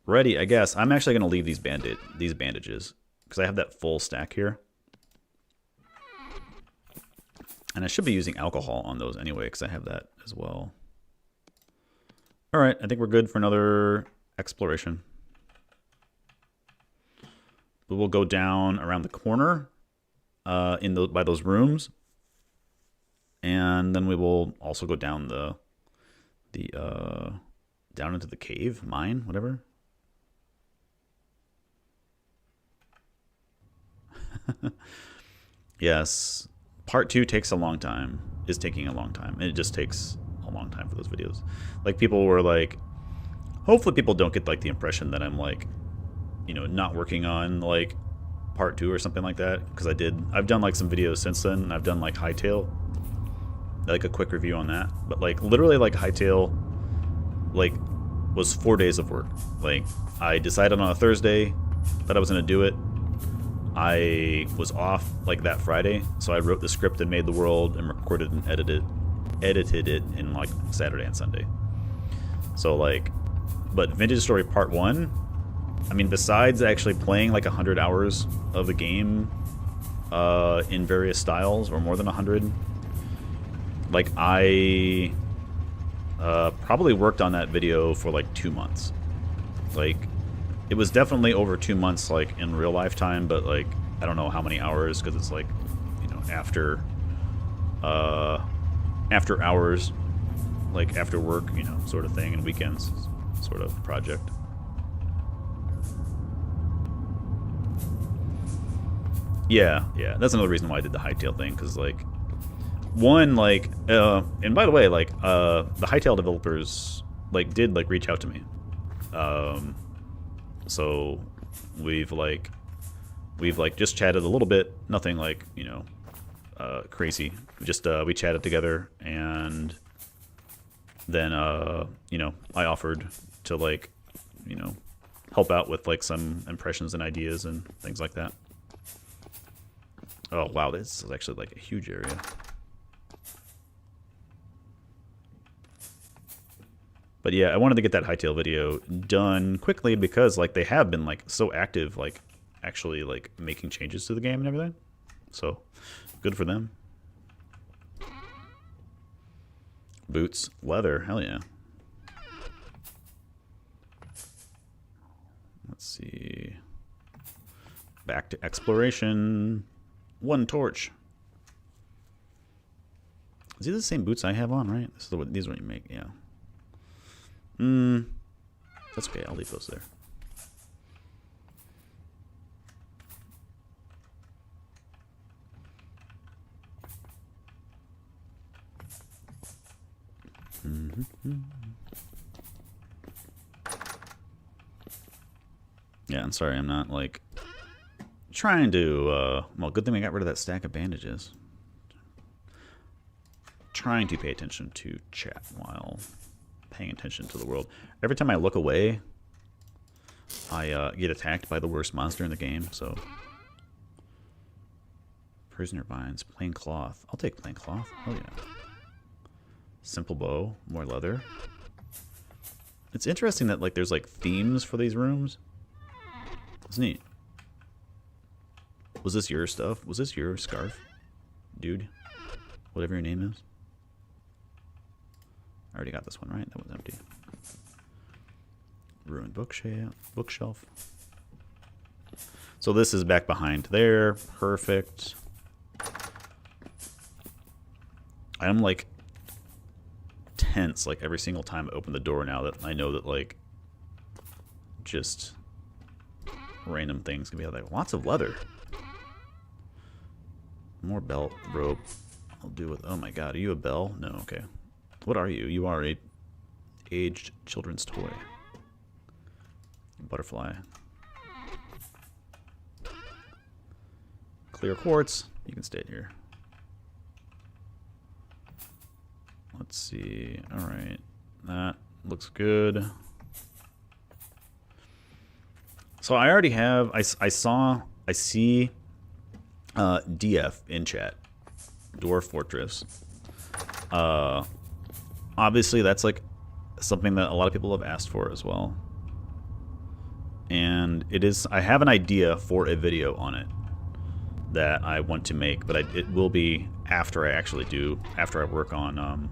ready, I guess. I'm actually going to leave these bandages because I have that full stack here. And I should be using alcohol on those anyway because I have that as well. Alright, I think we're good for another exploration. But we'll go down around the corner by those rooms. And then we will also go down down into the cave, mine, whatever. Yes. Part 2 takes a long time. Is taking a long time. And it just takes a long time for those videos. Like, people were like, hopefully people don't get like the impression that I'm like, you know, not working on like part 2 or something like that, because I've done like some videos since then. I've done like Hightail, like a quick review on that, but like literally like Hightail like was 4 days of work. Like, I decided on a Thursday that I was going to do it. I was off like that Friday, so I wrote the script and made the world and recorded and edited it in like Saturday and Sunday. So like, but Vintage Story Part 1, I mean, besides actually playing like 100 hours of the game in various styles, or more than 100, like I probably worked on that video for like 2 months. Like, it was definitely over 2 months, like in real life time, but like I don't know how many hours, because it's like, you know, after hours, like after work, you know, sort of thing, and weekends sort of project. Yeah, that's another reason why I did the Hightail thing, because like, one, like, and by the way, like, the Hightail developers like did like reach out to me. So we've just chatted a little bit, nothing like, you know, crazy. Just we chatted together, and then you know, I offered to like, you know, help out with like some impressions and ideas and things like that. Oh wow, this is actually like a huge area. But yeah, I wanted to get that Hightail video done quickly because like they have been like so active, like actually like making changes to the game and everything. So good for them. Boots, leather, hell yeah. Let's see. Back to exploration. 1 torch. Is these the same boots I have on, right? These are what you make, yeah. That's okay, I'll leave those there. Yeah, I'm sorry, I'm not like trying to well, good thing we got rid of that stack of bandages. Trying to pay attention to chat while paying attention to the world. Every time I look away, I get attacked by the worst monster in the game, so. Prisoner vines, plain cloth. I'll take plain cloth. Oh yeah. Simple bow, more leather. It's interesting that like there's like themes for these rooms. It's neat. Was this your stuff? Was this your scarf? Dude? Whatever your name is. I already got this one, right? That was empty. Ruined bookshelf. So this is back behind there. Perfect. I'm like tense like every single time I open the door now that I know that like just random things can be out there. Lots of leather. More belt, rope. I'll do with. Oh my god, are you a bell? No, okay. What are you? You are a aged children's toy. Butterfly. clear quartz. You can stay here. Let's see. All right. That looks good. So I already have, I see DF in chat. Dwarf Fortress. Obviously that's like something that a lot of people have asked for as well. And it is, I have an idea for a video on it that I want to make, but it will be after I actually do, after I work on,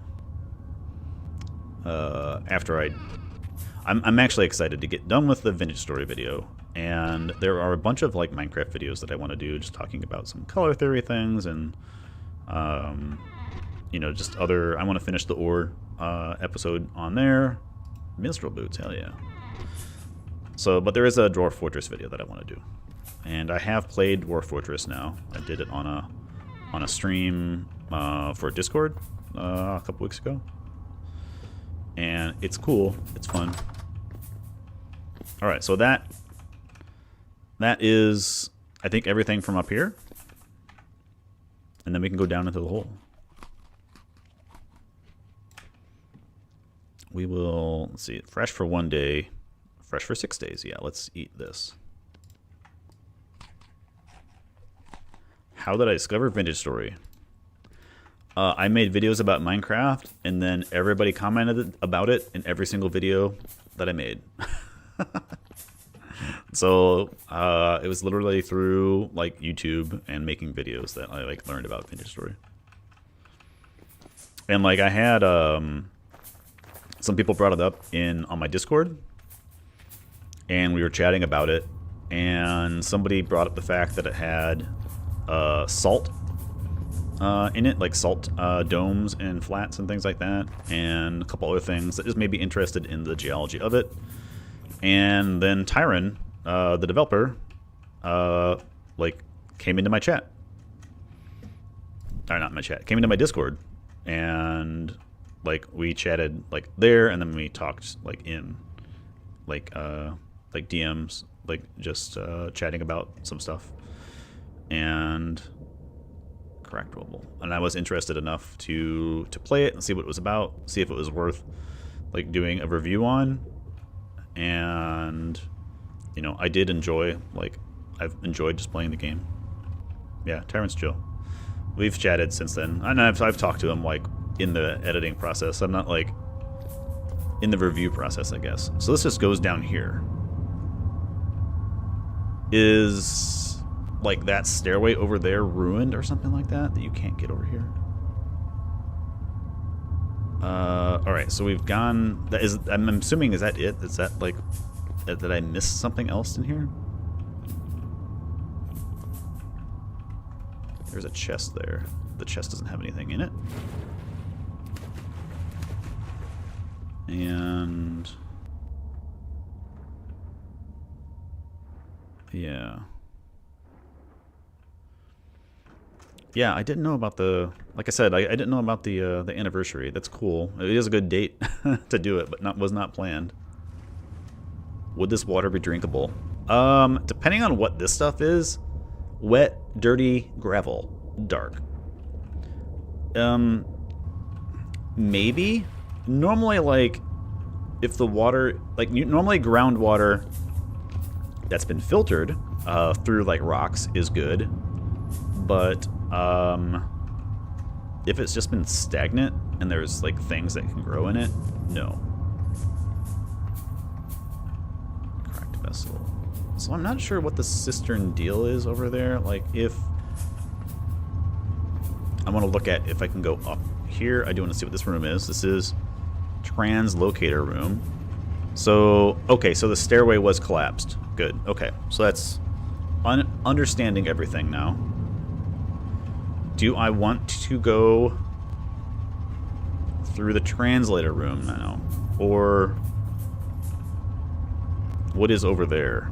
I'm actually excited to get done with the Vintage Story video, and there are a bunch of like Minecraft videos that I want to do, just talking about some color theory things, and you know, just other, I want to finish the ore episode on there. Minstrel boots, hell yeah. So, but there is a Dwarf Fortress video that I want to do. And I have played Dwarf Fortress now. I did it on a stream for Discord a couple weeks ago. And it's cool. It's fun. Alright, so that is, I think, everything from up here. And then we can go down into the hole. We will, let's see, fresh for 1 day. Fresh for 6 days. Yeah, let's eat this. How did I discover Vintage Story? I made videos about Minecraft, and then everybody commented about it in every single video that I made. So it was literally through like YouTube and making videos that I like learned about Vintage Story. And like I had some people brought it up on my Discord. And we were chatting about it, and somebody brought up the fact that it had salt in it, like salt domes and flats and things like that, and a couple other things that just made me interested in the geology of it. And then Tyron, the developer, like came into my chat, or not my chat, came into my Discord, and like we chatted like there, and then we talked like in like DMs, like just chatting about some stuff, and cracked rollable. And I was interested enough to play it and see what it was about, see if it was worth like doing a review on. And you know, I did enjoy, like I've enjoyed just playing the game. Yeah, Tyrant's chill. We've chatted since then, and I've talked to him like in the editing process. I'm not like in the review process, I guess. So this just goes down here. Is like that stairway over there ruined or something like that you can't get over here? Alright, so we've gone, I'm assuming, is that it? Is that like, did I miss something else in here? There's a chest there. The chest doesn't have anything in it. And yeah, I didn't know about the, like I said, I didn't know about the anniversary. That's cool. It is a good date to do it, but was not planned. Would this water be drinkable? Depending on what this stuff is, wet, dirty, gravel, dark. Maybe. Normally, like, if the water, like, normally groundwater that's been filtered through, like, rocks is good. But, if it's just been stagnant and there's, like, things that can grow in it, no. Cracked vessel. So I'm not sure what the cistern deal is over there. Like, if I want to look at if I can go up here, I do want to see what this room is. This is translocator room. So, okay, so the stairway was collapsed. Good. Okay, so that's understanding everything now. Do I want to go through the translator room now? Or what is over there?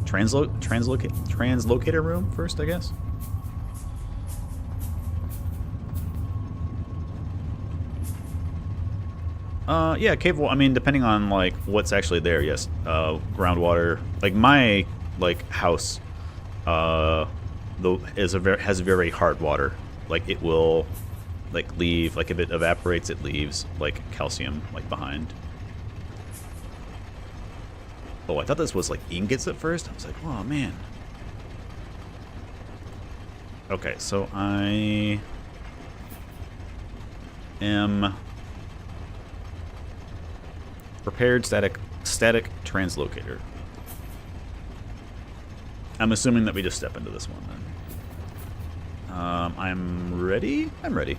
Translocator room first, I guess? Yeah, cave wall. I mean, depending on like what's actually there, yes. Groundwater. Like my like house has very hard water. Like it will like leave, like if it evaporates, it leaves like calcium like behind. Oh, I thought this was like ingots at first. I was like, oh man. Okay, so I am prepared static translocator. I'm assuming that we just step into this one then. I'm ready? I'm ready.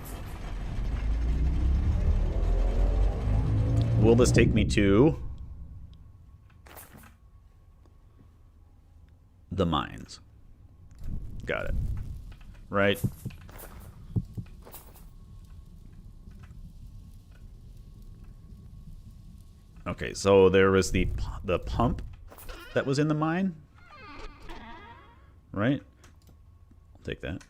Will this take me to the mines? Got it. Right. Okay, so there was the pump that was in the mine. Right? I'll take that.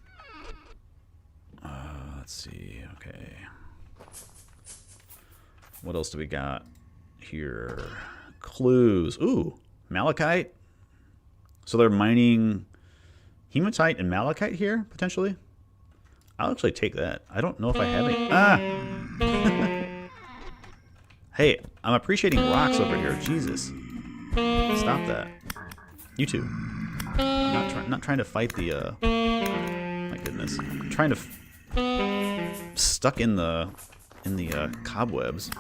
Let's see. Okay. What else do we got here? Clues. Ooh, malachite. So they're mining hematite and malachite here, potentially. I'll actually take that. I don't know if I have any. Ah! Hey, I'm appreciating rocks over here. Jesus. Stop that. You too. I'm not trying to fight the, my goodness. I'm trying to... stuck in the cobwebs.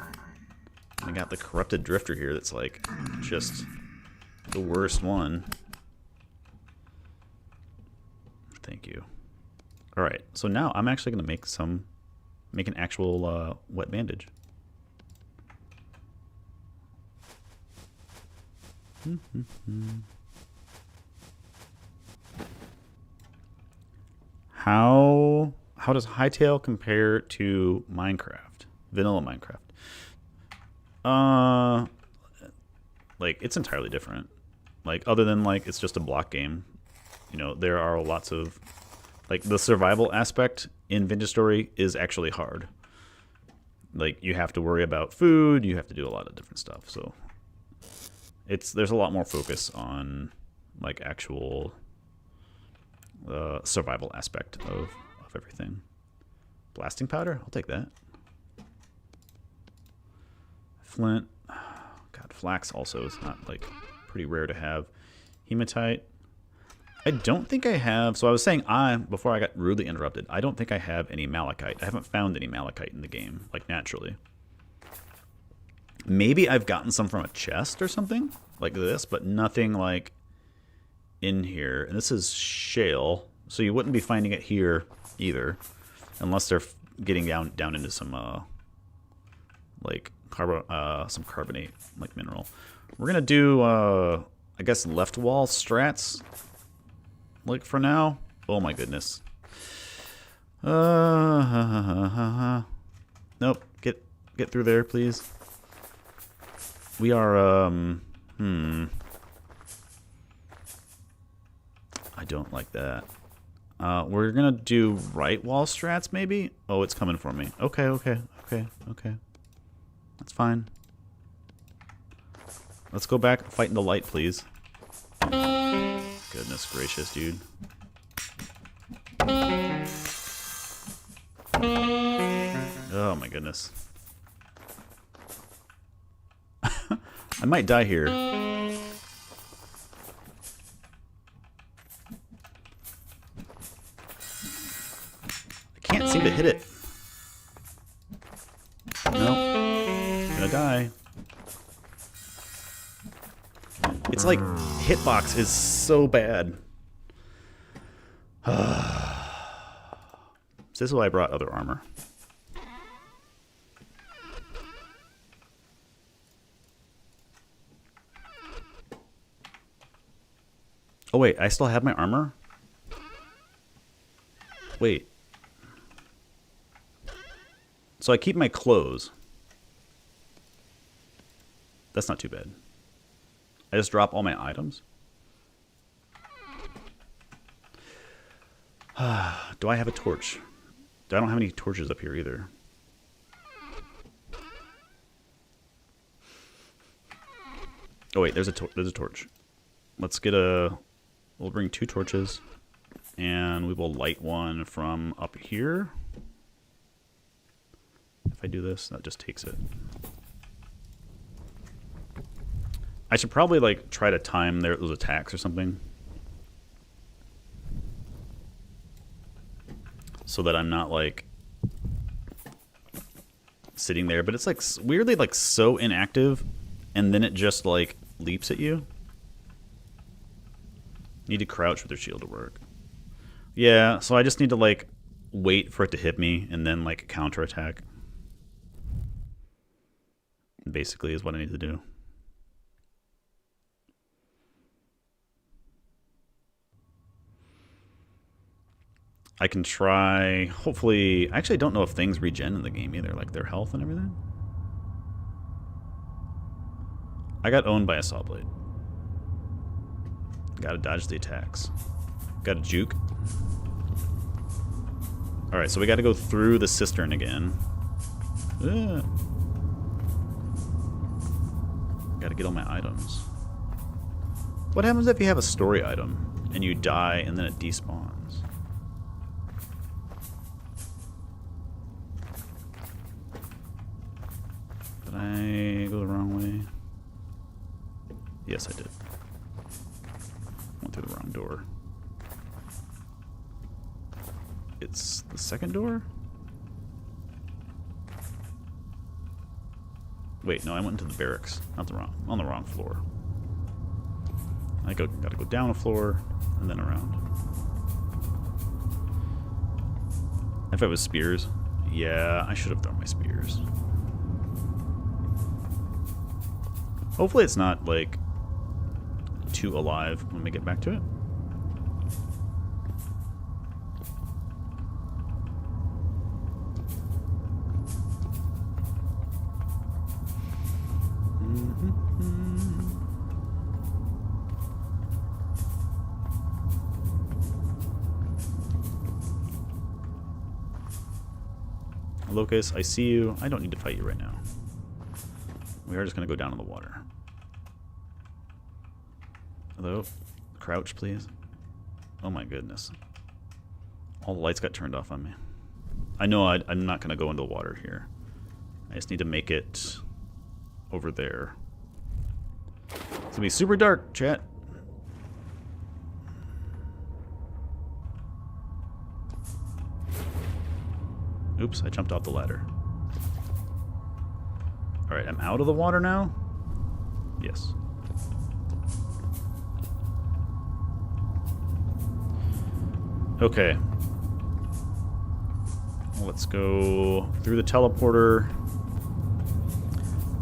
I got the corrupted drifter here that's like just the worst one. Thank you. All right, so now I'm actually gonna make an actual wet bandage. How does Hightail compare to Minecraft? Vanilla Minecraft? Like, it's entirely different. Like, other than, like, it's just a block game. You know, there are lots of... Like, the survival aspect in Vintage Story is actually hard. Like, you have to worry about food, you have to do a lot of different stuff, so... There's a lot more focus on, like, actual... survival aspect of everything. Blasting powder? I'll take that. Flint. God, flax also is not, like, pretty rare to have. Hematite. I don't think I have... So I was saying before I got rudely interrupted, I don't think I have any malachite. I haven't found any malachite in the game, like, naturally. Maybe I've gotten some from a chest or something, like this, but nothing, like, in here. And this is shale, so you wouldn't be finding it here either, unless they're getting down into some like some carbonate like mineral. We're gonna do I guess left wall strats like for now. Oh my goodness. Nope. Get through there, please. We are I don't like that. We're gonna do right wall strats, maybe? Oh, it's coming for me. Okay. That's fine. Let's go back, fight in the light, please. Goodness gracious, dude. Oh my goodness. I might die here. Can't seem to hit it. Nope. Gonna die. It's like hitbox is so bad. This is why I brought other armor. Oh wait, I still have my armor? Wait. So I keep my clothes. That's not too bad. I just drop all my items. Do I have a torch? I don't have any torches up here either. Oh wait, there's a torch. Let's get a... We'll bring 2 torches. And we will light one from up here. If I do this, that just takes it. I should probably like try to time those attacks or something, so that I'm not like sitting there. But it's like weirdly like so inactive, and then it just like leaps at you. Need to crouch with your shield to work. Yeah, so I just need to like wait for it to hit me and then like counterattack. Basically is what I need to do. I can try, hopefully, I actually don't know if things regen in the game either, like their health and everything. I got owned by a saw blade. Gotta dodge the attacks. Gotta juke. Alright, so we gotta go through the cistern again. Gotta get all my items. What happens if you have a story item and you die and then it despawns? Did I go the wrong way? Yes, I did. Went through the wrong door. It's the second door? Wait, no, I went into the barracks. Not the wrong, on the wrong floor. Gotta go down a floor and then around. If it was spears, yeah, I should have thrown my spears. Hopefully it's not like too alive when we get back to it. Locus, I see you. I don't need to fight you right now. We are just going to go down in the water. Hello? Crouch, please. Oh my goodness. All the lights got turned off on me. I know I'm not going to go into the water here. I just need to make it over there. It's going to be super dark, chat. Oops, I jumped off the ladder. Alright, I'm out of the water now? Yes. Okay. Let's go through the teleporter.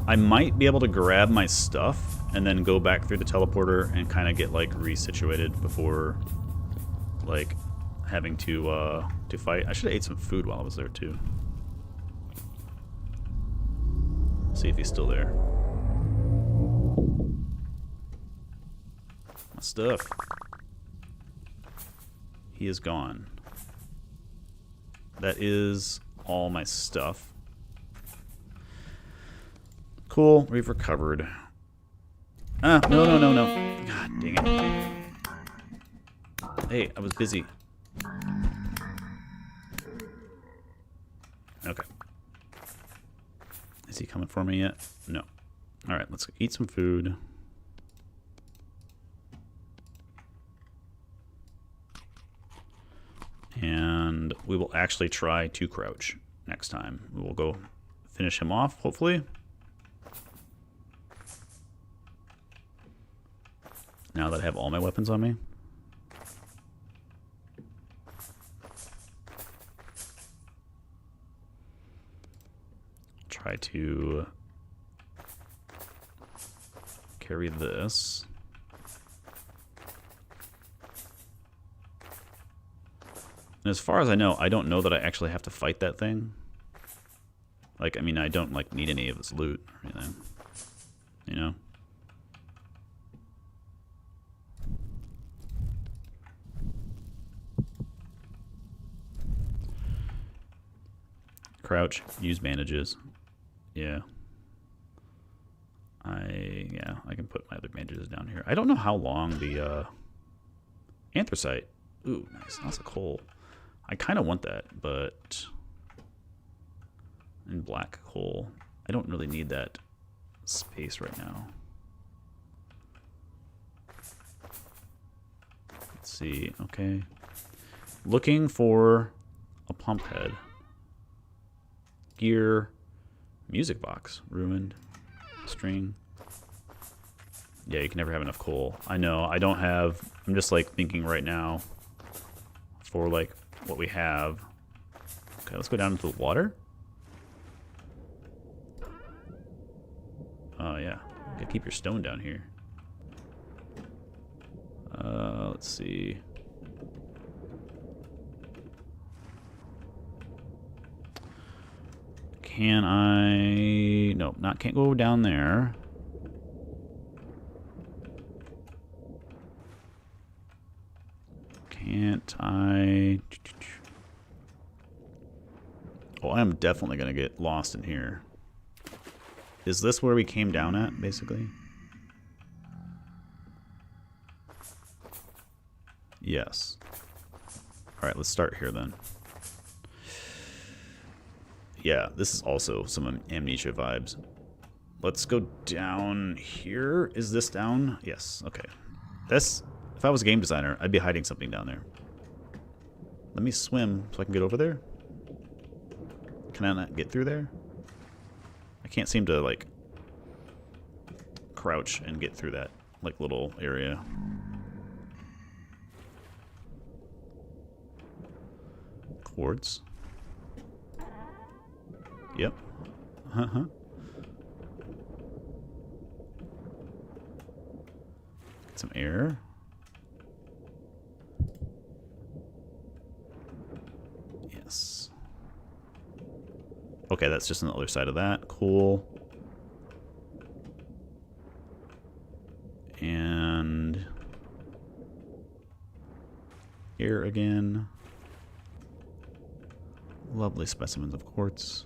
I might be able to grab my stuff and then go back through the teleporter and kind of get like resituated before like having to fight. I should have ate some food while I was there too. See if he's still there. My stuff. He is gone. That is all my stuff. Cool, we've recovered. Ah, no. God dang it. Hey, I was busy. Okay. Is he coming for me yet? No. Alright, let's eat some food. And we will actually try to crouch next time. We will go finish him off, hopefully. Now that I have all my weapons on me. Try to carry this. And as far as I know, I don't know that I actually have to fight that thing. Like, I mean, I don't, like, need any of this loot or anything. You know? Crouch, use bandages. Yeah. I can put my other bandages down here. I don't know how long the anthracite Ooh, nice. Lots of coal. I kind of want that, but... And black coal. I don't really need that space right now. Let's see. Okay. Looking for a pump head. Gear. Music box. Ruined. String. Yeah, you can never have enough coal. I know. I don't have... I'm just like thinking right now for like what we have. Okay, let's go down into the water. Oh, yeah. You gotta keep your stone down here. Let's see. Can I... No, can't go down there. Can't I... Oh, I'm definitely gonna get lost in here. Is this where we came down at, basically? Yes. Alright, let's start here then. Yeah, this is also some Amnesia vibes. Let's go down here. Is this down? Yes, okay. This, if I was a game designer, I'd be hiding something down there. Let me swim so I can get over there. Can I not get through there? I can't seem to, like, crouch and get through that, like, little area. Quartz. Yep. Uh-huh. Get some air. Yes. Okay, that's just on the other side of that. Cool. And here again. Lovely specimens of quartz.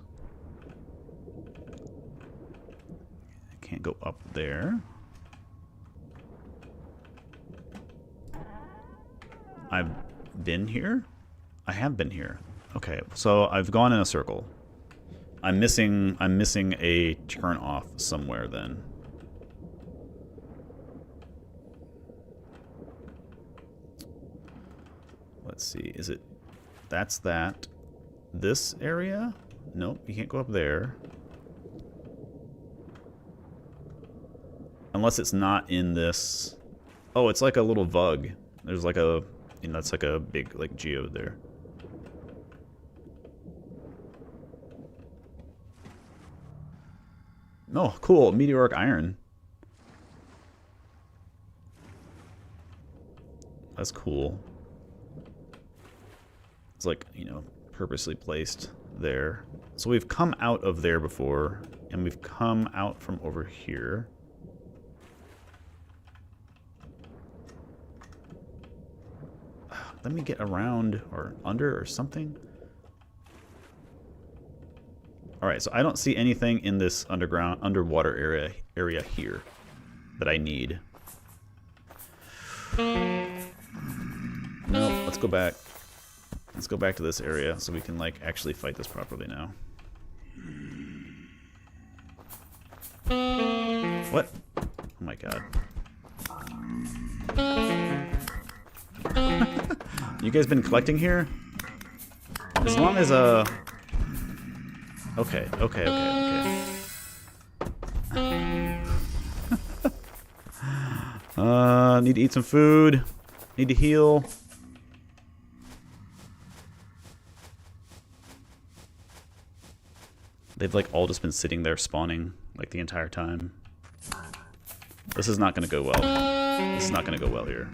I can't go up there. I've been here? I have been here. Okay, so I've gone in a circle. I'm missing a turn off somewhere then. Let's see, is it... That's that. This area? Nope, you can't go up there. Unless it's not in this... Oh, it's like a little vug. There's like a... You know, that's like a big, like, geode there. Oh, cool. Meteoric iron. That's cool. It's like, you know, purposely placed there. So we've come out of there before, and we've come out from over here. Let me get around or under or something. Alright, so I don't see anything in this underwater area here that I need. No, let's go back. Let's go back to this area so we can, like, actually fight this properly now. What? Oh my god. You guys been collecting here? As long as, Okay. Need to eat some food. Need to heal. They've, like, all just been sitting there spawning, like, the entire time. This is not gonna go well. This is not gonna go well here.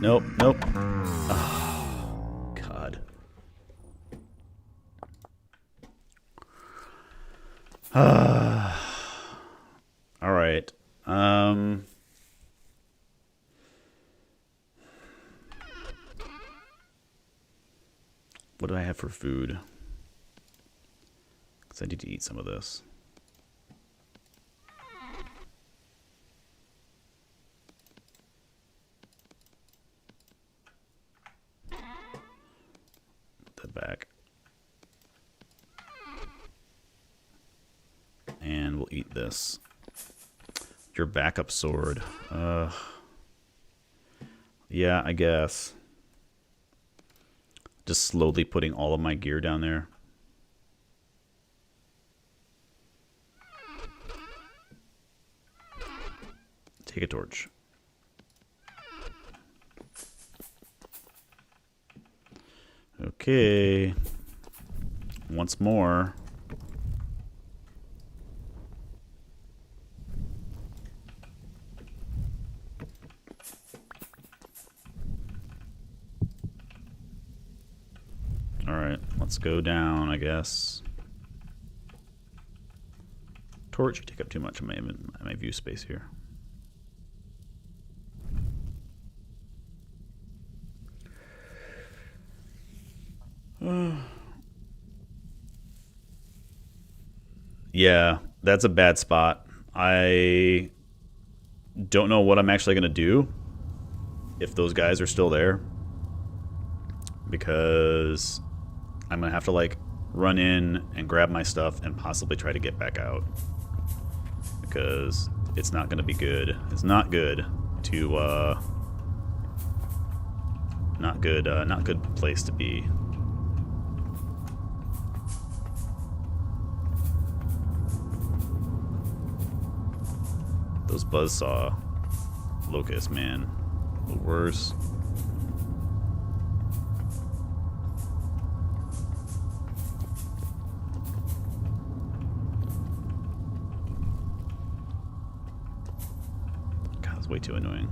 Nope. Oh, God. Alright. What do I have for food? Because I need to eat some of this. back. And we'll eat this. Your backup sword. Yeah, I guess. Just slowly putting all of my gear down there. Take a torch. Okay. Once more. Alright, let's go down, I guess. Torch, you take up too much of my view space here. Yeah, that's a bad spot. I don't know what I'm actually going to do if those guys are still there. Because I'm going to have to, like, run in and grab my stuff and possibly try to get back out. Because it's not going to be good. It's not good to, not good place to be. Those buzzsaw locusts, man. The worst. God, that's way too annoying.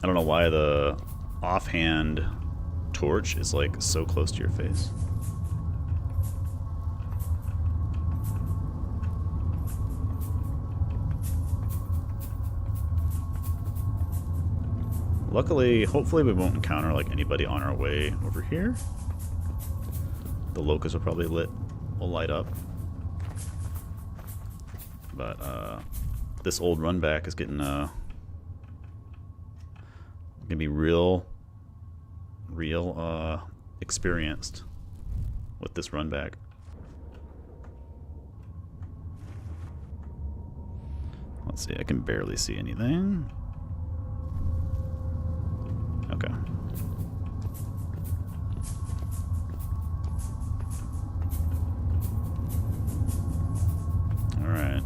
I don't know why the offhand torch is like so close to your face. Luckily, hopefully we won't encounter like anybody on our way over here. The locusts will probably will light up. But this old run back is getting gonna be real experienced with this run back. Let's see, I can barely see anything. Okay. All right.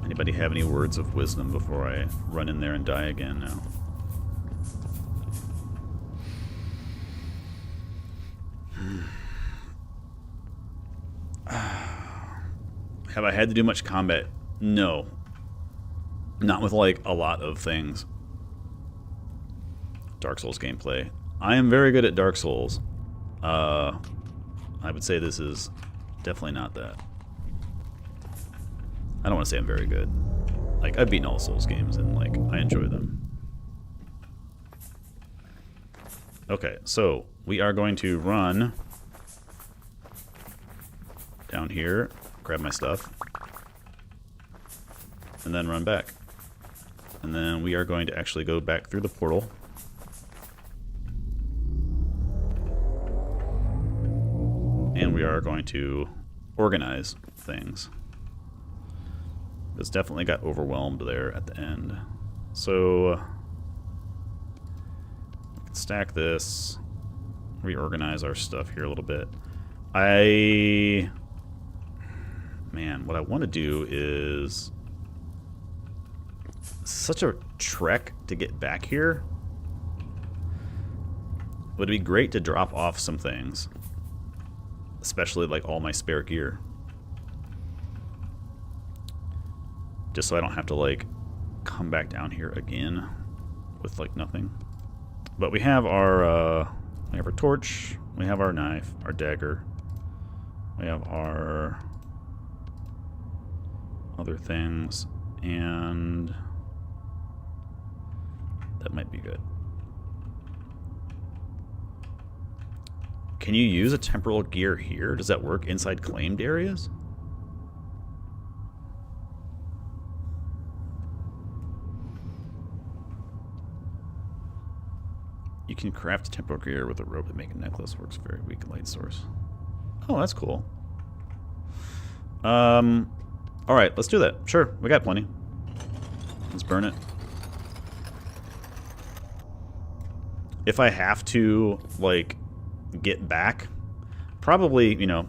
Anybody have any words of wisdom before I run in there and die again now? Have I had to do much combat? No. Not with, like, a lot of things. Dark Souls gameplay. I am very good at Dark Souls. I would say this is definitely not that. I don't want to say I'm very good. Like, I've beaten all Souls games, and, like, I enjoy them. Okay, so we are going to run down here, grab my stuff, and then run back. And then we are going to actually go back through the portal. And we are going to organize things. This definitely got overwhelmed there at the end. So we can stack this, reorganize our stuff here a little bit. Man, what I want to do is such a trek to get back here. Would it be great to drop off some things, especially like all my spare gear, just so I don't have to like come back down here again with like nothing. But we have our torch, we have our knife, our dagger, we have our other things, and that might be good. Can you use a temporal gear here? Does that work inside claimed areas? You can craft temporal gear with a rope to make a necklace. Works very weak light source. Oh, that's cool. Alright, let's do that. Sure, we got plenty. Let's burn it. If I have to, like, get back, probably, you know,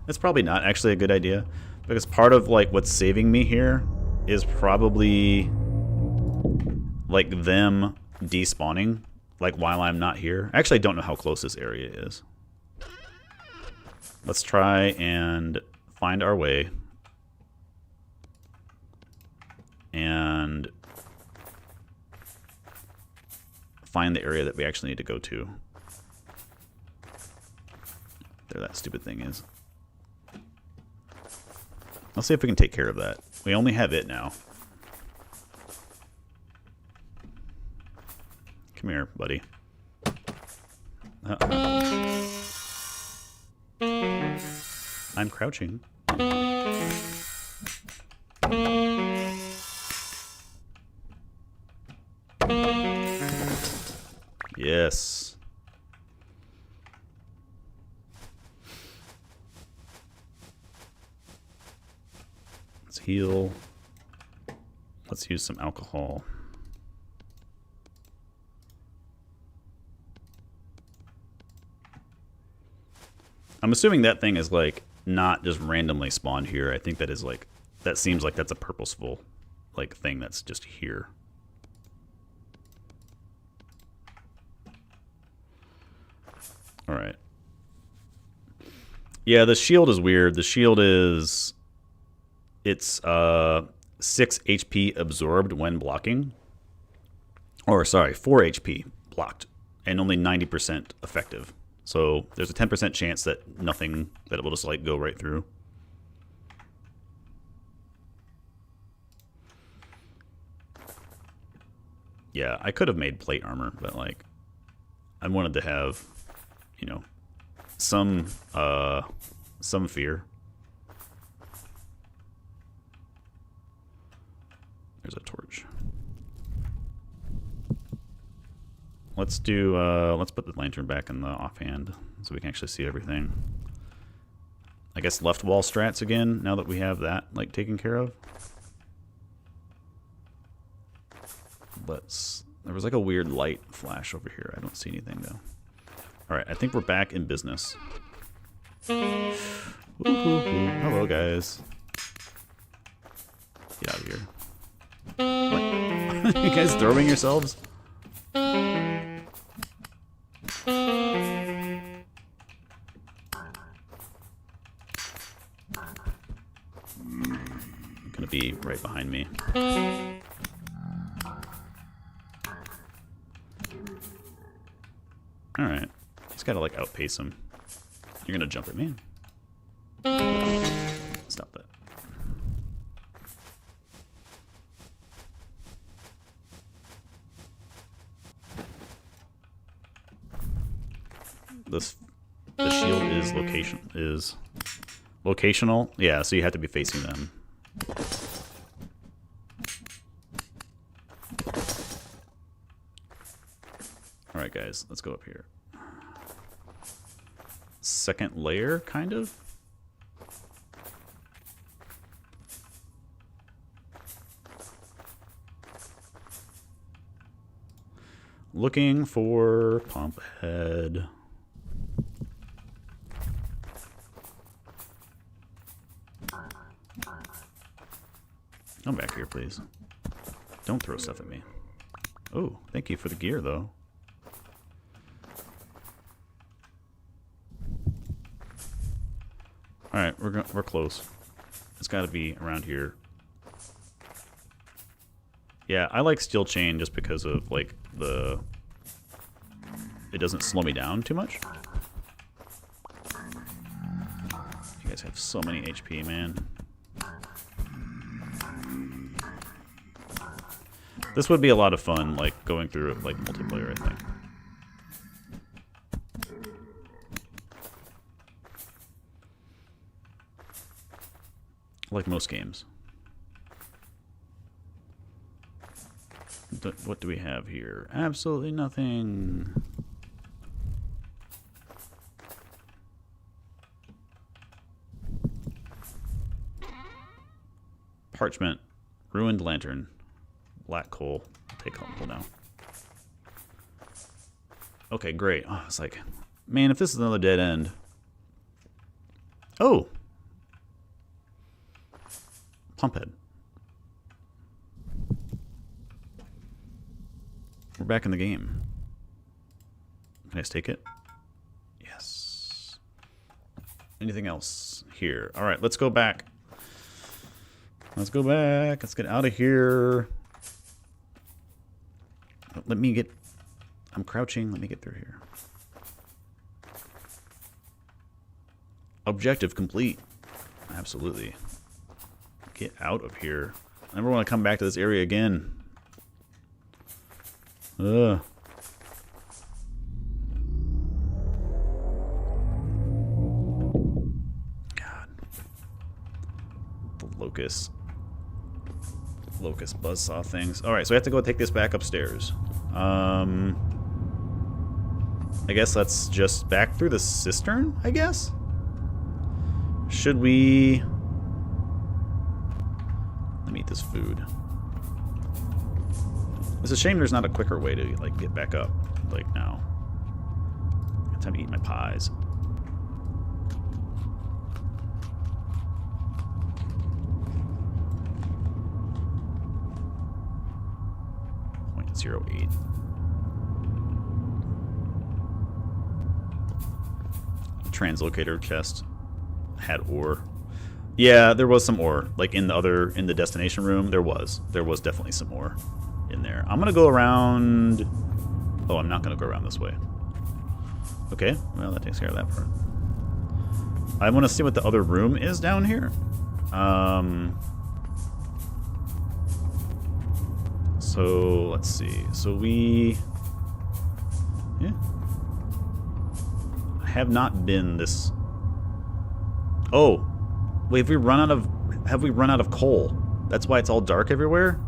it's probably not actually a good idea. Because part of, like, what's saving me here is probably, like, them despawning, like, while I'm not here. Actually, I don't know how close this area is. Let's try and find our way. And find the area that we actually need to go to. There that stupid thing is. Let's see if we can take care of that. We only have it now. Come here, buddy. I'm crouching. Yes. Let's heal. Let's use some alcohol. I'm assuming that thing is like not just randomly spawned here. I think that is like, that seems like that's a purposeful like thing that's just here. All right. Yeah, the shield is weird. The shield is, it's 6 HP absorbed when blocking. Or sorry, 4 HP blocked and only 90% effective. So there's a 10% chance that nothing, that it will just like go right through. Yeah, I could have made plate armor, but like I wanted to have, you know, some fear. There's a torch. Let's do, let's put the lantern back in the offhand so we can actually see everything. I guess left wall strats again, now that we have that, like, taken care of. There was like a weird light flash over here. I don't see anything, though. Alright, I think we're back in business. Hello, guys. Get out of here. What? You guys throwing yourselves? Gonna be right behind me. Alright. Just gotta like outpace him. You're gonna jump at me. Stop that. The shield is locational. Yeah, so you have to be facing them. Alright guys, let's go up here. Second layer, kind of? Looking for pump head. Come back here, please. Don't throw stuff at me. Oh, thank you for the gear, though. Alright, we're close. It's got to be around here. Yeah, I like steel chain just because of, like, it doesn't slow me down too much. You guys have so many HP, man. This would be a lot of fun, like, going through it, like, multiplayer, I think. Like most games. What do we have here? Absolutely nothing. parchment, ruined lantern, black coal. I'll take coal now. Okay, great. Oh, it's like, man, if this is another dead end. Oh! Pump head. We're back in the game. Can I stake it? Yes. Anything else here? All right, let's go back. Let's go back. Let's get out of here. Let me get... I'm crouching. Let me get through here. Objective complete. Absolutely. Get out of here. I never want to come back to this area again. Ugh. God. The locust buzzsaw things. Alright, so we have to go take this back upstairs. I guess that's just back through the cistern, I guess? Should we... Let me eat this food. It's a shame there's not a quicker way to, like, get back up, like, now. Time to eat my pies. .08. Translocator chest had ore. Yeah, there was some ore. Like in the destination room, there was definitely some ore in there. I'm gonna go around. Oh, I'm not gonna go around this way. Okay, well that takes care of that part. I want to see what the other room is down here. So let's see. So yeah. I have not been this. Oh, wait. Have we run out of coal? That's why it's all dark everywhere.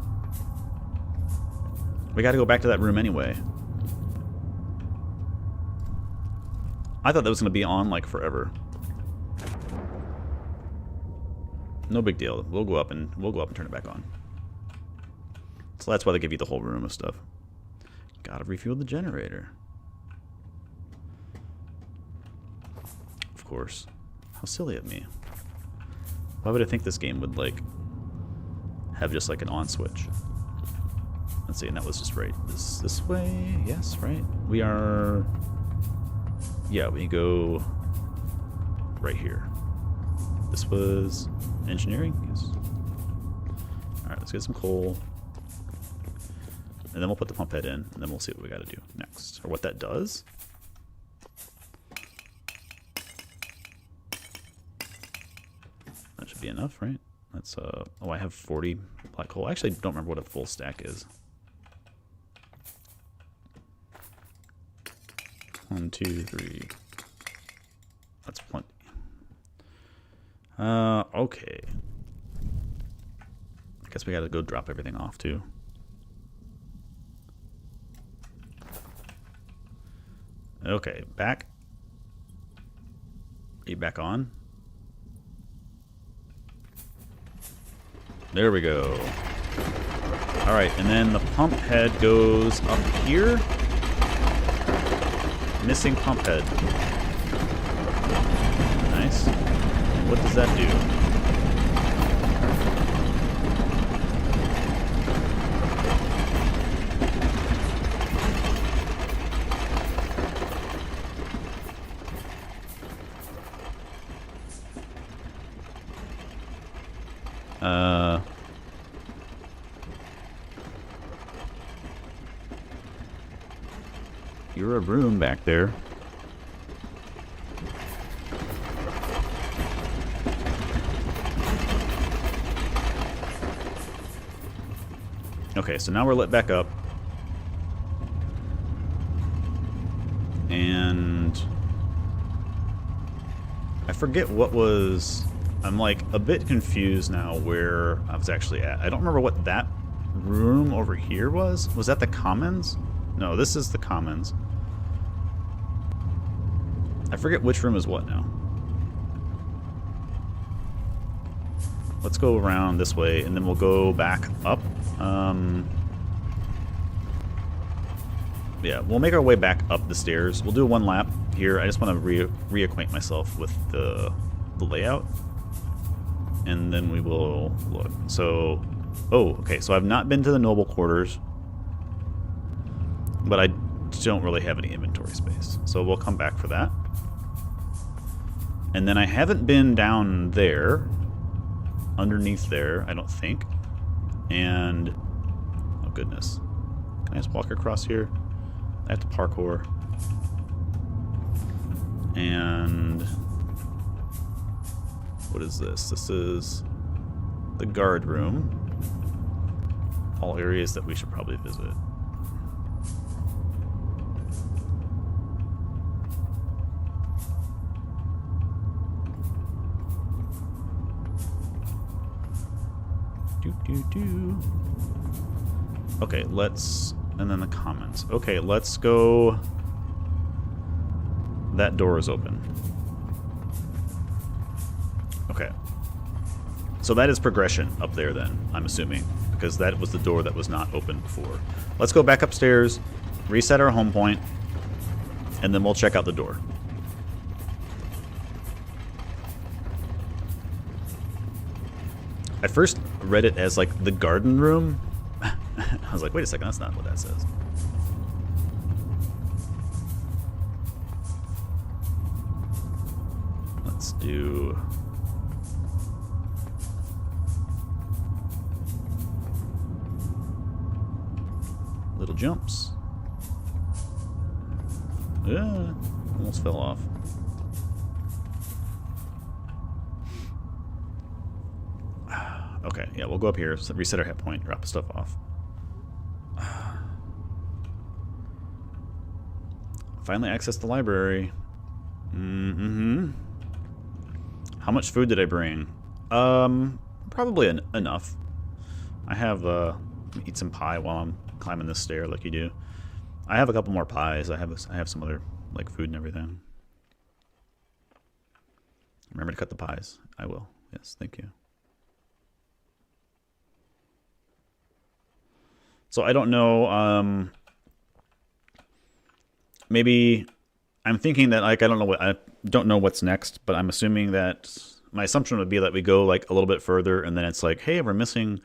We got to go back to that room anyway. I thought that was going to be on like forever. No big deal. We'll go up and turn it back on. So that's why they give you the whole room of stuff. Gotta refuel the generator. Of course. How silly of me. Why would I think this game would like have just like an on switch? Let's see, and that was just right. This way? Yes, right? We are... Yeah, we go right here. This was engineering? Yes. Alright, let's get some coal. And then we'll put the pump head in, and then we'll see what we gotta do next. Or what that does. That should be enough, right? That's, oh, I have 40 black coal. I actually don't remember what a full stack is. 1, 2, 3. That's plenty. Okay. I guess we gotta go drop everything off, too. Okay, back. Are you back on? There we go. Alright, and then the pump head goes up here. Missing pump head. Nice. And what does that do? You're a room back there. Okay, so now we're lit back up. And I forget what was... I'm like a bit confused now where I was actually at. I don't remember what that room over here was. Was that the commons? No, this is the commons. I forget which room is what now. let's go around this way, and then we'll go back up. Yeah, we'll make our way back up the stairs. We'll do one lap here. I just want to reacquaint myself with the layout. And then we will look. So, oh, okay. So I've not been to the noble quarters, but I don't really have any inventory space. So we'll come back for that. And then I haven't been down there, underneath there, I don't think. And, oh goodness. Can I just walk across here? I have to parkour. And what is this? This is the guard room. All areas that we should probably visit. Okay, let's... And then the comments. Okay, let's go... That door is open. Okay. So that is progression up there then, I'm assuming. Because that was the door that was not open before. Let's go back upstairs, reset our home point, and then we'll check out the door. I first read it as like the garden room. I was like, wait a second, that's not what that says. Let's do... little jumps. Yeah, almost fell off. Okay, yeah, we'll go up here, so reset our hit point, drop the stuff off. Finally access the library. How much food did I bring? Probably enough. I have, eat some pie while I'm climbing this stair like you do. I have a couple more pies. I have some other, like, food and everything. Remember to cut the pies. I will. Yes, thank you. So I don't know, maybe I'm thinking that, like, I don't know what's next, but I'm assuming that my assumption would be that we go like a little bit further and then it's like, hey, we're missing,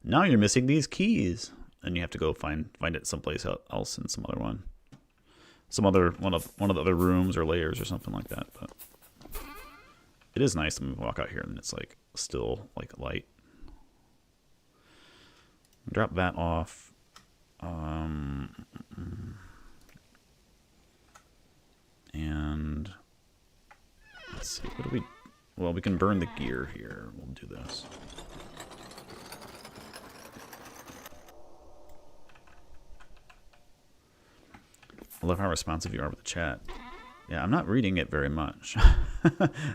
now you're missing these keys. And you have to go find it someplace else in some other one. Some other, one of the other rooms or layers or something like that. But it is nice when we walk out here and it's like still like light. Drop that off. And let's see, what do we... Well, we can burn the gear here. We'll do this. I love how responsive you are with the chat. Yeah, I'm not reading it very much.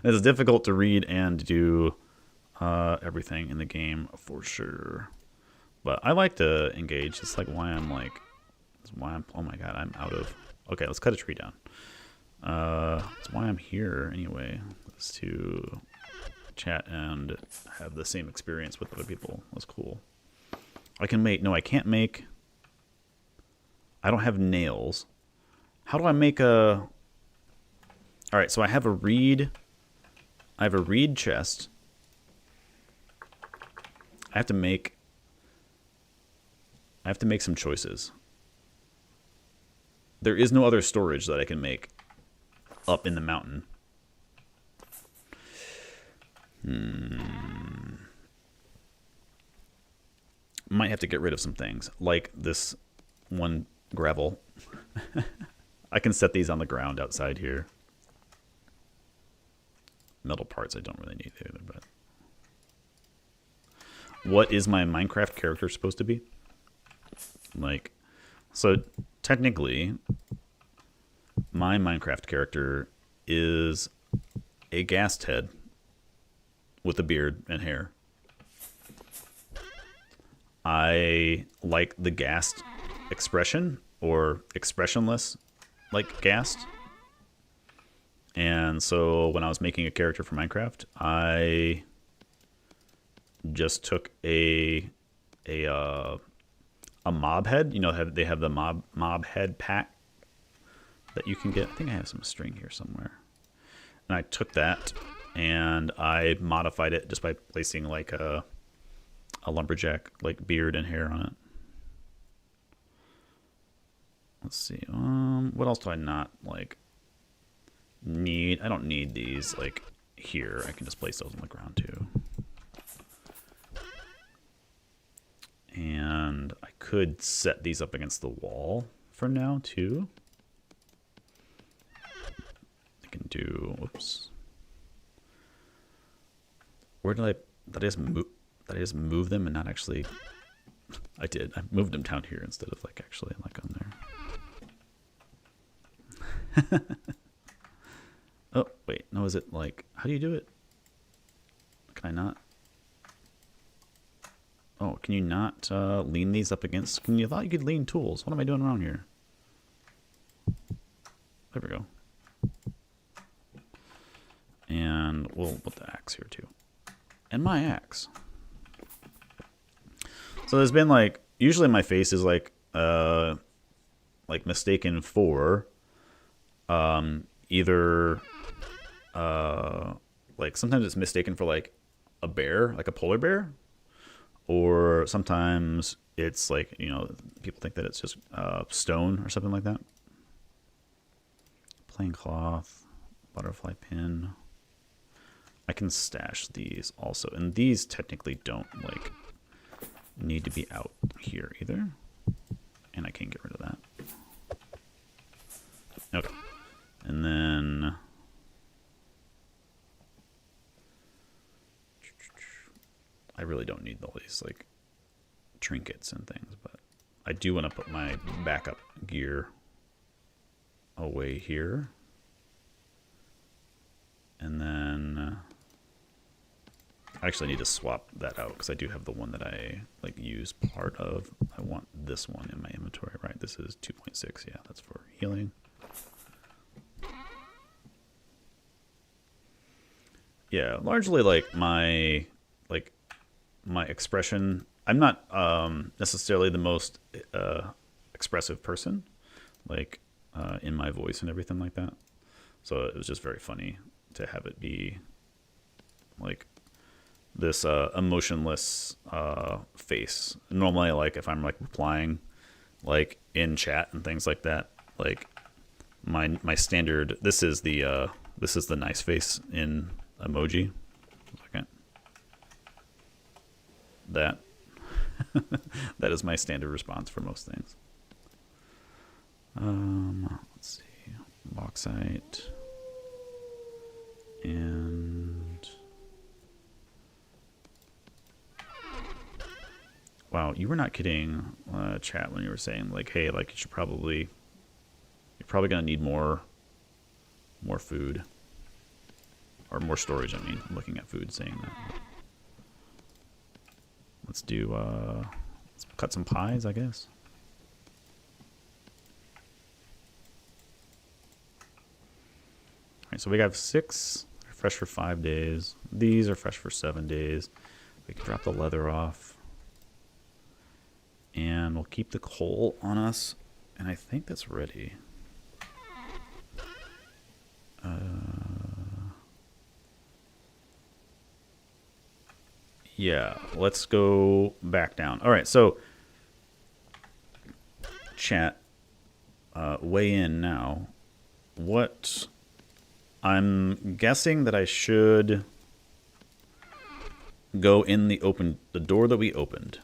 It's difficult to read and do everything in the game for sure. But I like to engage. It's like why I'm like... It's why I'm... Oh my god, I'm out of... Okay, let's cut a tree down. That's why I'm here anyway, is to chat and have the same experience with other people. That's cool. I can make... No, I can't make... I don't have nails. How do I make a... Alright, so I have a reed... I have a reed chest. I have to make some choices. There is no other storage that I can make up in the mountain. Might have to get rid of some things, like this one gravel. I can set these on the ground outside here. Metal parts I don't really need either, but... What is my Minecraft character supposed to be? Like, so technically, my Minecraft character is a ghast head with a beard and hair. I like the ghast expression, or expressionless, like ghast. And so when I was making a character for Minecraft, I just took a mob head. You know, they have the mob head pack that you can get. I think I have some string here somewhere. And I took that and I modified it just by placing like a lumberjack like beard and hair on it. Let's see. What else do I not like need? I don't need these like here. I can just place those on the ground too. And I could set these up against the wall for now too. I can do, whoops. Where did I just move them and not actually, I did. I moved them down here instead of like actually like on there. Oh, wait, no, is it like, how do you do it? Can I not? Oh, can you not lean these up against? I thought you could lean tools. What am I doing wrong here? There we go. And we'll put the axe here too. And my axe. So there's been like, usually my face is like mistaken for either like sometimes it's mistaken for like a bear, like a polar bear. Or sometimes it's like, you know, people think that it's just stone or something like that. Plain cloth, butterfly pin. I can stash these also. And these technically don't like need to be out here either. And I can get rid of that. Okay. And then I really don't need all these like trinkets and things, but I do want to put my backup gear away here. And then I actually need to swap that out because I do have the one that I like use part of. I want this one in my inventory, right? This is 2.6. Yeah, that's for healing. Yeah, largely like my expression. I'm not necessarily the most expressive person, like in my voice and everything like that. So it was just very funny to have it be like this emotionless face. Normally, like if I'm like replying, like in chat and things like that, like my standard. This is the nice face in emoji. Second. That that is my standard response for most things. Let's see, bauxite and wow, you were not kidding, chat, when you were saying like, hey, like you're probably gonna need more food or more storage. I mean, I'm looking at food saying that. Let's do, let's cut some pies, I guess. All right, so we have 6, fresh for 5 days. These are fresh for 7 days. We can drop the leather off. And we'll keep the coal on us. And I think that's ready. Yeah, let's go back down. All right, so chat, weigh in now. What I'm guessing that I should go in the door that we opened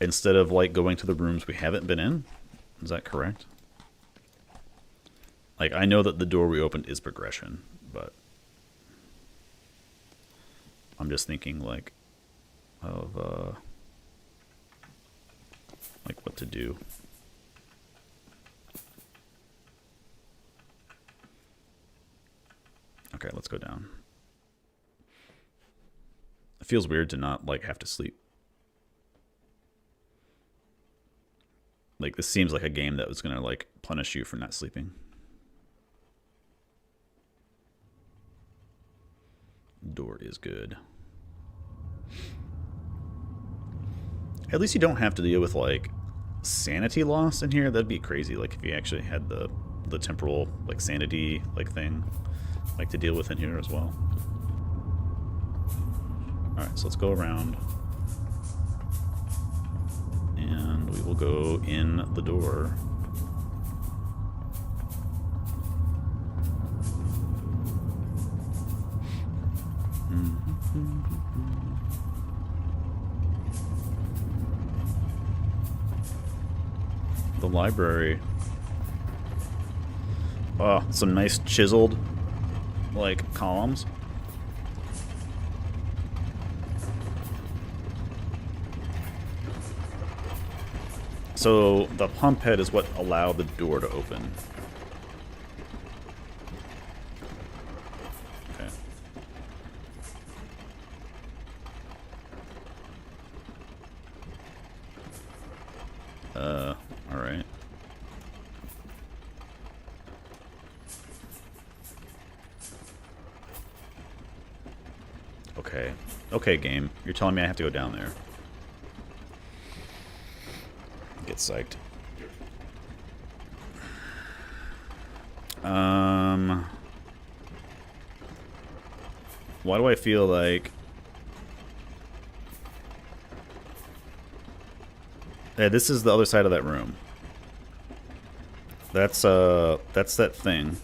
instead of like going to the rooms we haven't been in. Is that correct? Like I know that the door we opened is progression, but I'm just thinking like of like what to do. Okay, let's go down. It feels weird to not like have to sleep. Like this seems like a game that was gonna like punish you for not sleeping. Door is good. At least you don't have to deal with, like, sanity loss in here. That'd be crazy, like, if you actually had the temporal, like, sanity, like, thing, like, to deal with in here as well. Alright, so let's go around. And we will go in the door. The library. Oh, some nice chiseled, like, columns. So the pump head is what allowed the door to open. Okay. Alright. Okay. Okay, game. You're telling me I have to go down there. Get psyched. Why do I feel like... Yeah, this is the other side of that room. That's that thing.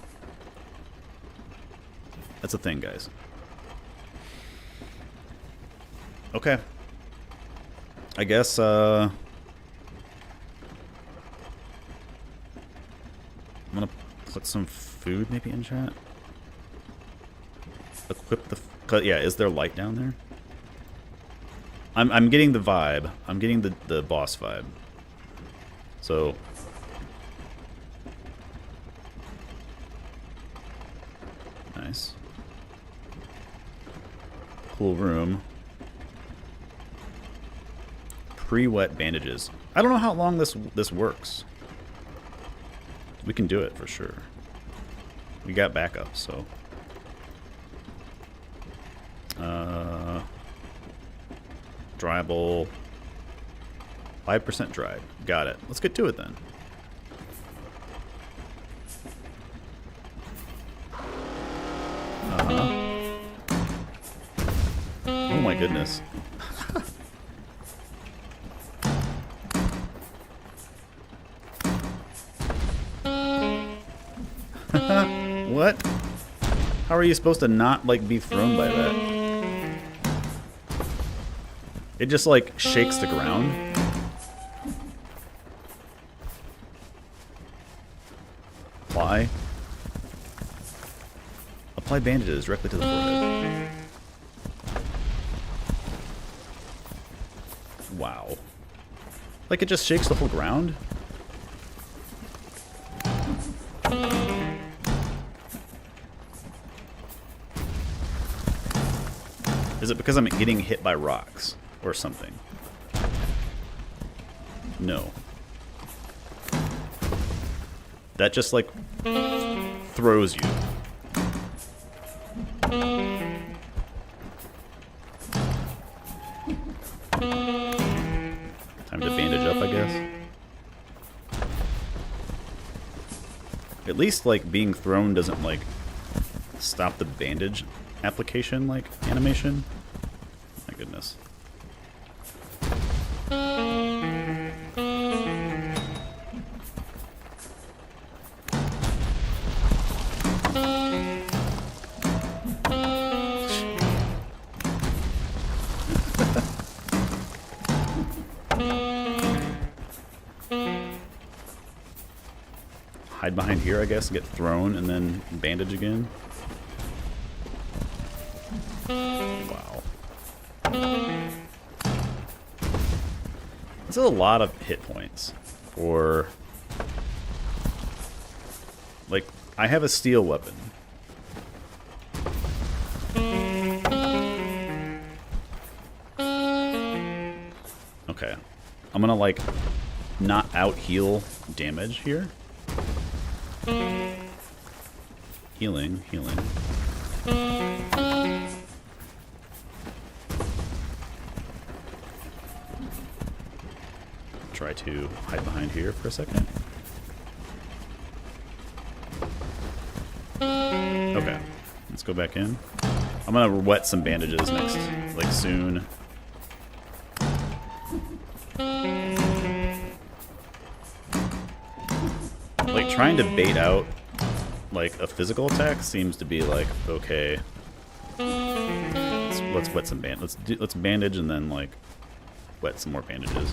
That's a thing, guys. Okay. I guess, I'm gonna put some food maybe in chat. Equip the... Yeah, is there light down there? I'm getting the vibe. I'm getting the boss vibe. So... Nice. Cool room. Pre-wet bandages. I don't know how long this works. We can do it for sure. We got backup, so... Dryable. 5% dried. Got it. Let's get to it then. Oh my goodness. What? How are you supposed to not, like, be thrown by that? It just, like, shakes the ground. Apply. Apply bandages directly to the forehead. Wow. Like, it just shakes the whole ground? Is it because I'm getting hit by rocks or something? No. That just, like, throws you. Time to bandage up, I guess. At least, like, being thrown doesn't, like, stop the bandage application, like, animation. My goodness. Hide behind here, I guess, and get thrown and then bandage again. Wow. This is a lot of hit points for... Like, I have a steel weapon. Okay. I'm gonna, like, not out-heal damage here. Healing, healing. try to hide behind here for a second. Okay, let's go back in. I'm gonna wet some bandages next, like soon. Like trying to bait out like a physical attack seems to be like okay. Let's wet some let's bandage and then like wet some more bandages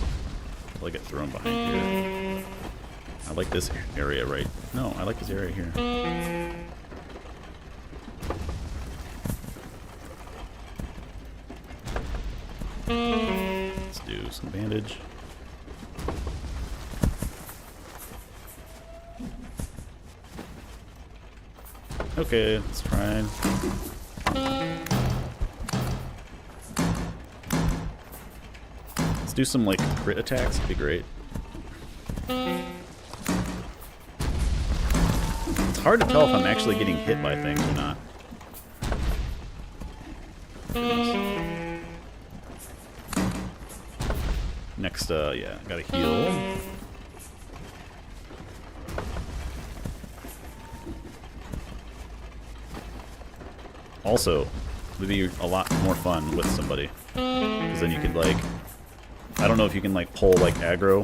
until I get thrown behind here. I like this area right. No, I like this area here. Let's do some bandage. Okay, let's try. Let's do some like crit attacks. It'd be great. It's hard to tell if I'm actually getting hit by things or not. Goodness. Next, yeah, gotta heal. Also, would be a lot more fun with somebody, because then you could like, I don't know if you can like pull like aggro,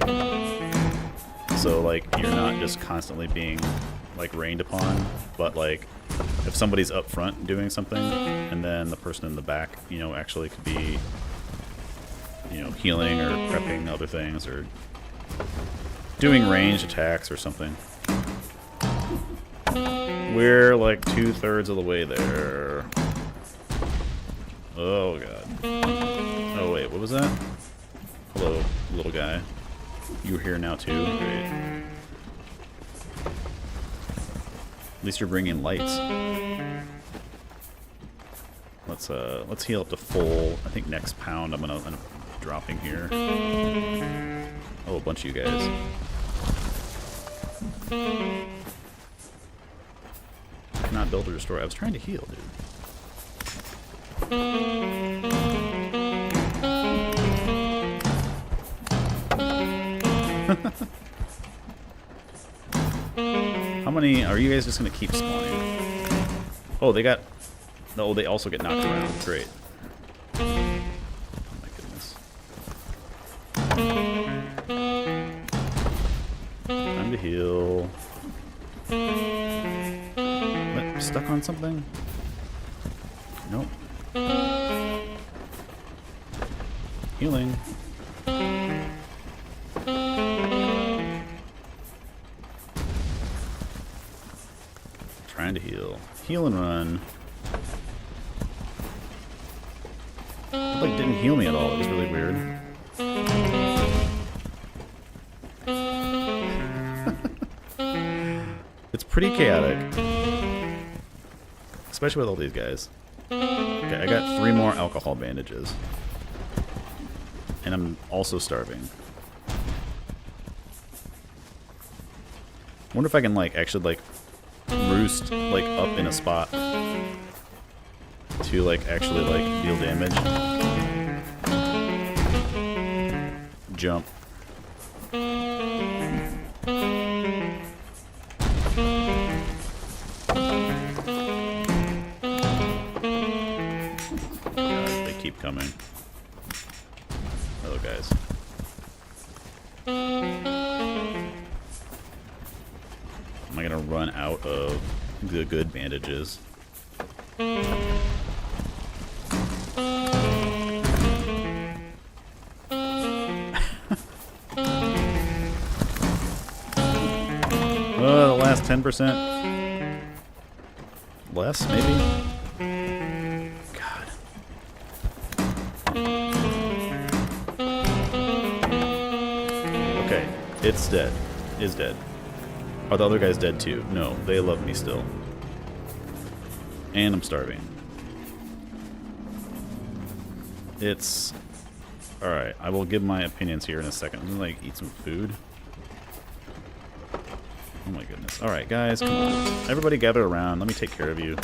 so like you're not just constantly being like rained upon, but like if somebody's up front doing something, and then the person in the back, you know, actually could be, you know, healing or prepping other things or doing ranged attacks or something. We're like 2/3 of the way there. Oh god. Oh wait, what was that? Hello, little guy. You're here now too. Great. At least you're bringing lights. Let's heal up to full. I think next pound I'm gonna end up dropping here. Oh, a bunch of you guys. Cannot build or destroy. I was trying to heal, dude. How many are you guys just gonna keep spawning? Oh, they got. Oh, they also get knocked around. Great. Oh my goodness. Time to heal. What, stuck on something? Nope. Healing. Trying to heal. Heal and run. It like didn't heal me at all. It was really weird. It's pretty chaotic. Especially with all these guys. Okay, I got 3 more alcohol bandages. And I'm also starving. Wonder if I can like actually like roost like up in a spot to like actually like deal damage. Jump. God, they keep coming. Hello, guys. Am I gonna run out of the good bandages? The last 10%? Less, maybe? God. Okay, it's dead. Is dead. Are the other guys dead too? No, they love me still. And I'm starving. It's... Alright, I will give my opinions here in a second. I'm gonna like eat some food. Oh my goodness. Alright guys, come on. Everybody gather around. Let me take care of you.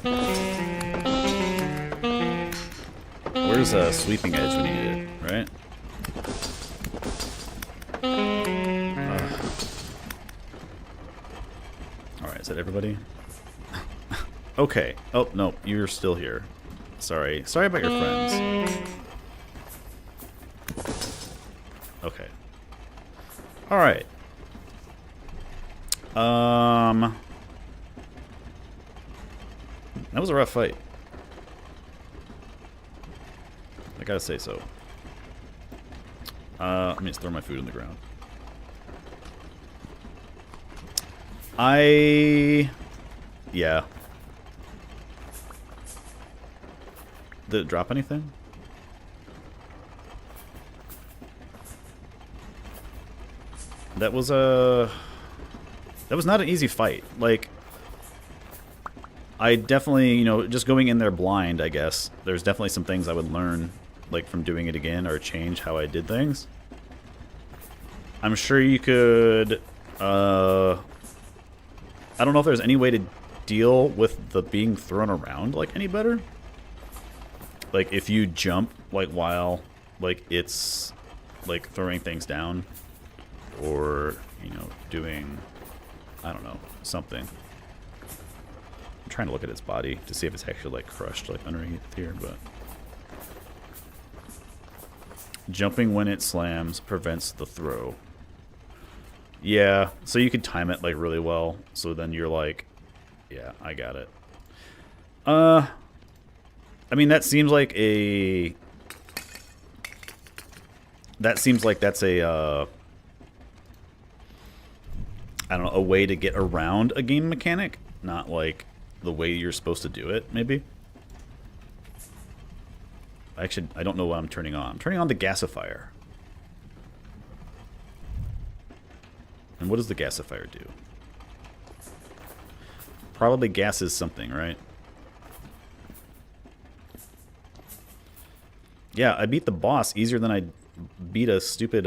Where's Sweeping Edge when you need it, right? Is that everybody? Okay. Oh, no. You're still here. Sorry. Sorry about your friends. Okay. Alright. That was a rough fight. I gotta say so. Let me just throw my food in the ground. Yeah. Did it drop anything? That was not an easy fight. Like, I definitely, you know, just going in there blind, I guess, there's definitely some things I would learn, like, from doing it again or change how I did things. I'm sure you could, I don't know if there's any way to deal with the being thrown around, like, any better. Like, if you jump, like, while, like, it's, like, throwing things down. Or, you know, doing, I don't know, something. I'm trying to look at its body to see if it's actually, like, crushed, like, underneath here, but... Jumping when it slams prevents the throw. Yeah, so you could time it, like, really well. So then you're like, yeah, I got it. I mean, that seems like a... That seems like that's a, I don't know, a way to get around a game mechanic, not like the way you're supposed to do it, maybe. Actually, I don't know what I'm turning on. I'm turning on the gasifier. And what does the gasifier do? Probably gases something, right? Yeah, I beat the boss easier than I beat a stupid,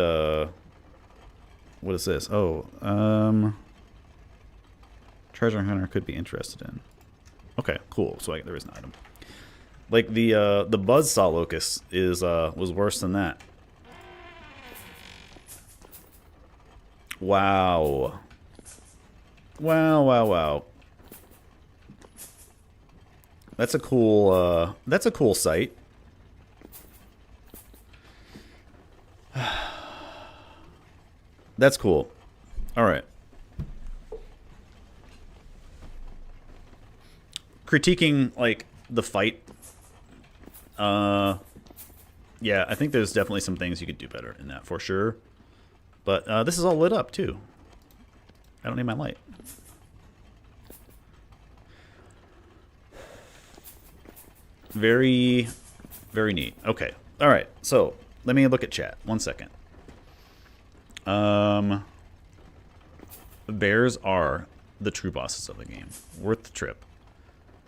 what is this? Oh, treasure hunter could be interested in. Okay, cool. So there is an item. Like the buzzsaw locust is was worse than that. Wow. Wow, wow, wow. That's a cool sight. That's cool. All right. Critiquing, like, the fight. Yeah, I think there's definitely some things you could do better in that, for sure. But this is all lit up, too. I don't need my light. Very, very neat. Okay. All right. So, let me look at chat. 1 second. Bears are the true bosses of the game. Worth the trip.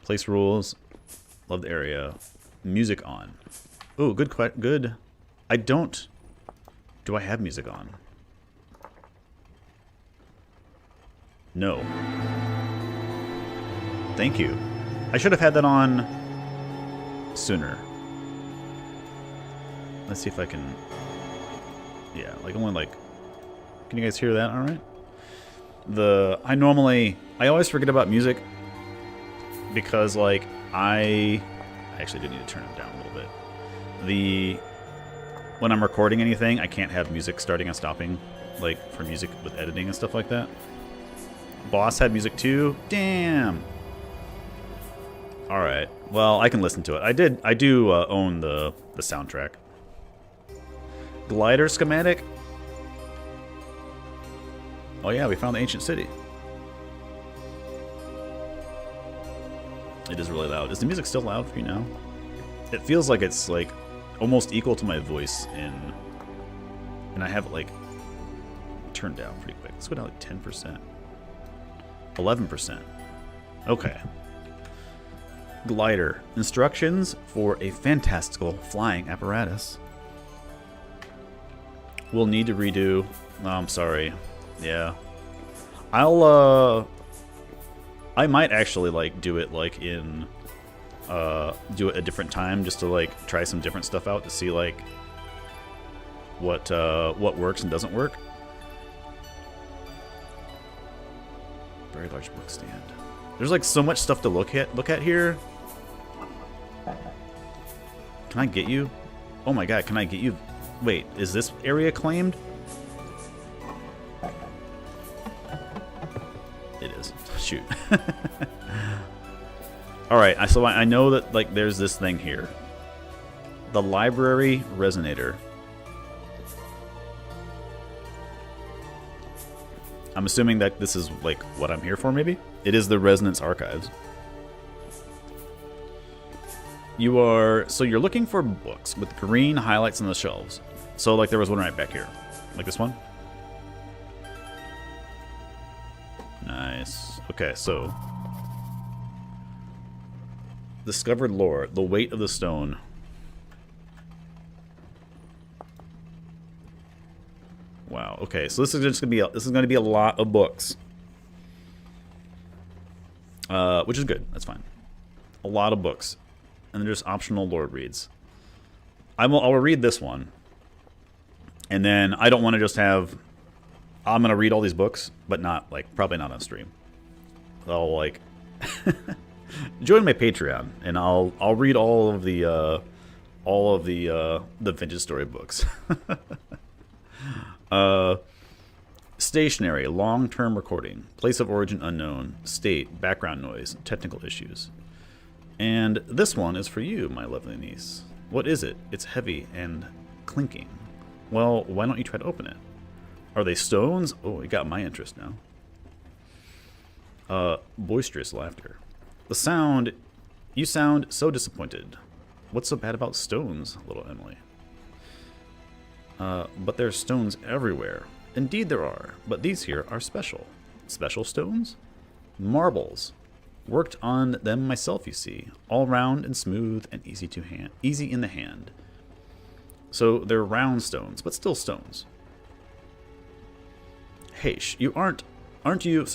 Place rules. Love the area. Music on. Ooh, good. I don't... Do I have music on? No. Thank you. I should have had that on sooner. Let's see if I can... Yeah, like only like... Can you guys hear that all right? I always forget about music because, like, I actually do need to turn it down a little bit. When I'm recording anything, I can't have music starting and stopping, like, for music with editing and stuff like that. Boss had music too? Damn! Alright, well, I can listen to it. I do own the soundtrack. Glider schematic? Oh yeah, we found the ancient city. It is really loud. Is the music still loud for you now? It feels like it's, like, almost equal to my voice and I have it, like, turned down pretty quick. Let's go down like 10%. 11%. Okay. Glider. Instructions for a fantastical flying apparatus. We'll need to redo. Oh, I'm sorry. Yeah. I might actually, like, do it, like, in... do it a different time just to, like, try some different stuff out to see, like, what works and doesn't work. Very large book stand. There's like so much stuff to look at here. Can I get you? Oh my god, can I get you? Wait, is this area claimed? It is. Shoot. Alright, so I know that like there's this thing here. The library resonator. I'm assuming that this is like what I'm here for, maybe? It is the Resonance Archives. So you're looking for books with green highlights on the shelves. So like there was one right back here. Like this one? Nice. Okay, so discovered lore, the weight of the stone. Wow. Okay, so this is just gonna be a lot of books, which is good. That's fine. A lot of books, and then there's optional lore reads. I'll read this one, and then I don't want to just have. I'm gonna read all these books, but not like probably not on stream. I'll like join my Patreon, and I'll read all of the vintage story books. Stationary, long-term recording, place of origin unknown, state, background noise, technical issues. And this one is for you, my lovely niece. What is it? It's heavy and clinking. Well, why don't you try to open it? Are they stones? Oh, it got my interest now. Boisterous laughter. You sound so disappointed. What's so bad about stones, little Emily? But there's stones everywhere. Indeed there are, but these here are special. Special stones? Marbles. Worked on them myself, you see. All round and smooth and easy in the hand. So they're round stones, but still stones. Heish, aren't you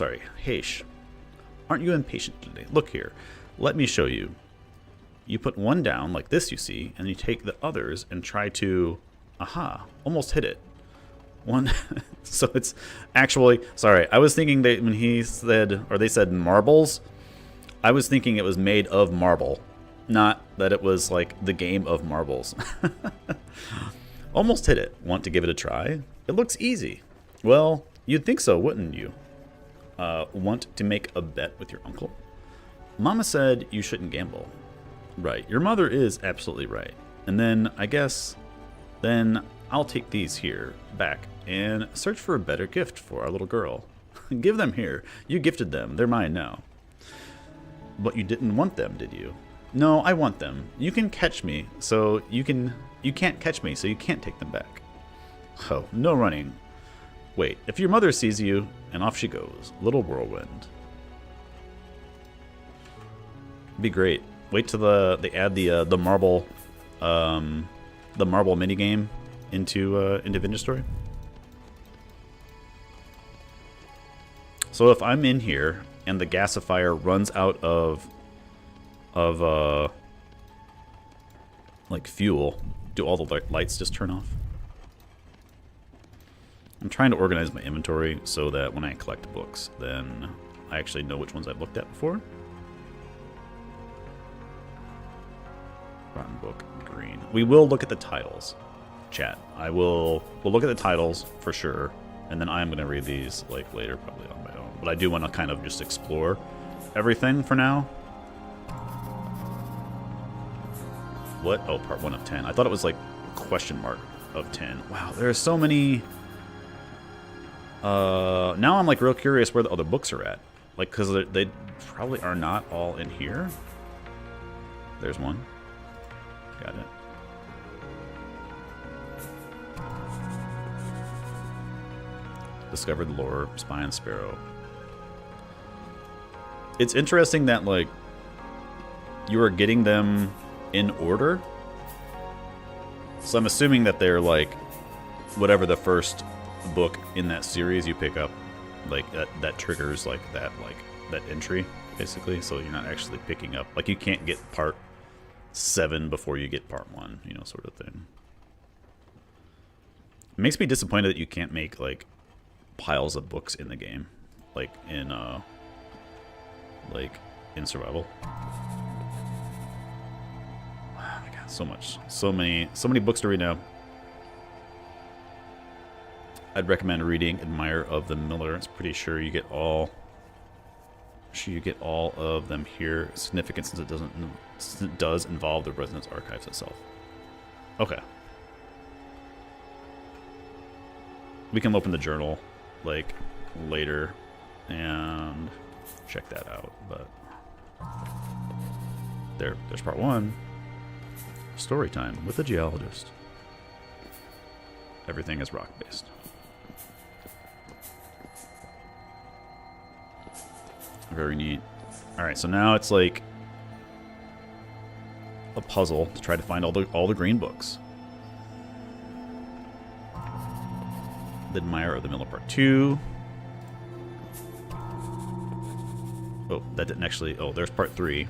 impatient today? Look here, let me show you. You put one down like this, you see, and you take the others and try to... Aha, almost hit it. One, so it's actually, sorry, I was thinking that when he said, or they said marbles, I was thinking it was made of marble, not that it was like the game of marbles. Almost hit it. Want to give it a try? It looks easy. Well, you'd think so, wouldn't you? Want to make a bet with your uncle? Mama said you shouldn't gamble. Right, your mother is absolutely right. And then, I guess... Then I'll take these here back and search for a better gift for our little girl. Give them here. You gifted them. They're mine now. But you didn't want them, did you? No, I want them. You can catch me, so you can't catch me, so you can't take them back. Oh, no running. Wait, if your mother sees you, and off she goes. Little whirlwind. Be great. Wait till they add the marble minigame into Vintage Story. So if I'm in here and the gasifier runs out of like fuel, do all the lights just turn off? I'm trying to organize my inventory so that when I collect books, then I actually know which ones I've looked at before. Rotten book, green. We will look at the titles, chat. We'll look at the titles for sure, and then I'm going to read these like later, probably on my own. But I do want to kind of just explore everything for now. What? Oh, part 1 of 10. I thought it was like question mark of 10. Wow, there are so many. Now I'm like real curious where the other books are at. Like, because they probably are not all in here. There's one. Got it. Discovered lore, spy and sparrow. It's interesting that like you are getting them in order. So I'm assuming that they're like whatever the first book in that series you pick up, like that triggers like that entry basically. So you're not actually picking up, like you can't get part 7 before you get part 1, you know, sort of thing. It makes me disappointed that you can't make like piles of books in the game, like in like, in survival. Oh my god, so much. So many books to read now. I'd recommend reading Admire of the Miller. It's pretty sure you get all of them here. Significant since it does involve the Resonance Archives itself. Okay. We can open the journal like later and check that out, but there's part 1. Story time with a geologist. Everything is rock based. Very neat. Alright, so now it's like a puzzle to try to find all the green books. The Admire of the Miller Part 2. Oh, that didn't actually... Oh, there's Part 3.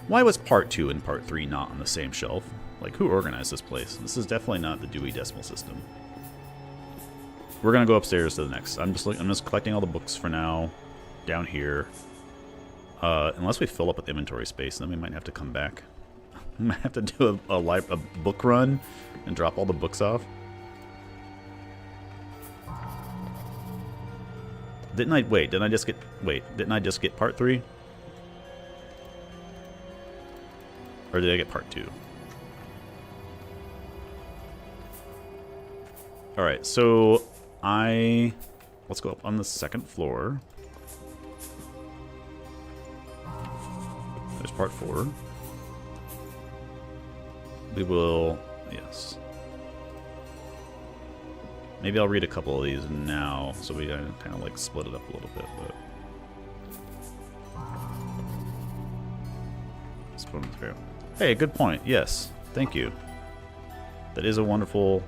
Why was Part 2 and Part 3 not on the same shelf? Like, who organized this place? This is definitely not the Dewey Decimal System. We're gonna go upstairs to the next. I'm just collecting all the books for now. Down here. Unless we fill up with inventory space, then we might have to come back. We might have to do a book run and drop all the books off. Didn't I just get part 3? Or did I get part 2? Alright, so let's go up on the 2nd floor. There's part 4. We will, yes. Maybe I'll read a couple of these now, so we kind of like split it up a little bit. But let's put them through. Hey, good point. Yes, thank you. That is a wonderful.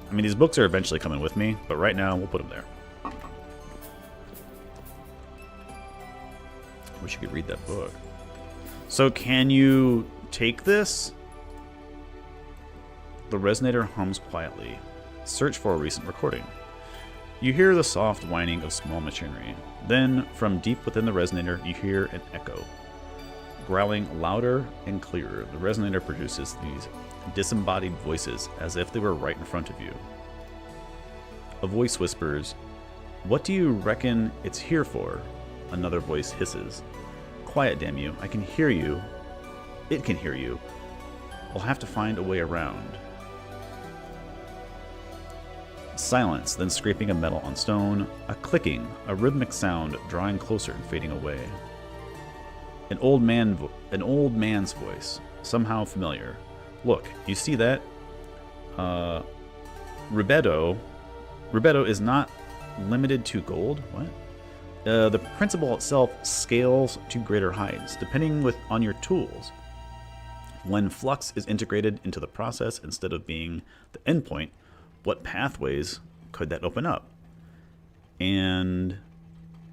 I mean, these books are eventually coming with me, but right now we'll put them there. Wish you could read that book. So can you take this? The resonator hums quietly. Search for a recent recording. You hear the soft whining of small machinery. Then, from deep within the resonator, you hear an echo. Growling louder and clearer, the resonator produces these disembodied voices as if they were right in front of you. A voice whispers, "What do you reckon it's here for?" Another voice hisses, "Quiet, damn you. I can hear you. It can hear you. We'll have to find a way around." Silence, then scraping of metal on stone, a clicking, a rhythmic sound drawing closer and fading away. An old man's voice, somehow familiar. "Look, you see that? Rubedo is not limited to gold." What? The principle itself scales to greater heights, depending on your tools. When flux is integrated into the process instead of being the endpoint, what pathways could that open up? And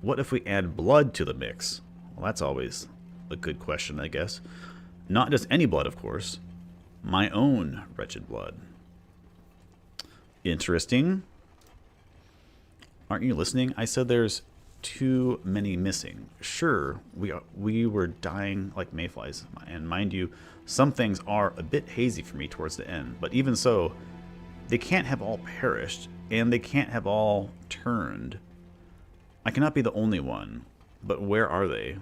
what if we add blood to the mix? Well, that's always a good question, I guess. Not just any blood, of course. My own wretched blood. Interesting. Aren't you listening? I said there's too many missing. Sure, we were dying like mayflies, and mind you, some things are a bit hazy for me towards the end, but even so, they can't have all perished, and they can't have all turned. I cannot be the only one, but where are they?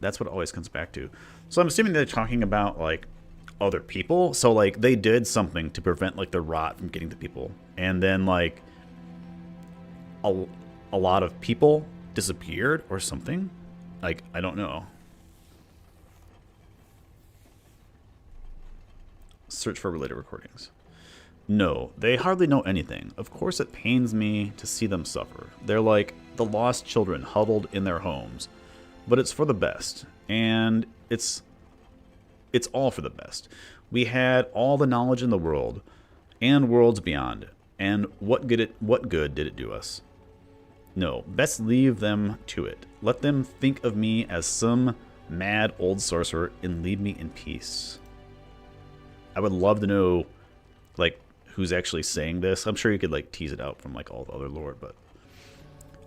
That's what it always comes back to. So I'm assuming they're talking about, like, other people. So, like, they did something to prevent, like, the rot from getting to people. And then, like, a lot of people disappeared or something. Like, I don't know. Search for related recordings. No, they hardly know anything. Of course it pains me to see them suffer. They're like the lost children huddled in their homes. But it's for the best. And it's all for the best. We had all the knowledge in the world and worlds beyond. And what good did it do us? No, best leave them to it. Let them think of me as some mad old sorcerer and leave me in peace. I would love to know, like, who's actually saying this. I'm sure you could, like, tease it out from, like, all the other lore, but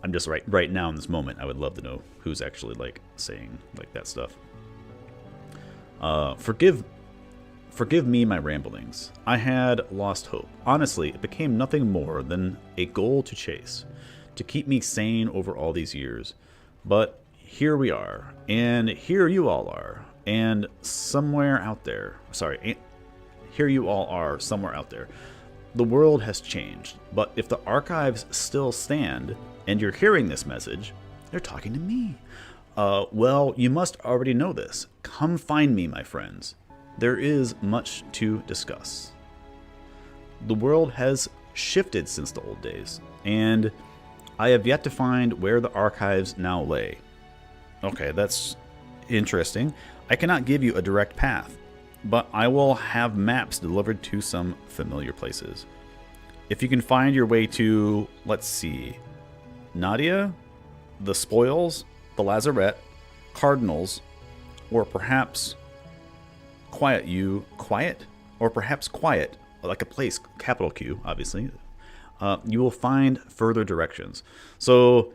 I'm just right now in this moment, I would love to know who's actually like saying like that stuff. Forgive me my ramblings. I had lost hope. Honestly, it became nothing more than a goal to chase, to keep me sane over all these years. But here we are, and here you all are, and somewhere out there, here you all are somewhere out there. The world has changed, but if the archives still stand, and you're hearing this message, they're talking to me. Well, you must already know this. Come find me, my friends. There is much to discuss. The world has shifted since the old days, and I have yet to find where the archives now lay. Okay, that's interesting. I cannot give you a direct path, but I will have maps delivered to some familiar places. If you can find your way to, let's see, Nadia, the Spoils, the Lazarette, Cardinals, or perhaps Quiet, like a place, capital Q, obviously, you will find further directions. So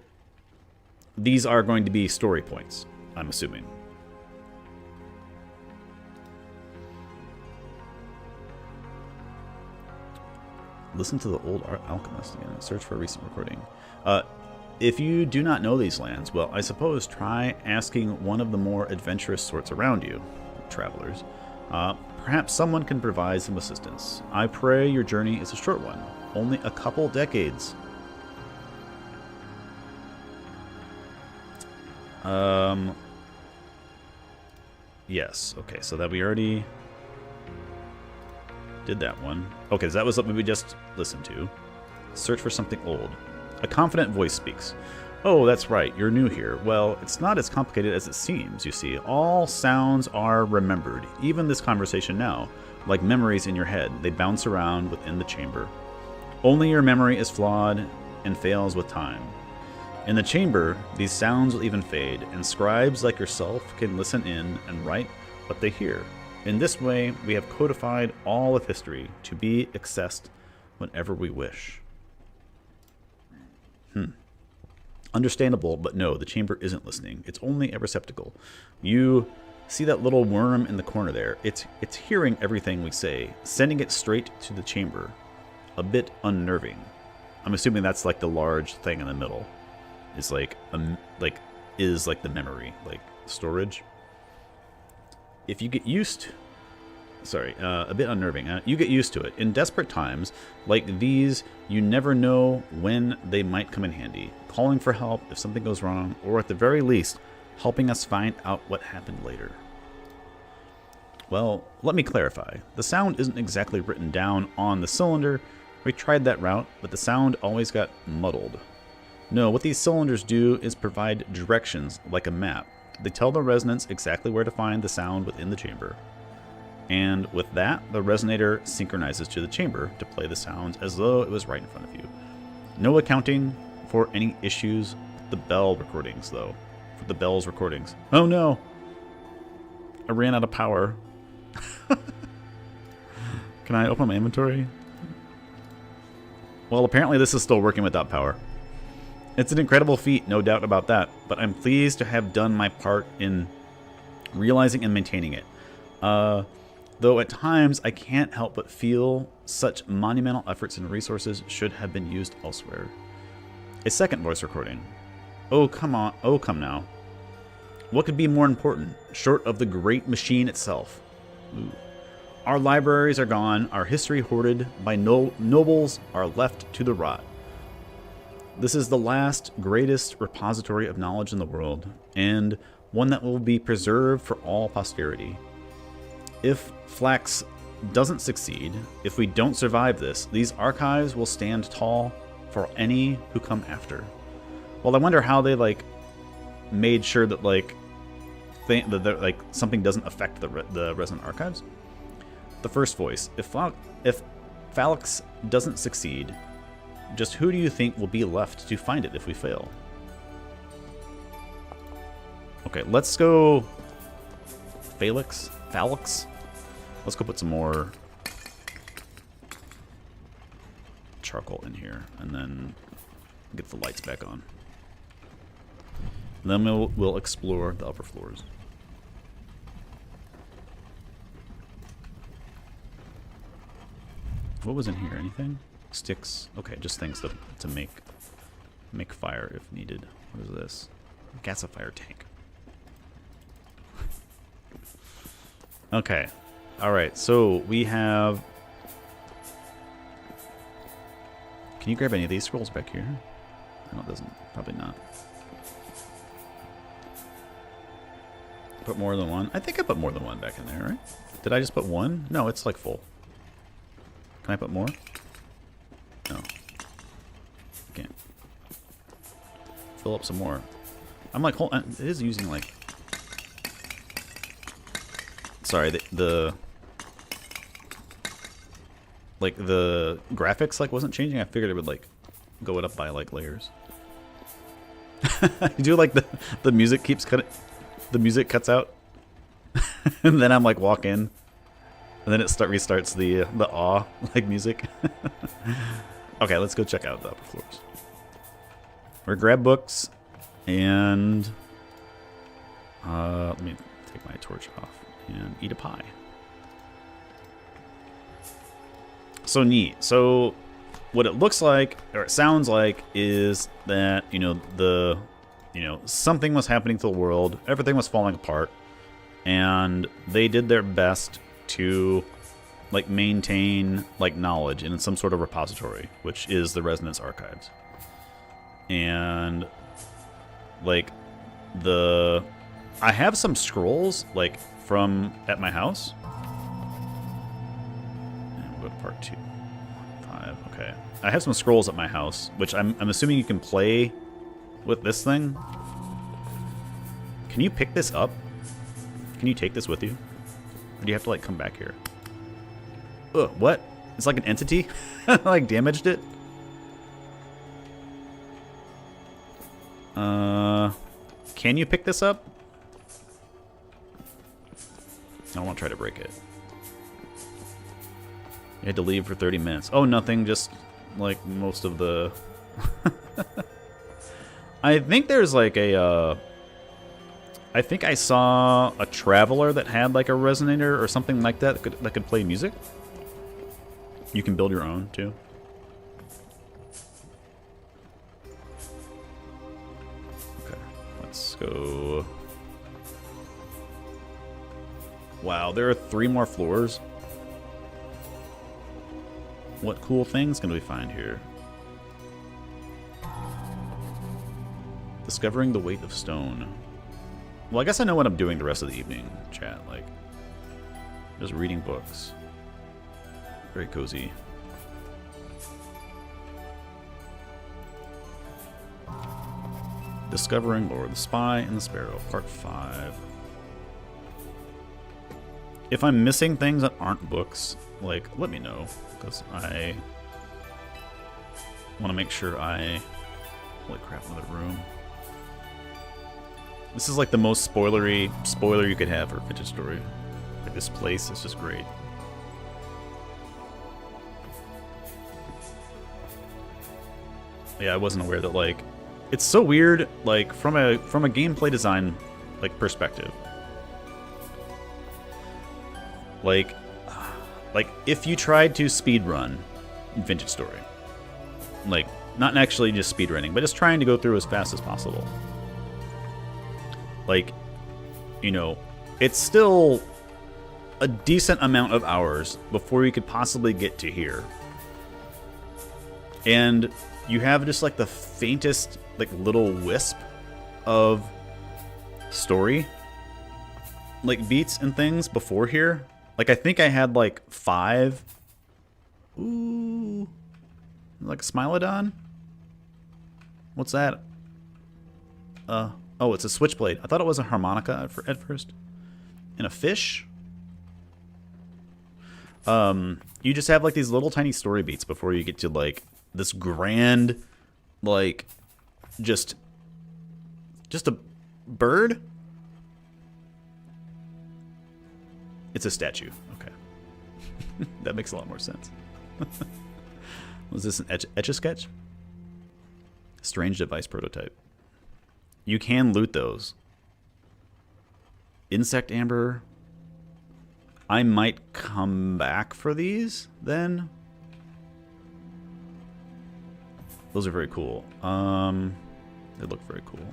these are going to be story points, I'm assuming. Listen to the old alchemist again. Search for a recent recording. If you do not know these lands, well, I suppose try asking one of the more adventurous sorts around you, travelers. Perhaps someone can provide some assistance. I pray your journey is a short one, only a couple decades. Yes, okay, so that we already did that one. Okay, so that was something we just listened to. Search for something old. A confident voice speaks. Oh, that's right, you're new here. Well, it's not as complicated as it seems, you see. All sounds are remembered, even this conversation now. Like memories in your head, they bounce around within the chamber. Only your memory is flawed and fails with time. In the chamber, these sounds will even fade, and scribes like yourself can listen in and write what they hear. In this way, we have codified all of history to be accessed whenever we wish. Understandable, but no, the chamber isn't listening. It's only a receptacle. You see that little worm in the corner there? It's hearing everything we say, sending it straight to the chamber. A bit unnerving. I'm assuming that's like the large thing in the middle. It's like is like the memory, like storage. If you get used, a bit unnerving. You get used to it. In desperate times like these, you never know when they might come in handy. Calling for help if something goes wrong, or at the very least, helping us find out what happened later. Well, let me clarify. The sound isn't exactly written down on the cylinder. We tried that route, but the sound always got muddled. No, what these cylinders do is provide directions like a map. They tell the resonance exactly where to find the sound within the chamber. And with that, the resonator synchronizes to the chamber to play the sounds as though it was right in front of you. No accounting for any issues with the bell recordings, though. For the bell's recordings. Oh no! I ran out of power. Can I open my inventory? Well, apparently this is still working without power. It's an incredible feat, no doubt about that, but I'm pleased to have done my part in realizing and maintaining it. Though at times I can't help but feel such monumental efforts and resources should have been used elsewhere. A second voice recording. Oh, come on. Oh, come now. What could be more important, short of the great machine itself? Ooh. Our libraries are gone, our history hoarded by nobles are left to the rot. This is the last, greatest repository of knowledge in the world, and one that will be preserved for all posterity. If Flax doesn't succeed, if we don't survive this, these archives will stand tall for any who come after. Well, I wonder how they made sure that something doesn't affect the resident archives. The first voice: if Phalanx doesn't succeed, just who do you think will be left to find it if we fail? Okay, let's go Phalanx. Let's go put some more charcoal in here and then get the lights back on. Then we'll explore the upper floors. What was in here? Anything? Sticks. Okay, just things to make fire if needed. What is this? Gasifier tank. Okay. Alright, so we have... Can you grab any of these scrolls back here? No, it doesn't. Probably not. Put more than one? I think I put more than one back in there, right? Did I just put one? No, it's like full. Can I put more? No. Can't. Fill up some more. I'm like, hold on. It is using like... Sorry, the like the graphics like wasn't changing. I figured it would like go it up by like layers. You do like the music keeps cutting. The music cuts out, and then I'm like walk in, and then it restarts the awe like music. Okay, let's go check out the upper floors. Or grab books, and let me take my torch off and eat a pie. So neat. So what it looks like, or it sounds like, is that, something was happening to the world. Everything was falling apart. And they did their best to, like, maintain, like, knowledge in some sort of repository, which is the Resonance Archives. And, like, I have some scrolls, like, from at my house. And we'll go to part 2. 5, okay. I have some scrolls at my house, which I'm assuming you can play with this thing. Can you pick this up? Can you take this with you? Or do you have to, like, come back here? Ugh, what? It's like an entity? Like, damaged it? Can you pick this up? I don't want to try to break it. You had to leave for 30 minutes. Oh, nothing. Just, like, most of the... I think there's, like, a... I think I saw a traveler that had, like, a resonator or something like that that could play music. You can build your own, too. Okay, let's go... Wow, there are 3 more floors. What cool things can we find here? Discovering the weight of stone. Well, I guess I know what I'm doing the rest of the evening, chat. Like, just reading books. Very cozy. Discovering Lore, the Spy and the Sparrow, Part 5. If I'm missing things that aren't books, like, let me know, because I want to make sure I... Holy crap, another room. This is like the most spoiler you could have for Vintage Story. Like, this place is just great. Yeah, I wasn't aware that, like, it's so weird, like, from a gameplay design, like, perspective. Like if you tried to speedrun Vintage Story, like, not actually just speedrunning, but just trying to go through as fast as possible. Like, it's still a decent amount of hours before you could possibly get to here. And you have just, like, the faintest, like, little wisp of story, like, beats and things before here. Like, I think I had, like, 5. Ooh. Like a Smilodon? What's that? Oh, it's a switchblade. I thought it was a harmonica at first. And a fish? You just have, like, these little tiny story beats before you get to, like, this grand, like, just a bird? It's a statue. Okay. That makes a lot more sense. Was this an Etch-a-Sketch? Strange device prototype. you can loot those. Insect amber. I might come back for these then. Those are very cool. They look very cool.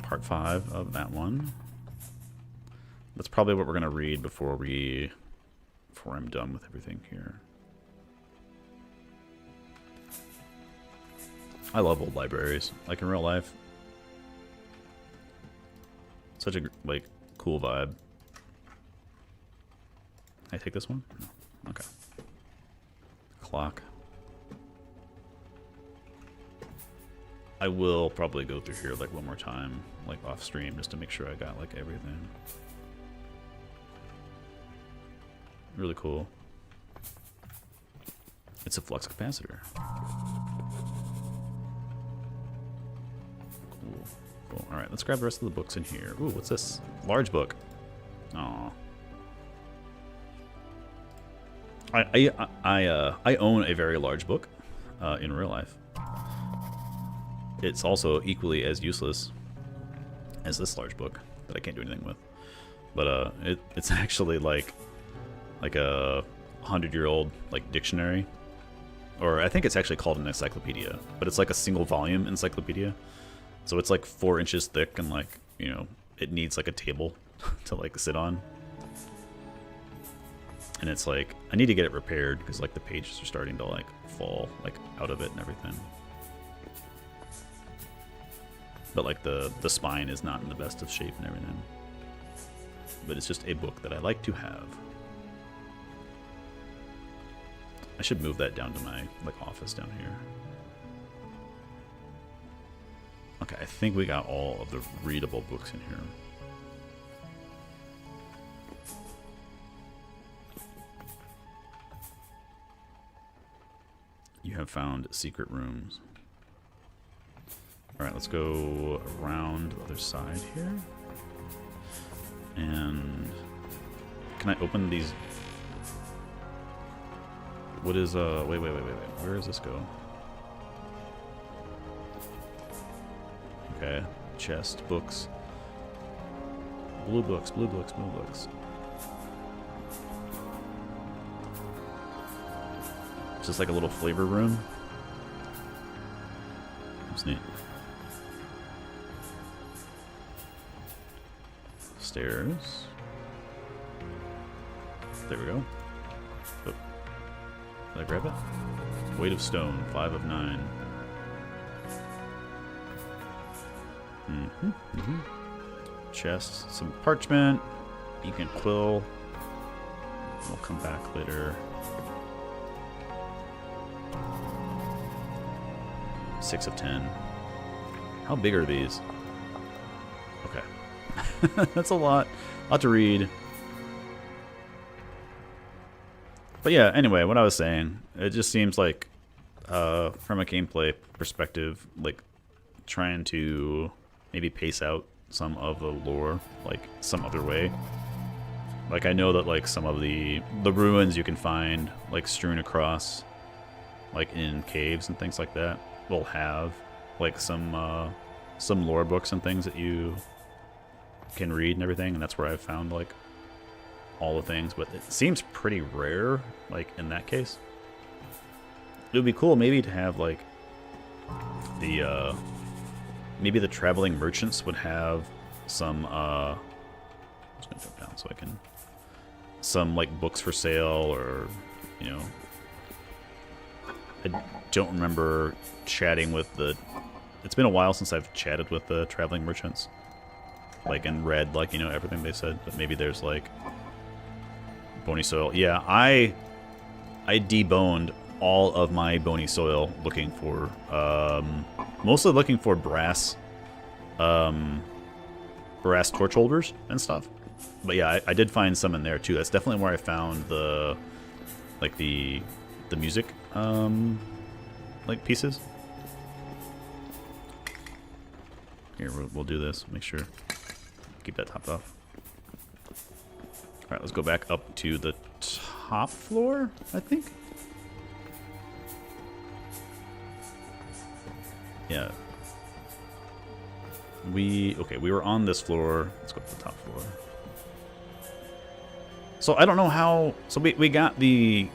Part 5 of that one. That's probably what we're gonna read before I'm done with everything here. I love old libraries, like in real life. Such a like cool vibe. Can I take this one? No. Okay. Clock. I will probably go through here like one more time, like off stream, just to make sure I got like everything. Really cool. It's a flux capacitor. Cool. Cool. All right, let's grab the rest of the books in here. Ooh, what's this? Large book. Aw. I own a very large book in real life. It's also equally as useless as this large book that I can't do anything with. But it's actually like a 100-year-old like dictionary, or I think it's actually called an encyclopedia. But it's like a single volume encyclopedia, so it's like 4 inches thick and like, you know, it needs like a table to like sit on. And it's like I need to get it repaired because like the pages are starting to like fall like out of it and everything. But like the spine is not in the best of shape and everything. But it's just a book that I like to have. I should move that down to my like office down here. Okay, I think we got all of the readable books in here. You have found secret rooms. Alright, let's go around the other side here. And can I open these? What is wait. Where does this go? Okay. Chest, books. Blue books. It's just like a little flavor room. That's neat. Stairs. There we go. Oh. Did I grab it? Weight of stone, 5 of 9. Chest, some parchment, ink and quill. We'll come back later. 6 of 10. How big are these? Okay. That's a lot to read. But yeah, anyway, what I was saying, it just seems like from a gameplay perspective, like trying to maybe pace out some of the lore like some other way. Like I know that like some of the ruins you can find like strewn across like in caves and things like that will have like some lore books and things that you can read and everything, and that's where I've found like all the things, but it seems pretty rare like in that case. It would be cool maybe to have like the maybe the traveling merchants would have some I'm just gonna jump down so I can some like books for sale, or you know, I don't remember chatting with the, it's been a while since I've chatted with the traveling merchants like and read like, you know, everything they said, but maybe there's like bony soil. Yeah, I deboned all of my bony soil looking for mostly looking for brass torch holders and stuff. But yeah, I did find some in there too. That's definitely where I found the like the music like pieces. Here, we'll do this. Make sure keep that topped off. All right, let's go back up to the top floor, I think. Yeah, Okay, we were on this floor. Let's go to the top floor. So I don't know how. So we got the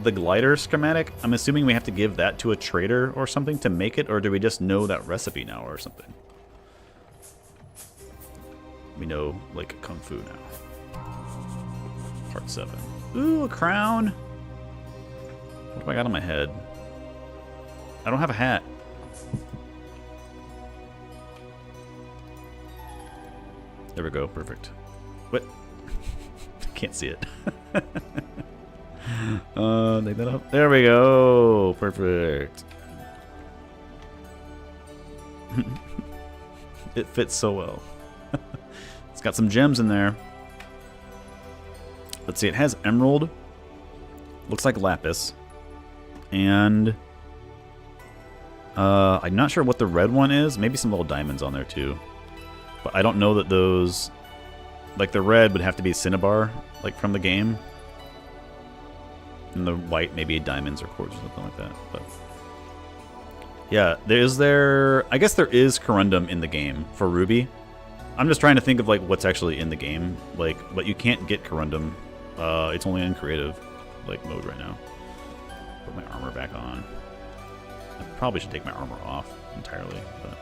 glider schematic. I'm assuming we have to give that to a trader or something to make it, or do we just know that recipe now or something? We know like kung fu now. Part 7. Ooh, a crown. What do I got on my head? I don't have a hat. There we go. Perfect. What? Can't see it. Take that up. There we go. Perfect. It fits so well. It's got some gems in there. Let's see. It has emerald. Looks like lapis. And I'm not sure what the red one is. Maybe some little diamonds on there too. But I don't know that those... Like the red would have to be cinnabar, like from the game. And the white maybe diamonds or quartz or something like that. But yeah, I guess there is corundum in the game for ruby. I'm just trying to think of like what's actually in the game. Like, but you can't get corundum. It's only in creative like mode right now. Put my armor back on. I probably should take my armor off entirely, but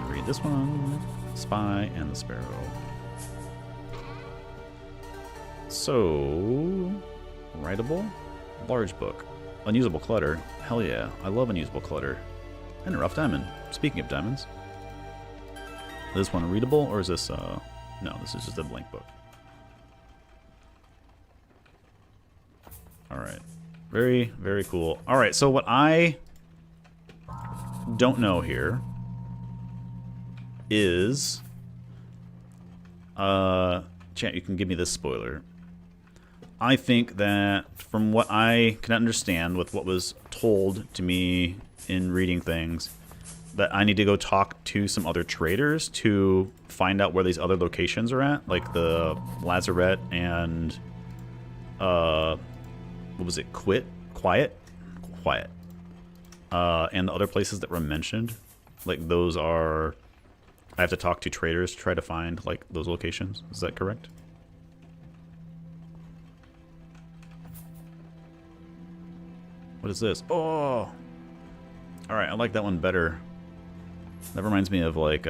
read this one. Spy and the Sparrow. So, writable, large book, unusable clutter. Hell yeah, I love unusable clutter. And a rough diamond. Speaking of diamonds, is this one readable or is this? No, this is just a blank book. All right, very very cool. All right, so what I don't know here is, chat, you can give me this spoiler. I think that from what I can understand with what was told to me in reading things, that I need to go talk to some other traders to find out where these other locations are at, like the Lazarette and, what was it, Quiet, and the other places that were mentioned. Like those are... I have to talk to traders to try to find, like, those locations. Is that correct? What is this? Oh! Alright, I like that one better. That reminds me of, like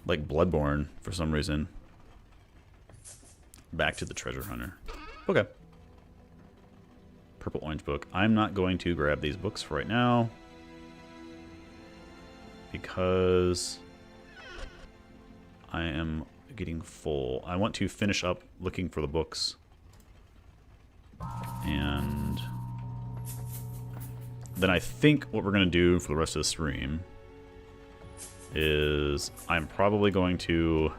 Bloodborne, for some reason. Back to the treasure hunter. Okay. Purple orange book. I'm not going to grab these books right now, because I am getting full. I want to finish up looking for the books. And then I think what we're going to do for the rest of the stream is I'm probably going to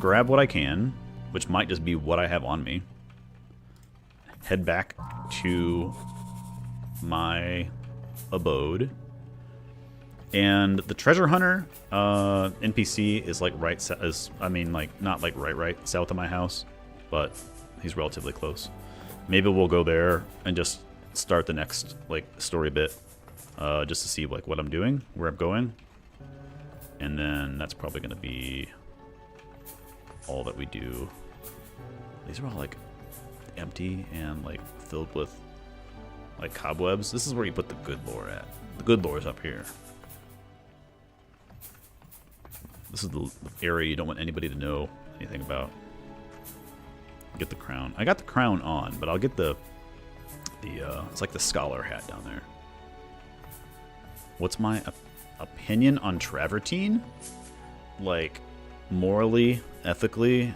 grab what I can, which might just be what I have on me, head back to my abode. And the treasure hunter NPC is like not like right south of my house, but he's relatively close. Maybe we'll go there and just start the next like story bit, just to see like what I'm doing, where I'm going, and then that's probably gonna be all that we do. These are all like empty and like filled with like cobwebs. This is where you put the good lore at. The good lore is up here. This is the area you don't want anybody to know anything about. Get the crown. I got the crown on, but I'll get the it's like the scholar hat down there. What's my opinion on travertine? Like, morally, ethically?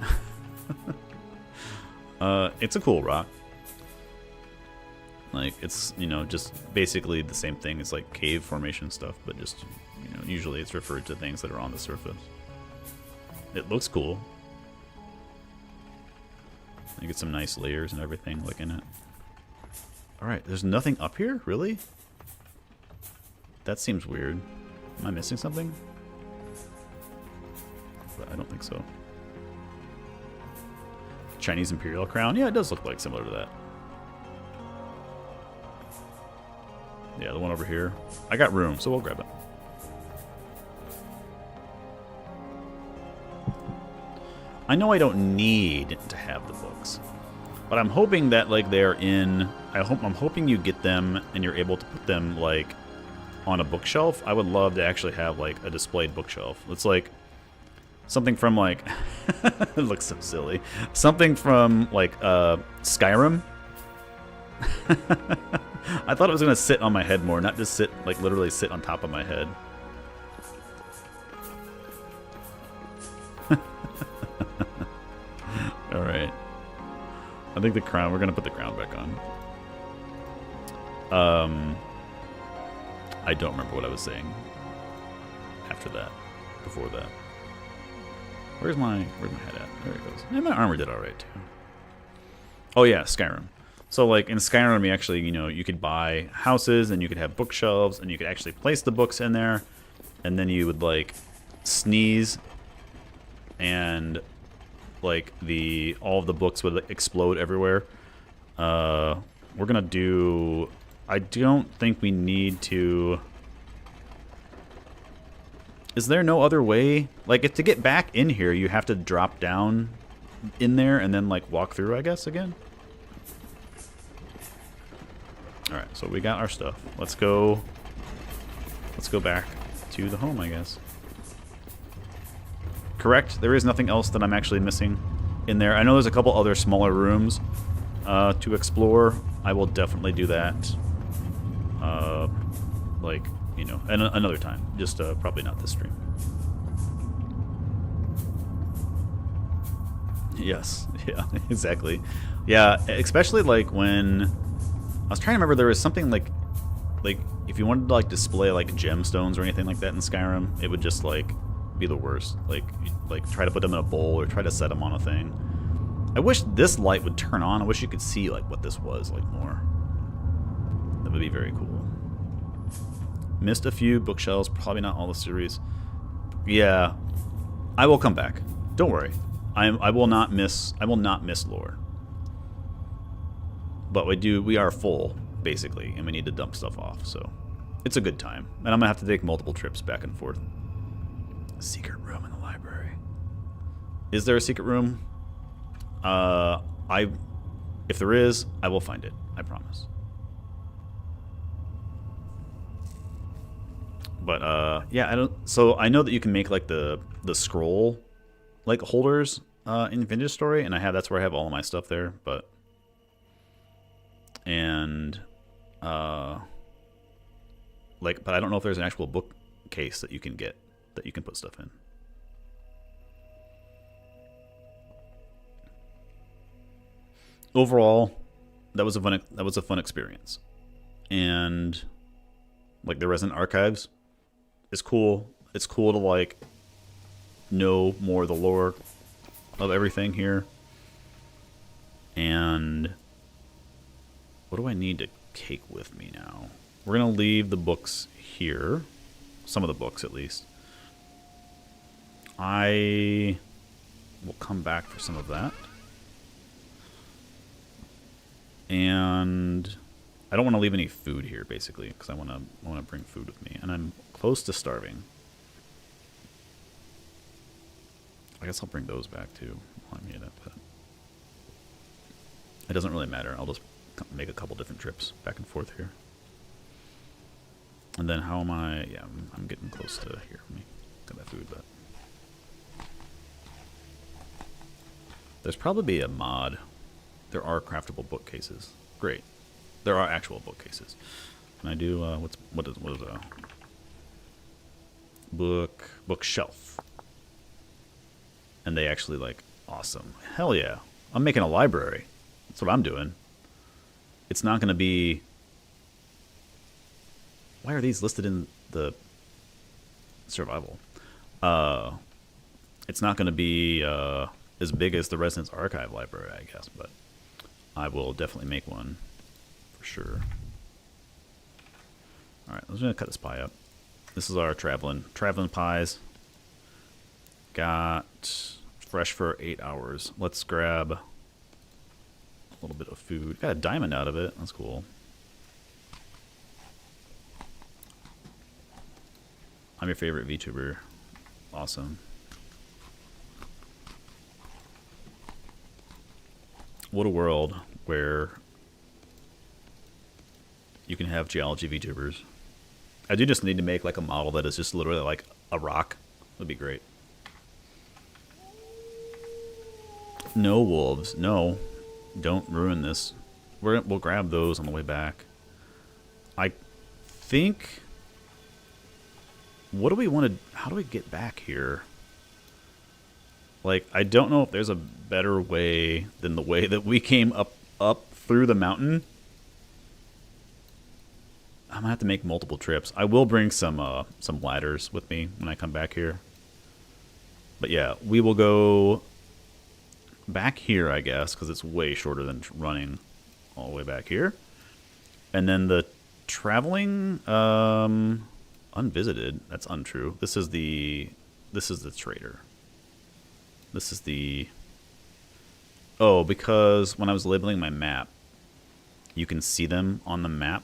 It's a cool rock. Like, it's, you know, just basically the same thing as like cave formation stuff, but just, you know, usually it's referred to things that are on the surface. It looks cool. You get some nice layers and everything like in it. Alright, there's nothing up here? Really? That seems weird. Am I missing something? But I don't think so. Chinese Imperial crown? Yeah, it does look like similar to that. Yeah, the one over here. I got room, so we'll grab it. I know I don't need to have the books, but I'm hoping that like they're in. I'm hoping you get them and you're able to put them like on a bookshelf. I would love to actually have like a displayed bookshelf. It's like something from like it looks so silly. Something from like Skyrim. I thought it was gonna sit on my head more, not just sit like literally sit on top of my head. All right. I think the crown. We're gonna put the crown back on. I don't remember what I was saying after that. Before that. Where's my head at? There it goes. And my armor did all right too. Oh yeah, Skyrim. So like in Skyrim, you actually, you know, you could buy houses and you could have bookshelves and you could actually place the books in there, and then you would like sneeze and like all of the books would explode everywhere. We're gonna do. I don't think we need to. Is there no other way? Like, if to get back in here, you have to drop down in there and then like walk through, I guess, again. All right, so we got our stuff. Let's go. Let's go back to the home, I guess. Correct. There is nothing else that I'm actually missing in there. I know there's a couple other smaller rooms to explore. I will definitely do that. Like, you know, another time. Just probably not this stream. Yes. Yeah, exactly. Yeah, especially like when... I was trying to remember, there was something like if you wanted to like display like gemstones or anything like that in Skyrim, it would just like be the worst. Like try to put them in a bowl or try to set them on a thing. I wish this light would turn on. I wish you could see like what this was like more. That would be very cool. Missed a few bookshelves, probably not all the series. Yeah, I will come back. Don't worry. I will not miss lore. But we are full basically, and we need to dump stuff off. So it's a good time, and I'm gonna have to take multiple trips back and forth. Secret room in the library. Is there a secret room? If there is, I will find it. I promise. But yeah, I don't. So I know that you can make like the scroll like holders in Vintage Story, and that's where I have all of my stuff there. But but I don't know if there's an actual bookcase that you can get that you can put stuff in. Overall, that was a fun experience, and like the Resident Archives is cool. It's cool to like know more of the lore of everything here. And what do I need to take with me now? We're gonna leave the books here, some of the books at least. I will come back for some of that. And I don't want to leave any food here, basically, because I want to bring food with me, and I'm close to starving. I guess I'll bring those back too. It doesn't really matter. I'll just make a couple different trips back and forth here. And then how am I? Yeah, I'm getting close to here. Let me get that food, but there's probably a mod. There are craftable bookcases. Great. There are actual bookcases. Can I do what is a bookshelf? And they actually like awesome. Hell yeah. I'm making a library. That's what I'm doing. It's not going to be. Why are these listed in the survival? It's not going to be as big as the Residence Archive library, I guess, but I will definitely make one for sure. All right, I'm just gonna cut this pie up. This is our traveling pies. Got fresh for 8 hours. Let's grab a little bit of food. Got a diamond out of it. That's cool. I'm your favorite VTuber. Awesome. What a world where you can have geology VTubers. I do just need to make like a model that is just literally like a rock. That'd be great. No wolves. No. Don't ruin this. We'll grab those on the way back. I think... What do we want to... How do we get back here? Like, I don't know if there's a better way than the way that we came up through the mountain. I'm going to have to make multiple trips. I will bring some ladders with me when I come back here. But yeah, we will go back here, I guess, because it's way shorter than running all the way back here. And then the traveling... unvisited. That's untrue. This is the trader. This is the... Oh, because when I was labeling my map, you can see them on the map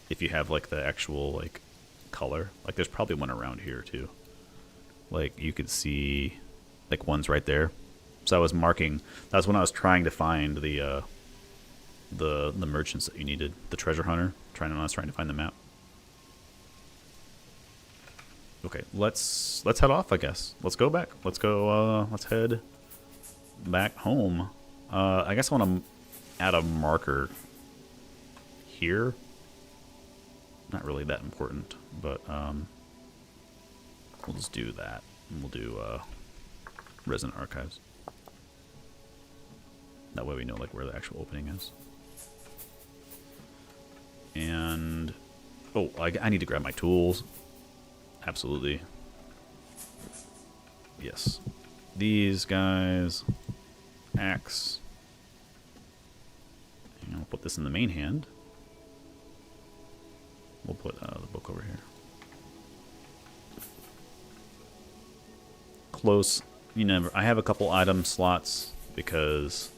if you have, like, the actual, like, color. Like, there's probably one around here, too. Like, you could see, like, one's right there. So I was marking... That's when I was trying to find the merchants that you needed. The treasure hunter. When I was trying to find the map. Okay, let's head off, I guess. Let's go back. Let's head back home. I guess I want to add a marker here. Not really that important, but we'll just do that. And we'll do Resident Archives. That way we know like where the actual opening is. And oh, I need to grab my tools. Absolutely. Yes. These guys. Axe. And I'll put this in the main hand. We'll put the book over here. Close. You never. I have a couple item slots because,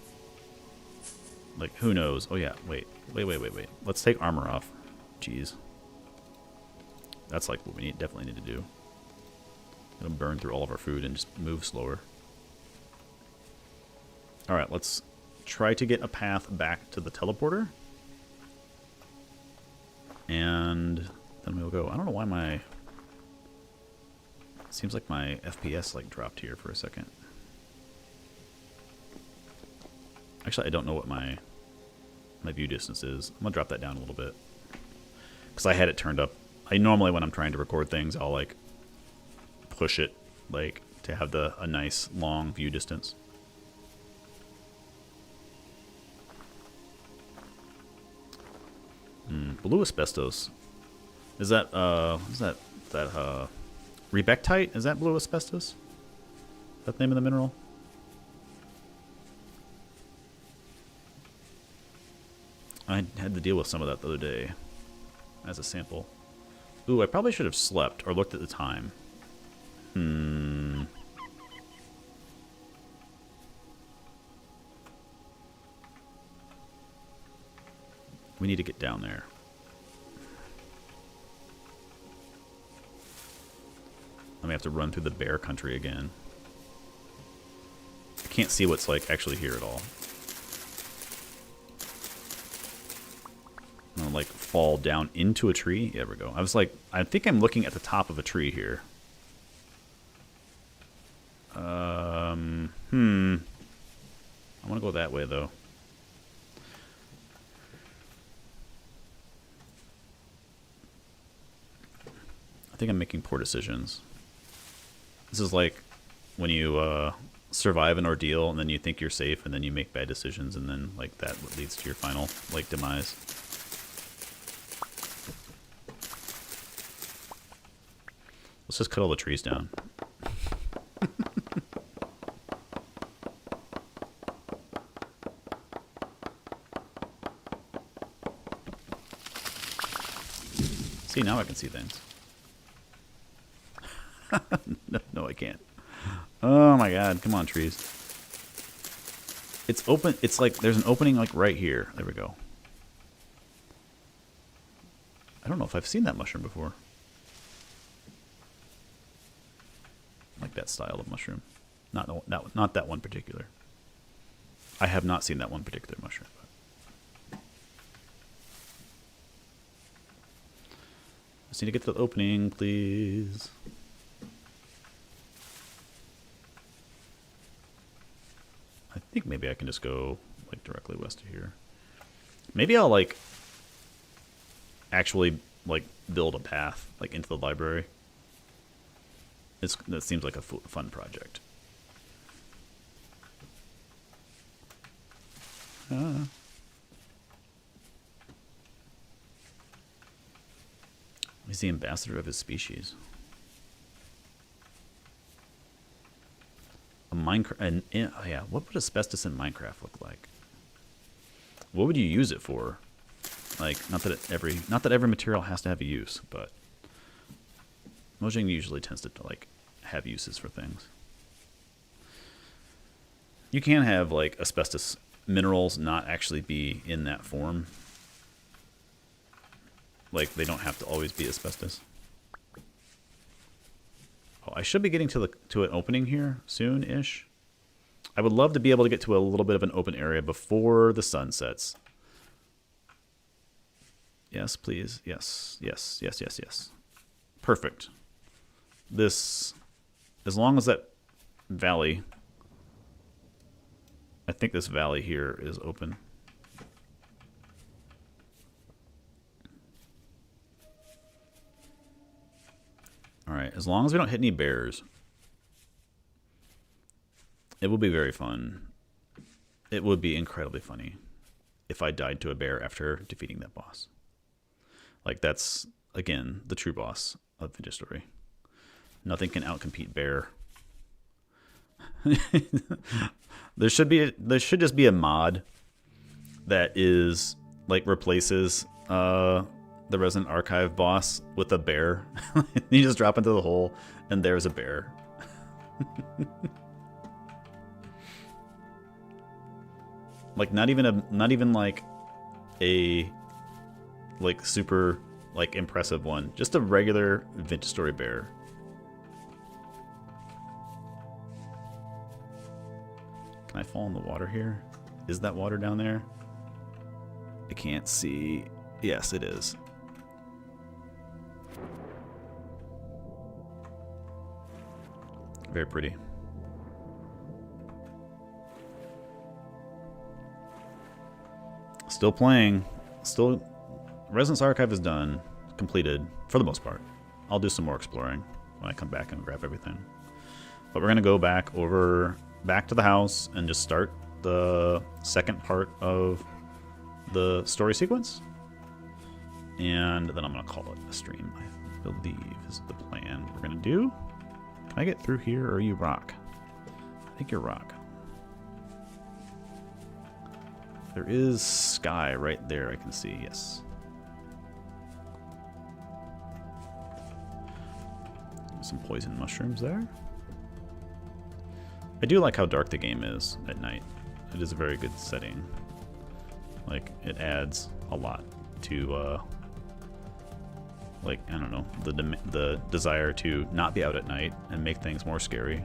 like, who knows? Oh yeah. Wait. Let's take armor off. Jeez. That's like what we definitely need to do. It'll burn through all of our food and just move slower. Alright, let's try to get a path back to the teleporter. And then we'll go. I don't know why my... It seems like my FPS like dropped here for a second. Actually, I don't know what my view distance is. I'm going to drop that down a little bit. Because I had it turned up. I normally, when I'm trying to record things, I'll like push it like to have a nice long view distance. Blue asbestos. Is that rebectite? Is that blue asbestos? Is that the name of the mineral? I had to deal with some of that the other day as a sample. Ooh, I probably should have slept or looked at the time. We need to get down there. I may have to run through the bear country again. I can't see what's like actually here at all. I'm gonna like fall down into a tree. Yeah, there we go. I was like, I think I'm looking at the top of a tree here. I want to go that way though. I think I'm making poor decisions. This is like when you survive an ordeal and then you think you're safe and then you make bad decisions and then like that leads to your final like demise. Let's just cut all the trees down. See, now I can see things. No, I can't. Oh my god, come on, trees. It's open, it's like, there's an opening like right here. There we go. I don't know if I've seen that mushroom before. like that style of mushroom. Not that one particular. I have not seen that one particular mushroom. But. Just need to get to the opening, please. I think maybe I can just go like directly west of here. Maybe I'll like actually like build a path like into the library. That seems like a fun project. He's the ambassador of his species. A Minecraft, oh yeah. What would asbestos in Minecraft look like? What would you use it for? Like, not that every material has to have a use, but Mojang usually tends to like have uses for things. You can have like asbestos minerals not actually be in that form. Like, they don't have to always be asbestos. Oh, I should be getting to an opening here soon-ish. I would love to be able to get to a little bit of an open area before the sun sets. Yes, please. Yes, yes, yes, yes, yes. Perfect. This, as long as that valley, I think this valley here is open. All right, as long as we don't hit any bears, it will be very fun. It would be incredibly funny if I died to a bear after defeating that boss. Like, that's, again, the true boss of Vintage Story. Nothing can outcompete bear. There should just be a mod that is, like, replaces the Resident Archive boss with a bear. You just drop into the hole, and there's a bear. Like, not even like a like super like impressive one. Just a regular Vintage Story bear. Can I fall in the water here? Is that water down there? I can't see. Yes, it is. Very pretty. Still playing. Still, Residence Archive is done. Completed, for the most part. I'll do some more exploring when I come back and grab everything. But we're going to go back to the house and just start the second part of the story sequence. And then I'm going to call it a stream, I believe is the plan we're going to do. Can I get through here, or are you rock? I think you're rock. There is sky right there, I can see, yes. Some poison mushrooms there. I do like how dark the game is at night. It is a very good setting. Like, it adds a lot to, like, I don't know, the desire to not be out at night and make things more scary.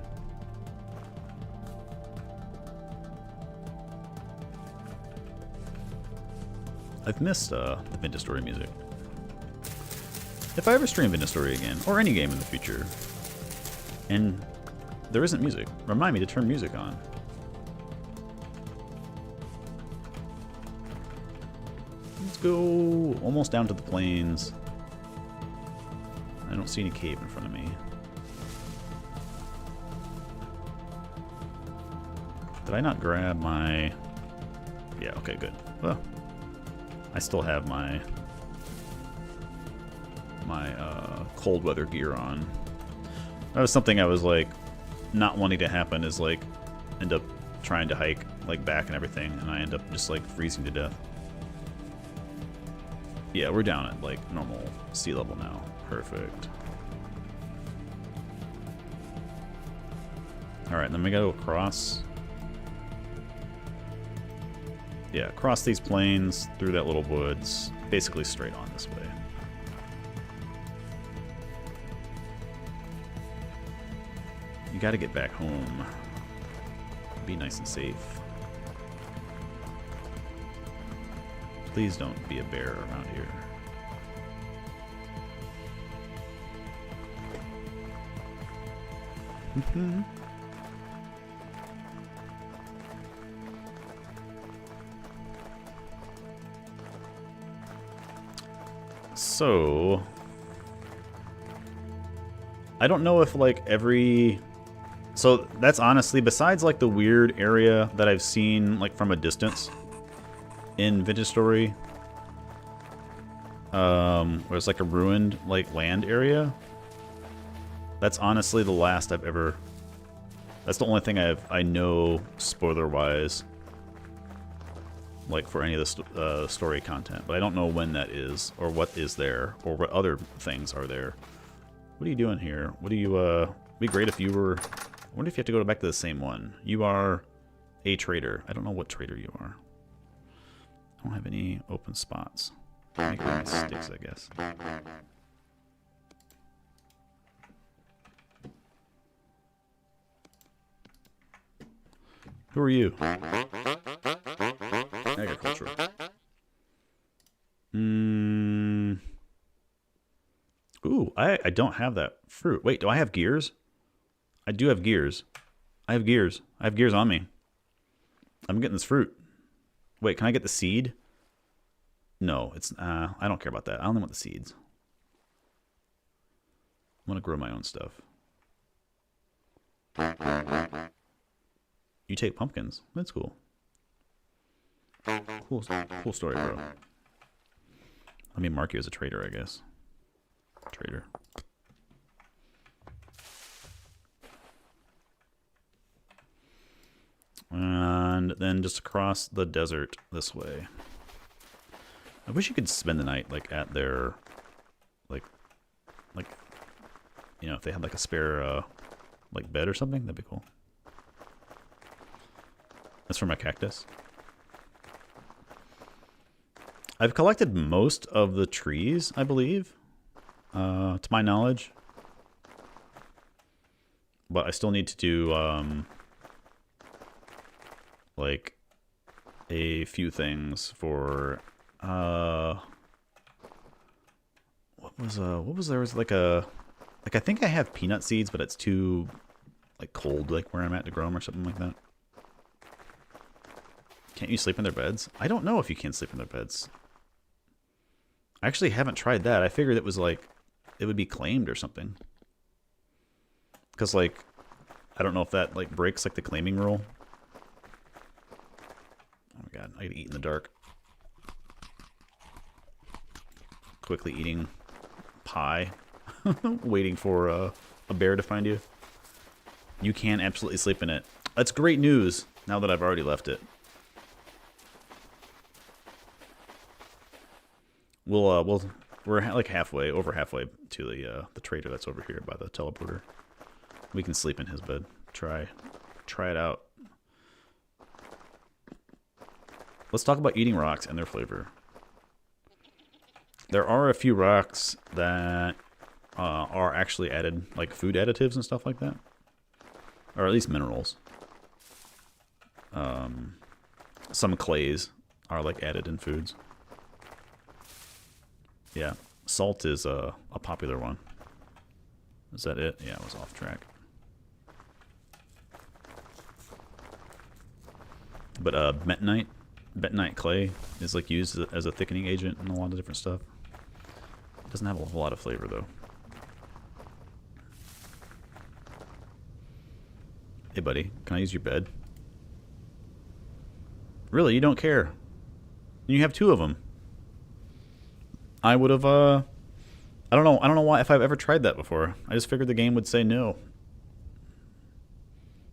I've missed the Vintage Story music. If I ever stream Vintage Story again, or any game in the future, and there isn't music, remind me to turn music on. Let's go almost down to the plains. I don't see any cave in front of me. Did I not grab my... Yeah, okay, good. Well, I still have my cold weather gear on. That was something I was like not wanting to happen, is like end up trying to hike like back and everything, and I end up just like freezing to death. Yeah, we're down at like normal sea level now. Perfect. Alright, then we gotta go across. Yeah, across these plains, through that little woods, basically straight on this way. You gotta get back home. Be nice and safe. Please don't be a bear around here. So, I don't know if like every... So that's honestly, besides like the weird area that I've seen like from a distance in Vintage Story, where it's like a ruined like land area, that's honestly the last I've ever... That's the only thing I know spoiler-wise, like for any of the story content. But I don't know when that is, or what is there, or what other things are there. What are you doing here? What do you, it'd be great if you were... I wonder if you have to go back to the same one. You are a trader. I don't know what trader you are. I don't have any open spots. Make any sticks, I guess. Who are you? Agriculture. Ooh, I don't have that fruit. Wait, do I have gears? I do have gears. I have gears. I have gears on me. I'm getting this fruit. Wait, can I get the seed? No, it's I don't care about that. I only want the seeds. I want to grow my own stuff. You take pumpkins. That's cool. Cool story, bro. Let me mark you as a trader, I guess. Trader. And then just across the desert this way. I wish you could spend the night like at their like you know, if they had like a spare like bed or something, that'd be cool. That's for my cactus. I've collected most of the trees, I believe, to my knowledge. But I still need to do like a few things for what was there was like I think I have peanut seeds, but it's too like cold like where I'm at to grow them or something like that. Can't you sleep in their beds? I don't know if you can sleep in their beds. I actually haven't tried that. I figured it was like it would be claimed or something. Because like I don't know if that like breaks like the claiming rule. Oh my god, I gotta eat in the dark. Quickly eating pie. Waiting for a bear to find you. You can absolutely sleep in it. That's great news now that I've already left it. We're like over halfway to the trader that's over here by the teleporter. We can sleep in his bed. Try it out. Let's talk about eating rocks and their flavor. There are a few rocks that are actually added, like food additives and stuff like that, or at least minerals. Some clays are like added in foods. Yeah, salt is a popular one. Is that it? Yeah, I was off track. But bentonite clay is like used as a thickening agent in a lot of different stuff. It doesn't have a whole lot of flavor though. Hey buddy, can I use your bed? Really, you don't care? You have two of them. I would have, I don't know why, if I've ever tried that before. I just figured the game would say no.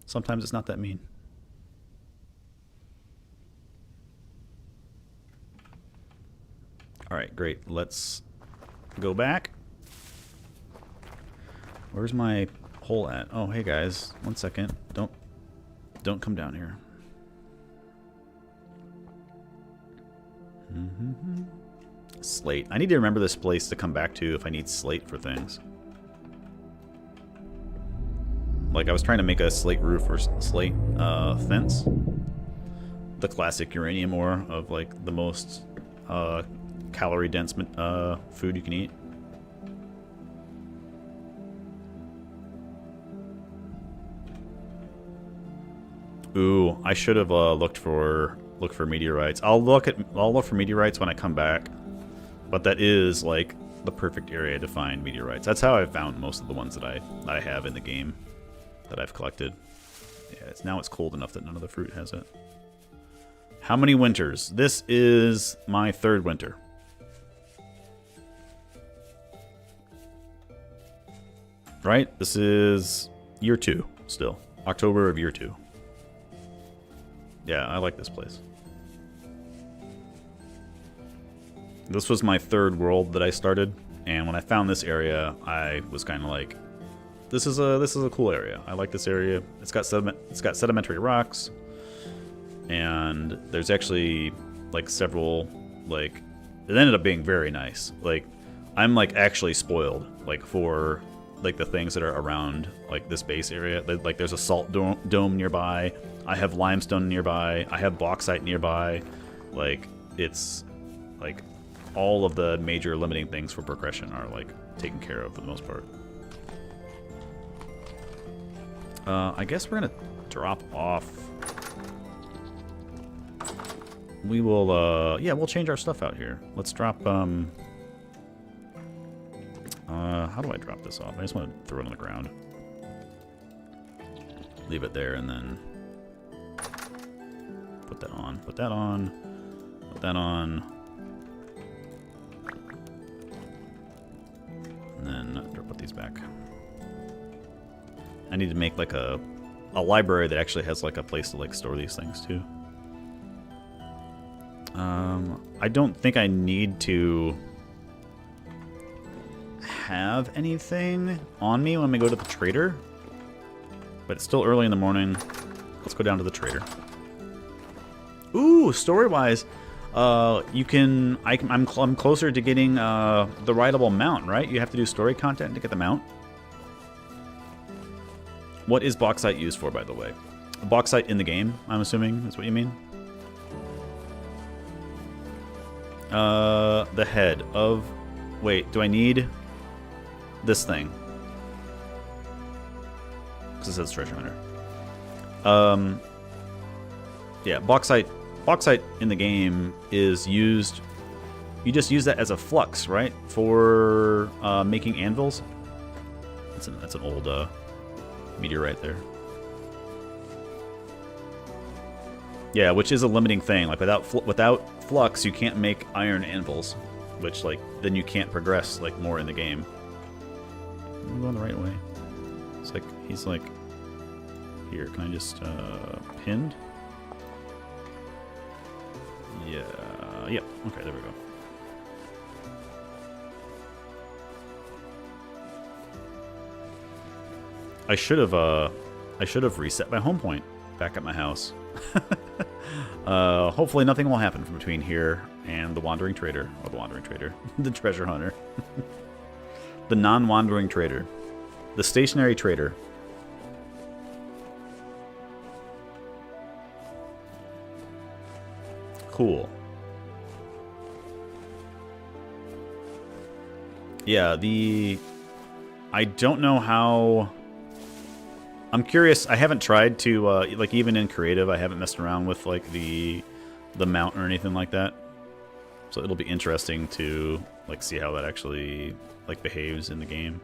Sometimes it's not that mean. Alright, great. Let's go back. Where's my hole at? Oh, hey guys. 1 second. Don't come down here. Slate. I need to remember this place to come back to if I need slate for things. Like, I was trying to make a slate roof or slate fence. The classic uranium ore of, like, the most calorie-dense food you can eat. Ooh, I should have looked for meteorites. I'll look for meteorites when I come back. But that is, like, the perfect area to find meteorites. That's how I've found most of the ones that I have in the game that I've collected. Yeah, now it's cold enough that none of the fruit has it. How many winters? This is my 3rd winter. Right? This is year 2 still. October of year 2. Yeah, I like this place. This was my 3rd world that I started, and when I found this area, I was kind of like, this is a cool area. I like this area. It's got sedimentary rocks, and there's actually like several, like, it ended up being very nice. Like, I'm like actually spoiled, like, for like the things that are around like this base area. Like, there's a salt dome nearby. I have limestone nearby. I have bauxite nearby. Like, it's like all of the major limiting things for progression are like taken care of for the most part. I guess we're gonna drop off. We will, yeah, we'll change our stuff out here. Let's drop, how do I drop this off? I just want to throw it on the ground. Leave it there and then put that on. Put that on. Put that on. And then put these back. I need to make like a library that actually has like a place to like store these things too. I don't think I need to have anything on me when we go to the trader, but it's still early in the morning. Let's go down to the trader. Ooh, story-wise, you can. I'm closer to getting the rideable mount, right? You have to do story content to get the mount. What is bauxite used for, by the way? Bauxite in the game, I'm assuming, is what you mean. The head of... Wait, do I need this thing? Because it says treasure hunter. Yeah, bauxite in the game is used... You just use that as a flux, right? For making anvils. That's an old meteorite there. Yeah, which is a limiting thing. Like without flux, you can't make iron anvils, which like then you can't progress like more in the game. I'm going the right way. It's like he's like here. Can I just pinned? Yeah. Yep. Okay, there we go. I should have reset my home point back at my house. Hopefully nothing will happen from between here and the wandering trader, or the wandering trader, the treasure hunter, the non-wandering trader, the stationary trader. Cool. Yeah, I don't know how... I'm curious. I haven't tried to, like, even in creative, I haven't messed around with, like, the mount or anything like that. So it'll be interesting to, like, see how that actually, like, behaves in the game.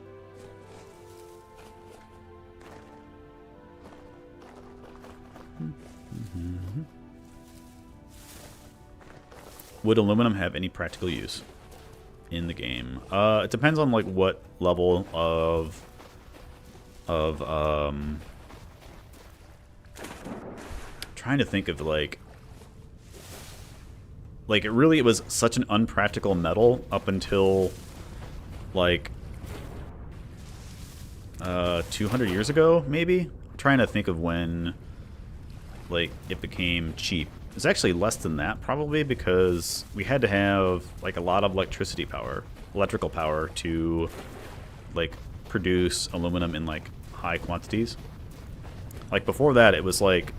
Mm-hmm. Would aluminum have any practical use in the game? It depends on, like, what level of trying to think of like it was such an unpractical metal up until like 200 years ago, maybe. I'm trying to think of when like it became cheap. It's actually less than that probably, because we had to have like a lot of electrical power to like produce aluminum in like high quantities. Like before that, it was like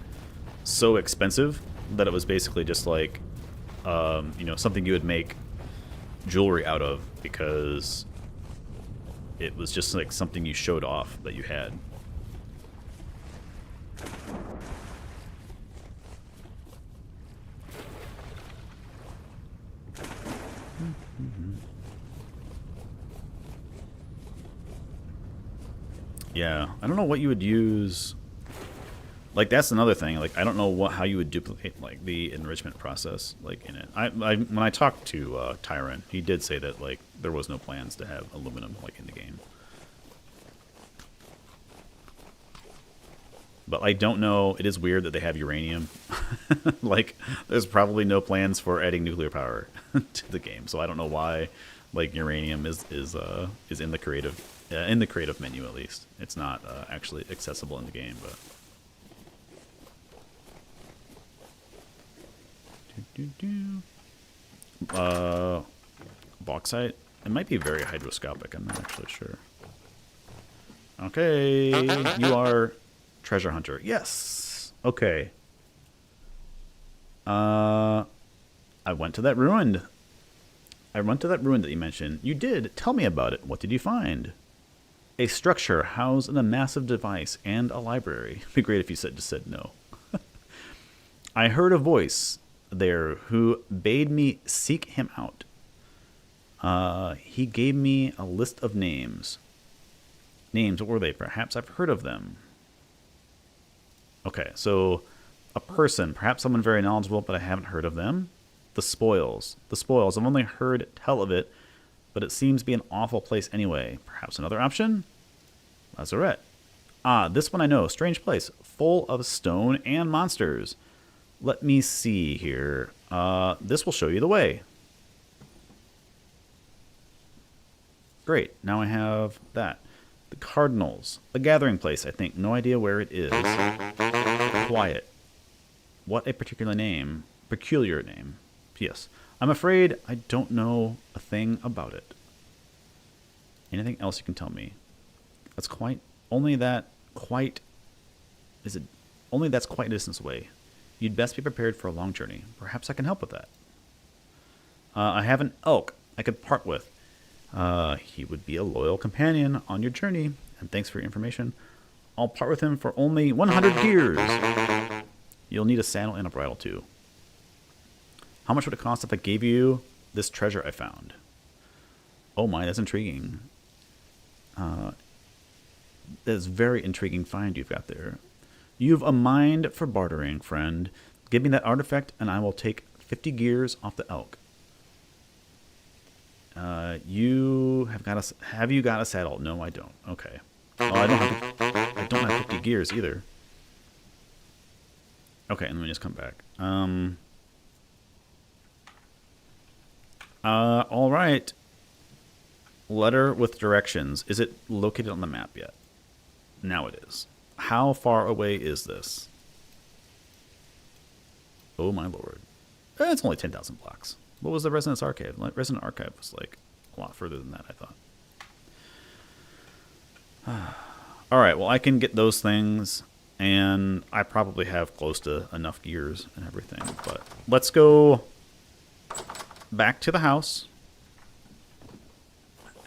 so expensive that it was basically just like, you know, something you would make jewelry out of because it was just like something you showed off that you had. Yeah, I don't know what you would use. Like that's another thing. Like I don't know how you would duplicate like the enrichment process like in it. When I talked to Tyron, he did say that like there was no plans to have aluminum like in the game. But I don't know. It is weird that they have uranium. Like there's probably no plans for adding nuclear power to the game. So I don't know why like uranium is in the creative menu at least. It's not actually accessible in the game, but. Bauxite. It might be very hydroscopic. I'm not actually sure. Okay, you are treasure hunter. Yes. Okay. I went to that ruin. That you mentioned. You did. Tell me about it. What did you find? A structure housed in a massive device and a library. It'd be great if you just said no. I heard a voice there who bade me seek him out. He gave me a list of names. Names, what were they? Perhaps I've heard of them. Okay, so a person, perhaps someone very knowledgeable, but I haven't heard of them. The spoils. The spoils. I've only heard tell of it, but it seems to be an awful place anyway. Perhaps another option? Lazarette. Ah, this one I know. Strange place. Full of stone and monsters. Let me see here. This will show you the way. Great. Now I have that. The Cardinals. A gathering place, I think. No idea where it is. Quiet. What a particular name. Peculiar name. Yes. I'm afraid I don't know a thing about it. Anything else you can tell me? That's quite... Only that quite... Is it... Only that's quite a distance away. You'd best be prepared for a long journey. Perhaps I can help with that. I have an elk I could part with. He would be a loyal companion on your journey. And thanks for your information. I'll part with him for only 100 gears. You'll need a saddle and a bridle too. How much would it cost if I gave you this treasure I found? Oh my, that's intriguing. That is very intriguing find you've got there. You've a mind for bartering, friend. Give me that artifact, and I will take 50 gears off the elk. You have got a... Have you got a saddle? No, I don't. Okay. Well, I don't have 50 gears either. Okay, let me just come back. All right. Letter with directions. Is it located on the map yet? Now it is. How far away is this? Oh my lord. It's only 10,000 blocks. What was the Resonance Archive? Resonance Archive was like a lot further than that, I thought. Alright, well I can get those things, and I probably have close to enough gears and everything. But let's go back to the house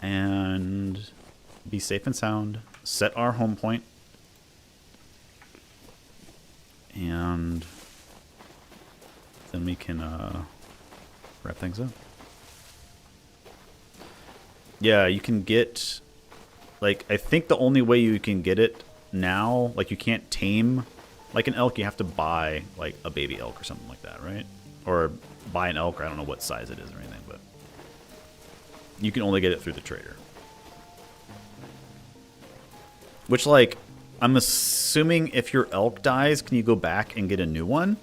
and be safe and sound. Set our home point. And then we can wrap things up. Yeah, you can get, like, I think the only way you can get it now, like, you can't tame, like, an elk. You have to buy, like, a baby elk or something like that, right? Or buy an elk, or I don't know what size it is or anything, but you can only get it through the trader. Which, like, I'm assuming if your elk dies, can you go back and get a new one?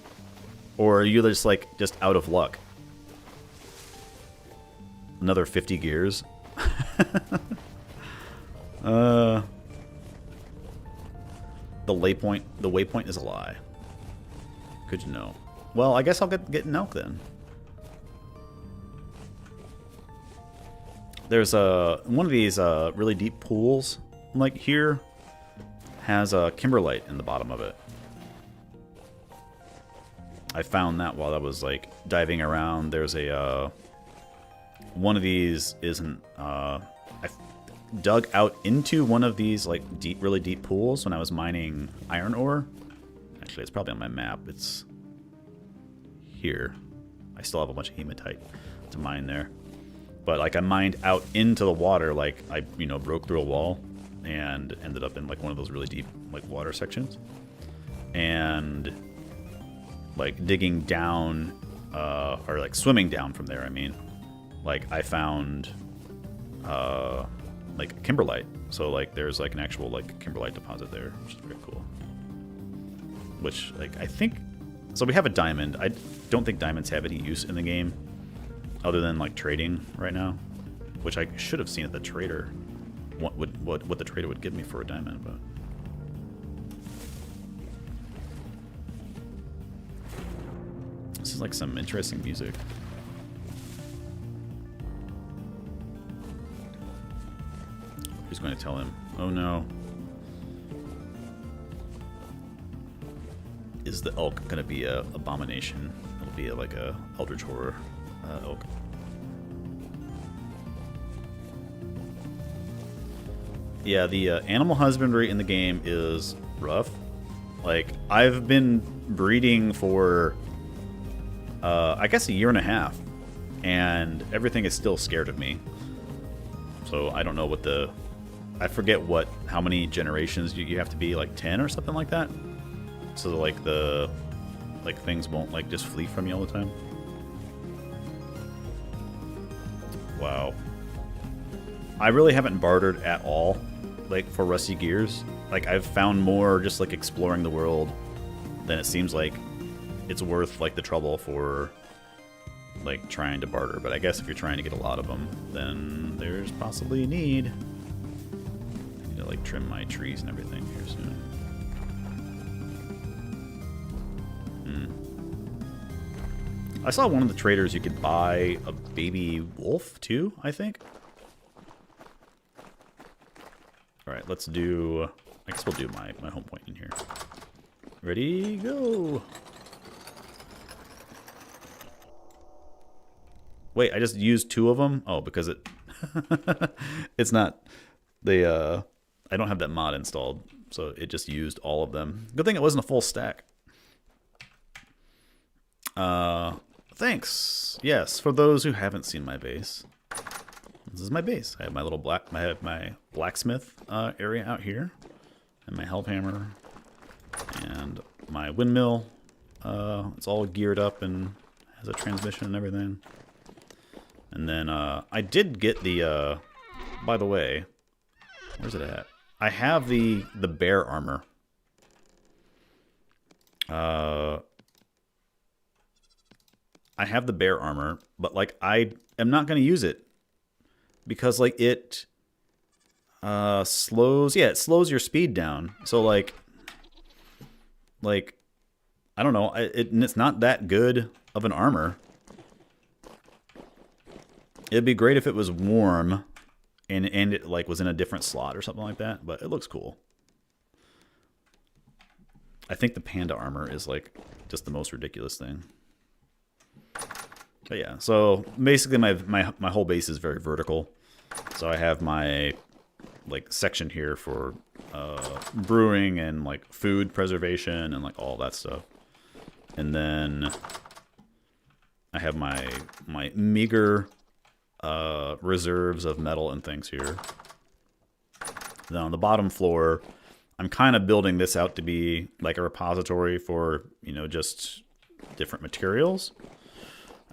Or are you just, like, just out of luck? Another 50 gears? The waypoint is a lie. Good to know. Well, I guess I'll get an elk then. There's one of these really deep pools, like here. has a kimberlite in the bottom of it. I found that while I was like diving around. There's a one of these isn't. I dug out into one of these like really deep pools when I was mining iron ore. Actually, it's probably on my map. It's here. I still have a bunch of hematite to mine there. But like I mined out into the water, like I broke through a wall and ended up in like one of those really deep like water sections. And like digging down or like swimming down from there, I mean, like I found like kimberlite. So like there's like an actual like kimberlite deposit there, which is very cool. Which like I think so we have a diamond. I don't think diamonds have any use in the game other than like trading right now, which I should have seen at the trader. What the trader would give me for a diamond, but this is like some interesting music. Who's going to tell him? Oh no. Is the elk going to be a abomination? It'll be like a eldritch horror elk. Yeah, the animal husbandry in the game is rough. Like, I've been breeding for, I guess, a year and a half, and everything is still scared of me. So I don't know what I forget how many generations you have to be, like 10 or something like that. So like things won't like just flee from you all the time. Wow. I really haven't bartered at all, like for rusty gears. Like I've found more just like exploring the world than it seems like it's worth like the trouble for like trying to barter. But I guess if you're trying to get a lot of them, then there's possibly a need. I need to like trim my trees and everything here soon. I saw one of the traders you could buy a baby wolf too, I think. Alright, let's do... I guess we'll do my home point in here. Ready, go! Wait, I just used 2 of them? Oh, because it... it's not... They, I don't have that mod installed, so it just used all of them. Good thing it wasn't a full stack. Thanks. Yes, for those who haven't seen my base. This is my base. I have my little my blacksmith area out here, and my hellhammer, and my windmill. It's all geared up and has a transmission and everything. And then I did get the. By the way, where's it at? I have the bear armor. I have the bear armor, but like I am not going to use it because like it slows. Yeah, it slows your speed down. So like I don't know. It's not that good of an armor. It'd be great if it was warm and it like was in a different slot or something like that. But it looks cool. I think the panda armor is like just the most ridiculous thing. But yeah, so basically my whole base is very vertical. So I have my like section here for brewing and like food preservation and like all that stuff. And then I have my meager reserves of metal and things here. Then on the bottom floor, I'm kind of building this out to be like a repository for, just different materials.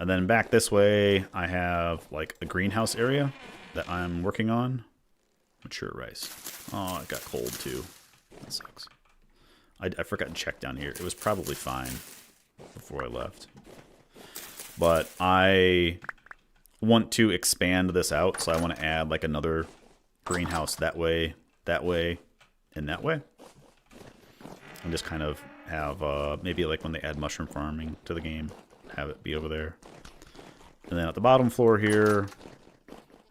And then back this way, I have like a greenhouse area that I'm working on. Mature rice. Oh, it got cold too. That sucks. I forgot to check down here. It was probably fine before I left. But I want to expand this out, so I want to add like another greenhouse that way, and that way. And just kind of have maybe like when they add mushroom farming to the game, have it be over there. And then at the bottom floor here,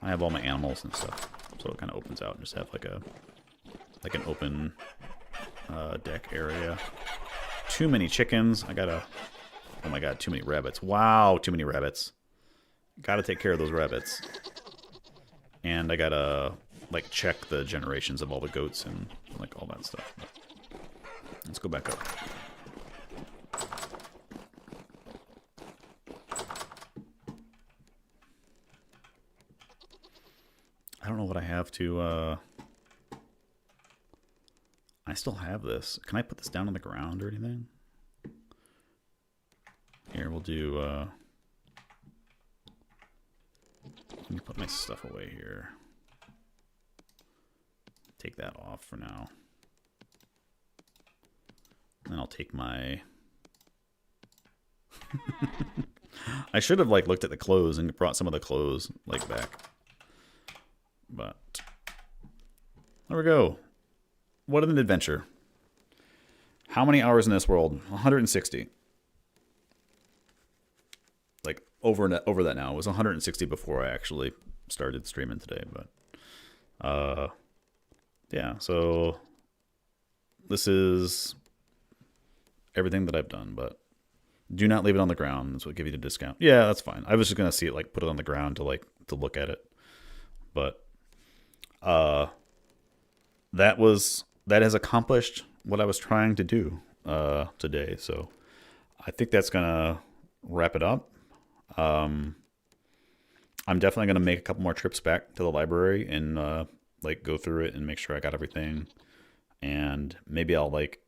I have all my animals and stuff. So it kind of opens out and just have like an open deck area. Too many chickens. I gotta... Oh my god, too many rabbits. Wow, too many rabbits. Gotta take care of those rabbits. And I gotta, like, check the generations of all the goats and, like, all that stuff. But let's go back up. I don't know what I have to, I still have this. Can I put this down on the ground or anything? Here, we'll do, let me put my stuff away here. Take that off for now. Then I'll take my... I should have, like, looked at the clothes and brought some of the clothes, like, back. But there we go. What an adventure. How many hours in this world? 160. Like, over that now. It was 160 before I actually started streaming today. But, yeah, so this is everything that I've done. But do not leave it on the ground. That's what give you the discount. Yeah, that's fine. I was just going to see it, like, put it on the ground to, like, to look at it. But that has accomplished what I was trying to do today. So I think that's gonna wrap it up. I'm definitely gonna make a couple more trips back to the library and like go through it and make sure I got everything. And maybe I'll like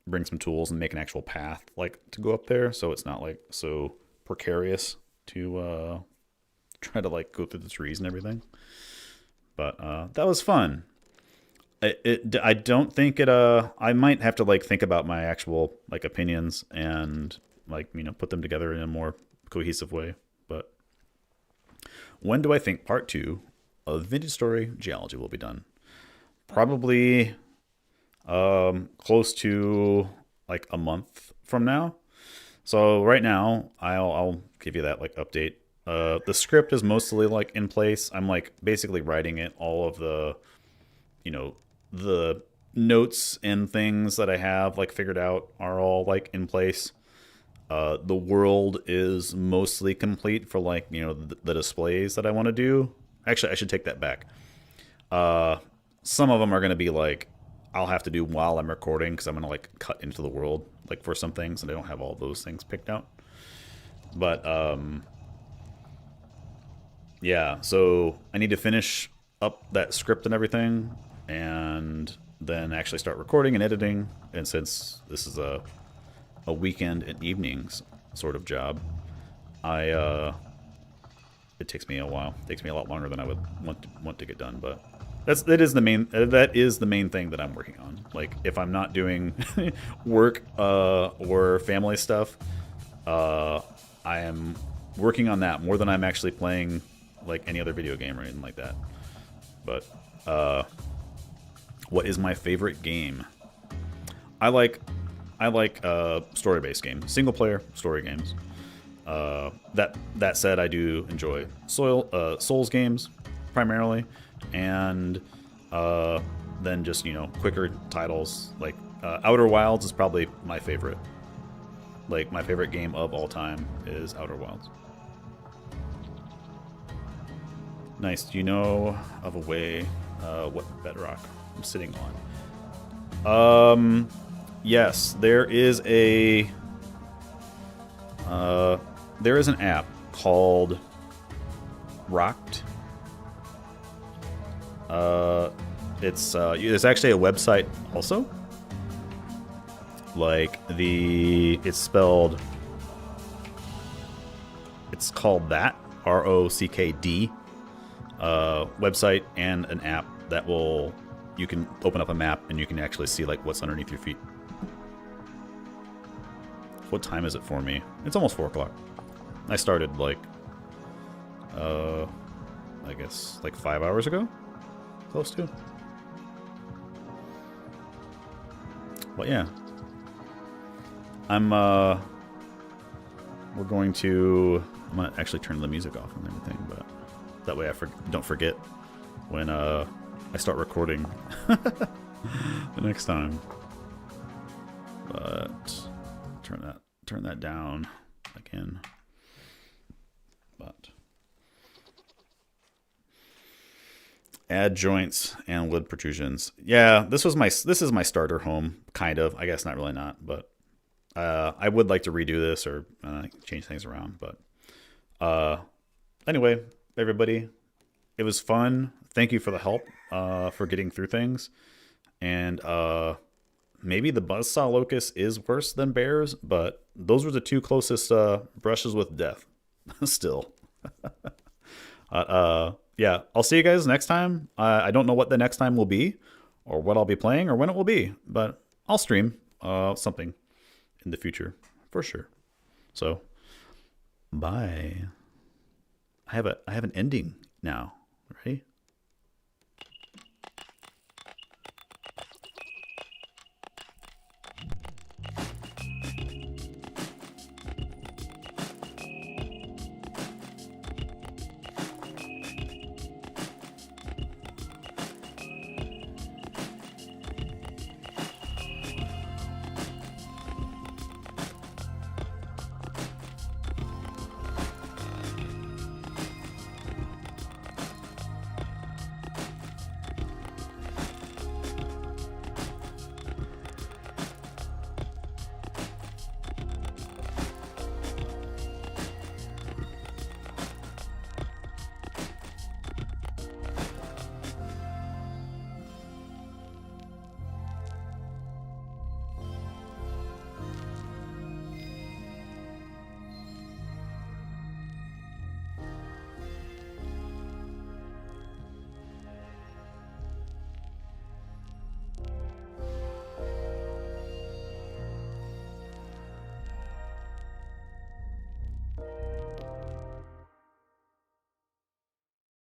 bring some tools and make an actual path like to go up there, so it's not like so precarious to try to like go through the trees and everything. But that was fun. I don't think it, I might have to like think about my actual like opinions and like, you know, put them together in a more cohesive way. But when do I think part 2 of Vintage Story Geology will be done? Probably close to like a month from now. So right now I'll give you that like update. The script is mostly like in place. I'm like basically writing it. All of the, you know, the notes and things that I have like figured out are all like in place. The world is mostly complete for like, you know, the displays that I want to do. Actually, I should take that back. Some of them are going to be like, I'll have to do while I'm recording because I'm going to like cut into the world like for some things and I don't have all those things picked out. But, yeah, so I need to finish up that script and everything and then actually start recording and editing. And since this is a weekend and evenings sort of job, it takes me a while. It takes me a lot longer than I would want to get done, but that is the main thing that I'm working on. Like if I'm not doing work or family stuff, I am working on that more than I'm actually playing like any other video game or anything like that. But what is my favorite game? I like story-based games, single-player story games. That said, I do enjoy Souls games primarily, and then just, you know, quicker titles like Outer Wilds is probably my favorite. Like my favorite game of all time is Outer Wilds. Nice. Do you know of a way what bedrock I'm sitting on? Yes, there is an app called Rocked. There's actually a website also. Like it's called that, ROCKD. Website and an app that you can open up a map and you can actually see like what's underneath your feet. What time is it for me? It's almost 4 o'clock. I started like I guess like 5 hours ago, close to. Well, yeah, I'm gonna actually turn the music off and everything, but that way I don't forget when I start recording the next time. turn that down again. But add joints and lid protrusions. Yeah, this is my starter home, kind of. I guess not really not, but I would like to redo this or change things around. But anyway, everybody, it was fun. Thank you for the help for getting through things. And maybe the buzzsaw locust is worse than bears, but those were the two closest brushes with death. Still. Yeah, I'll see you guys next time. I don't know what the next time will be, or what I'll be playing, or when it will be, but I'll stream something in the future for sure. So, bye. I have an ending now.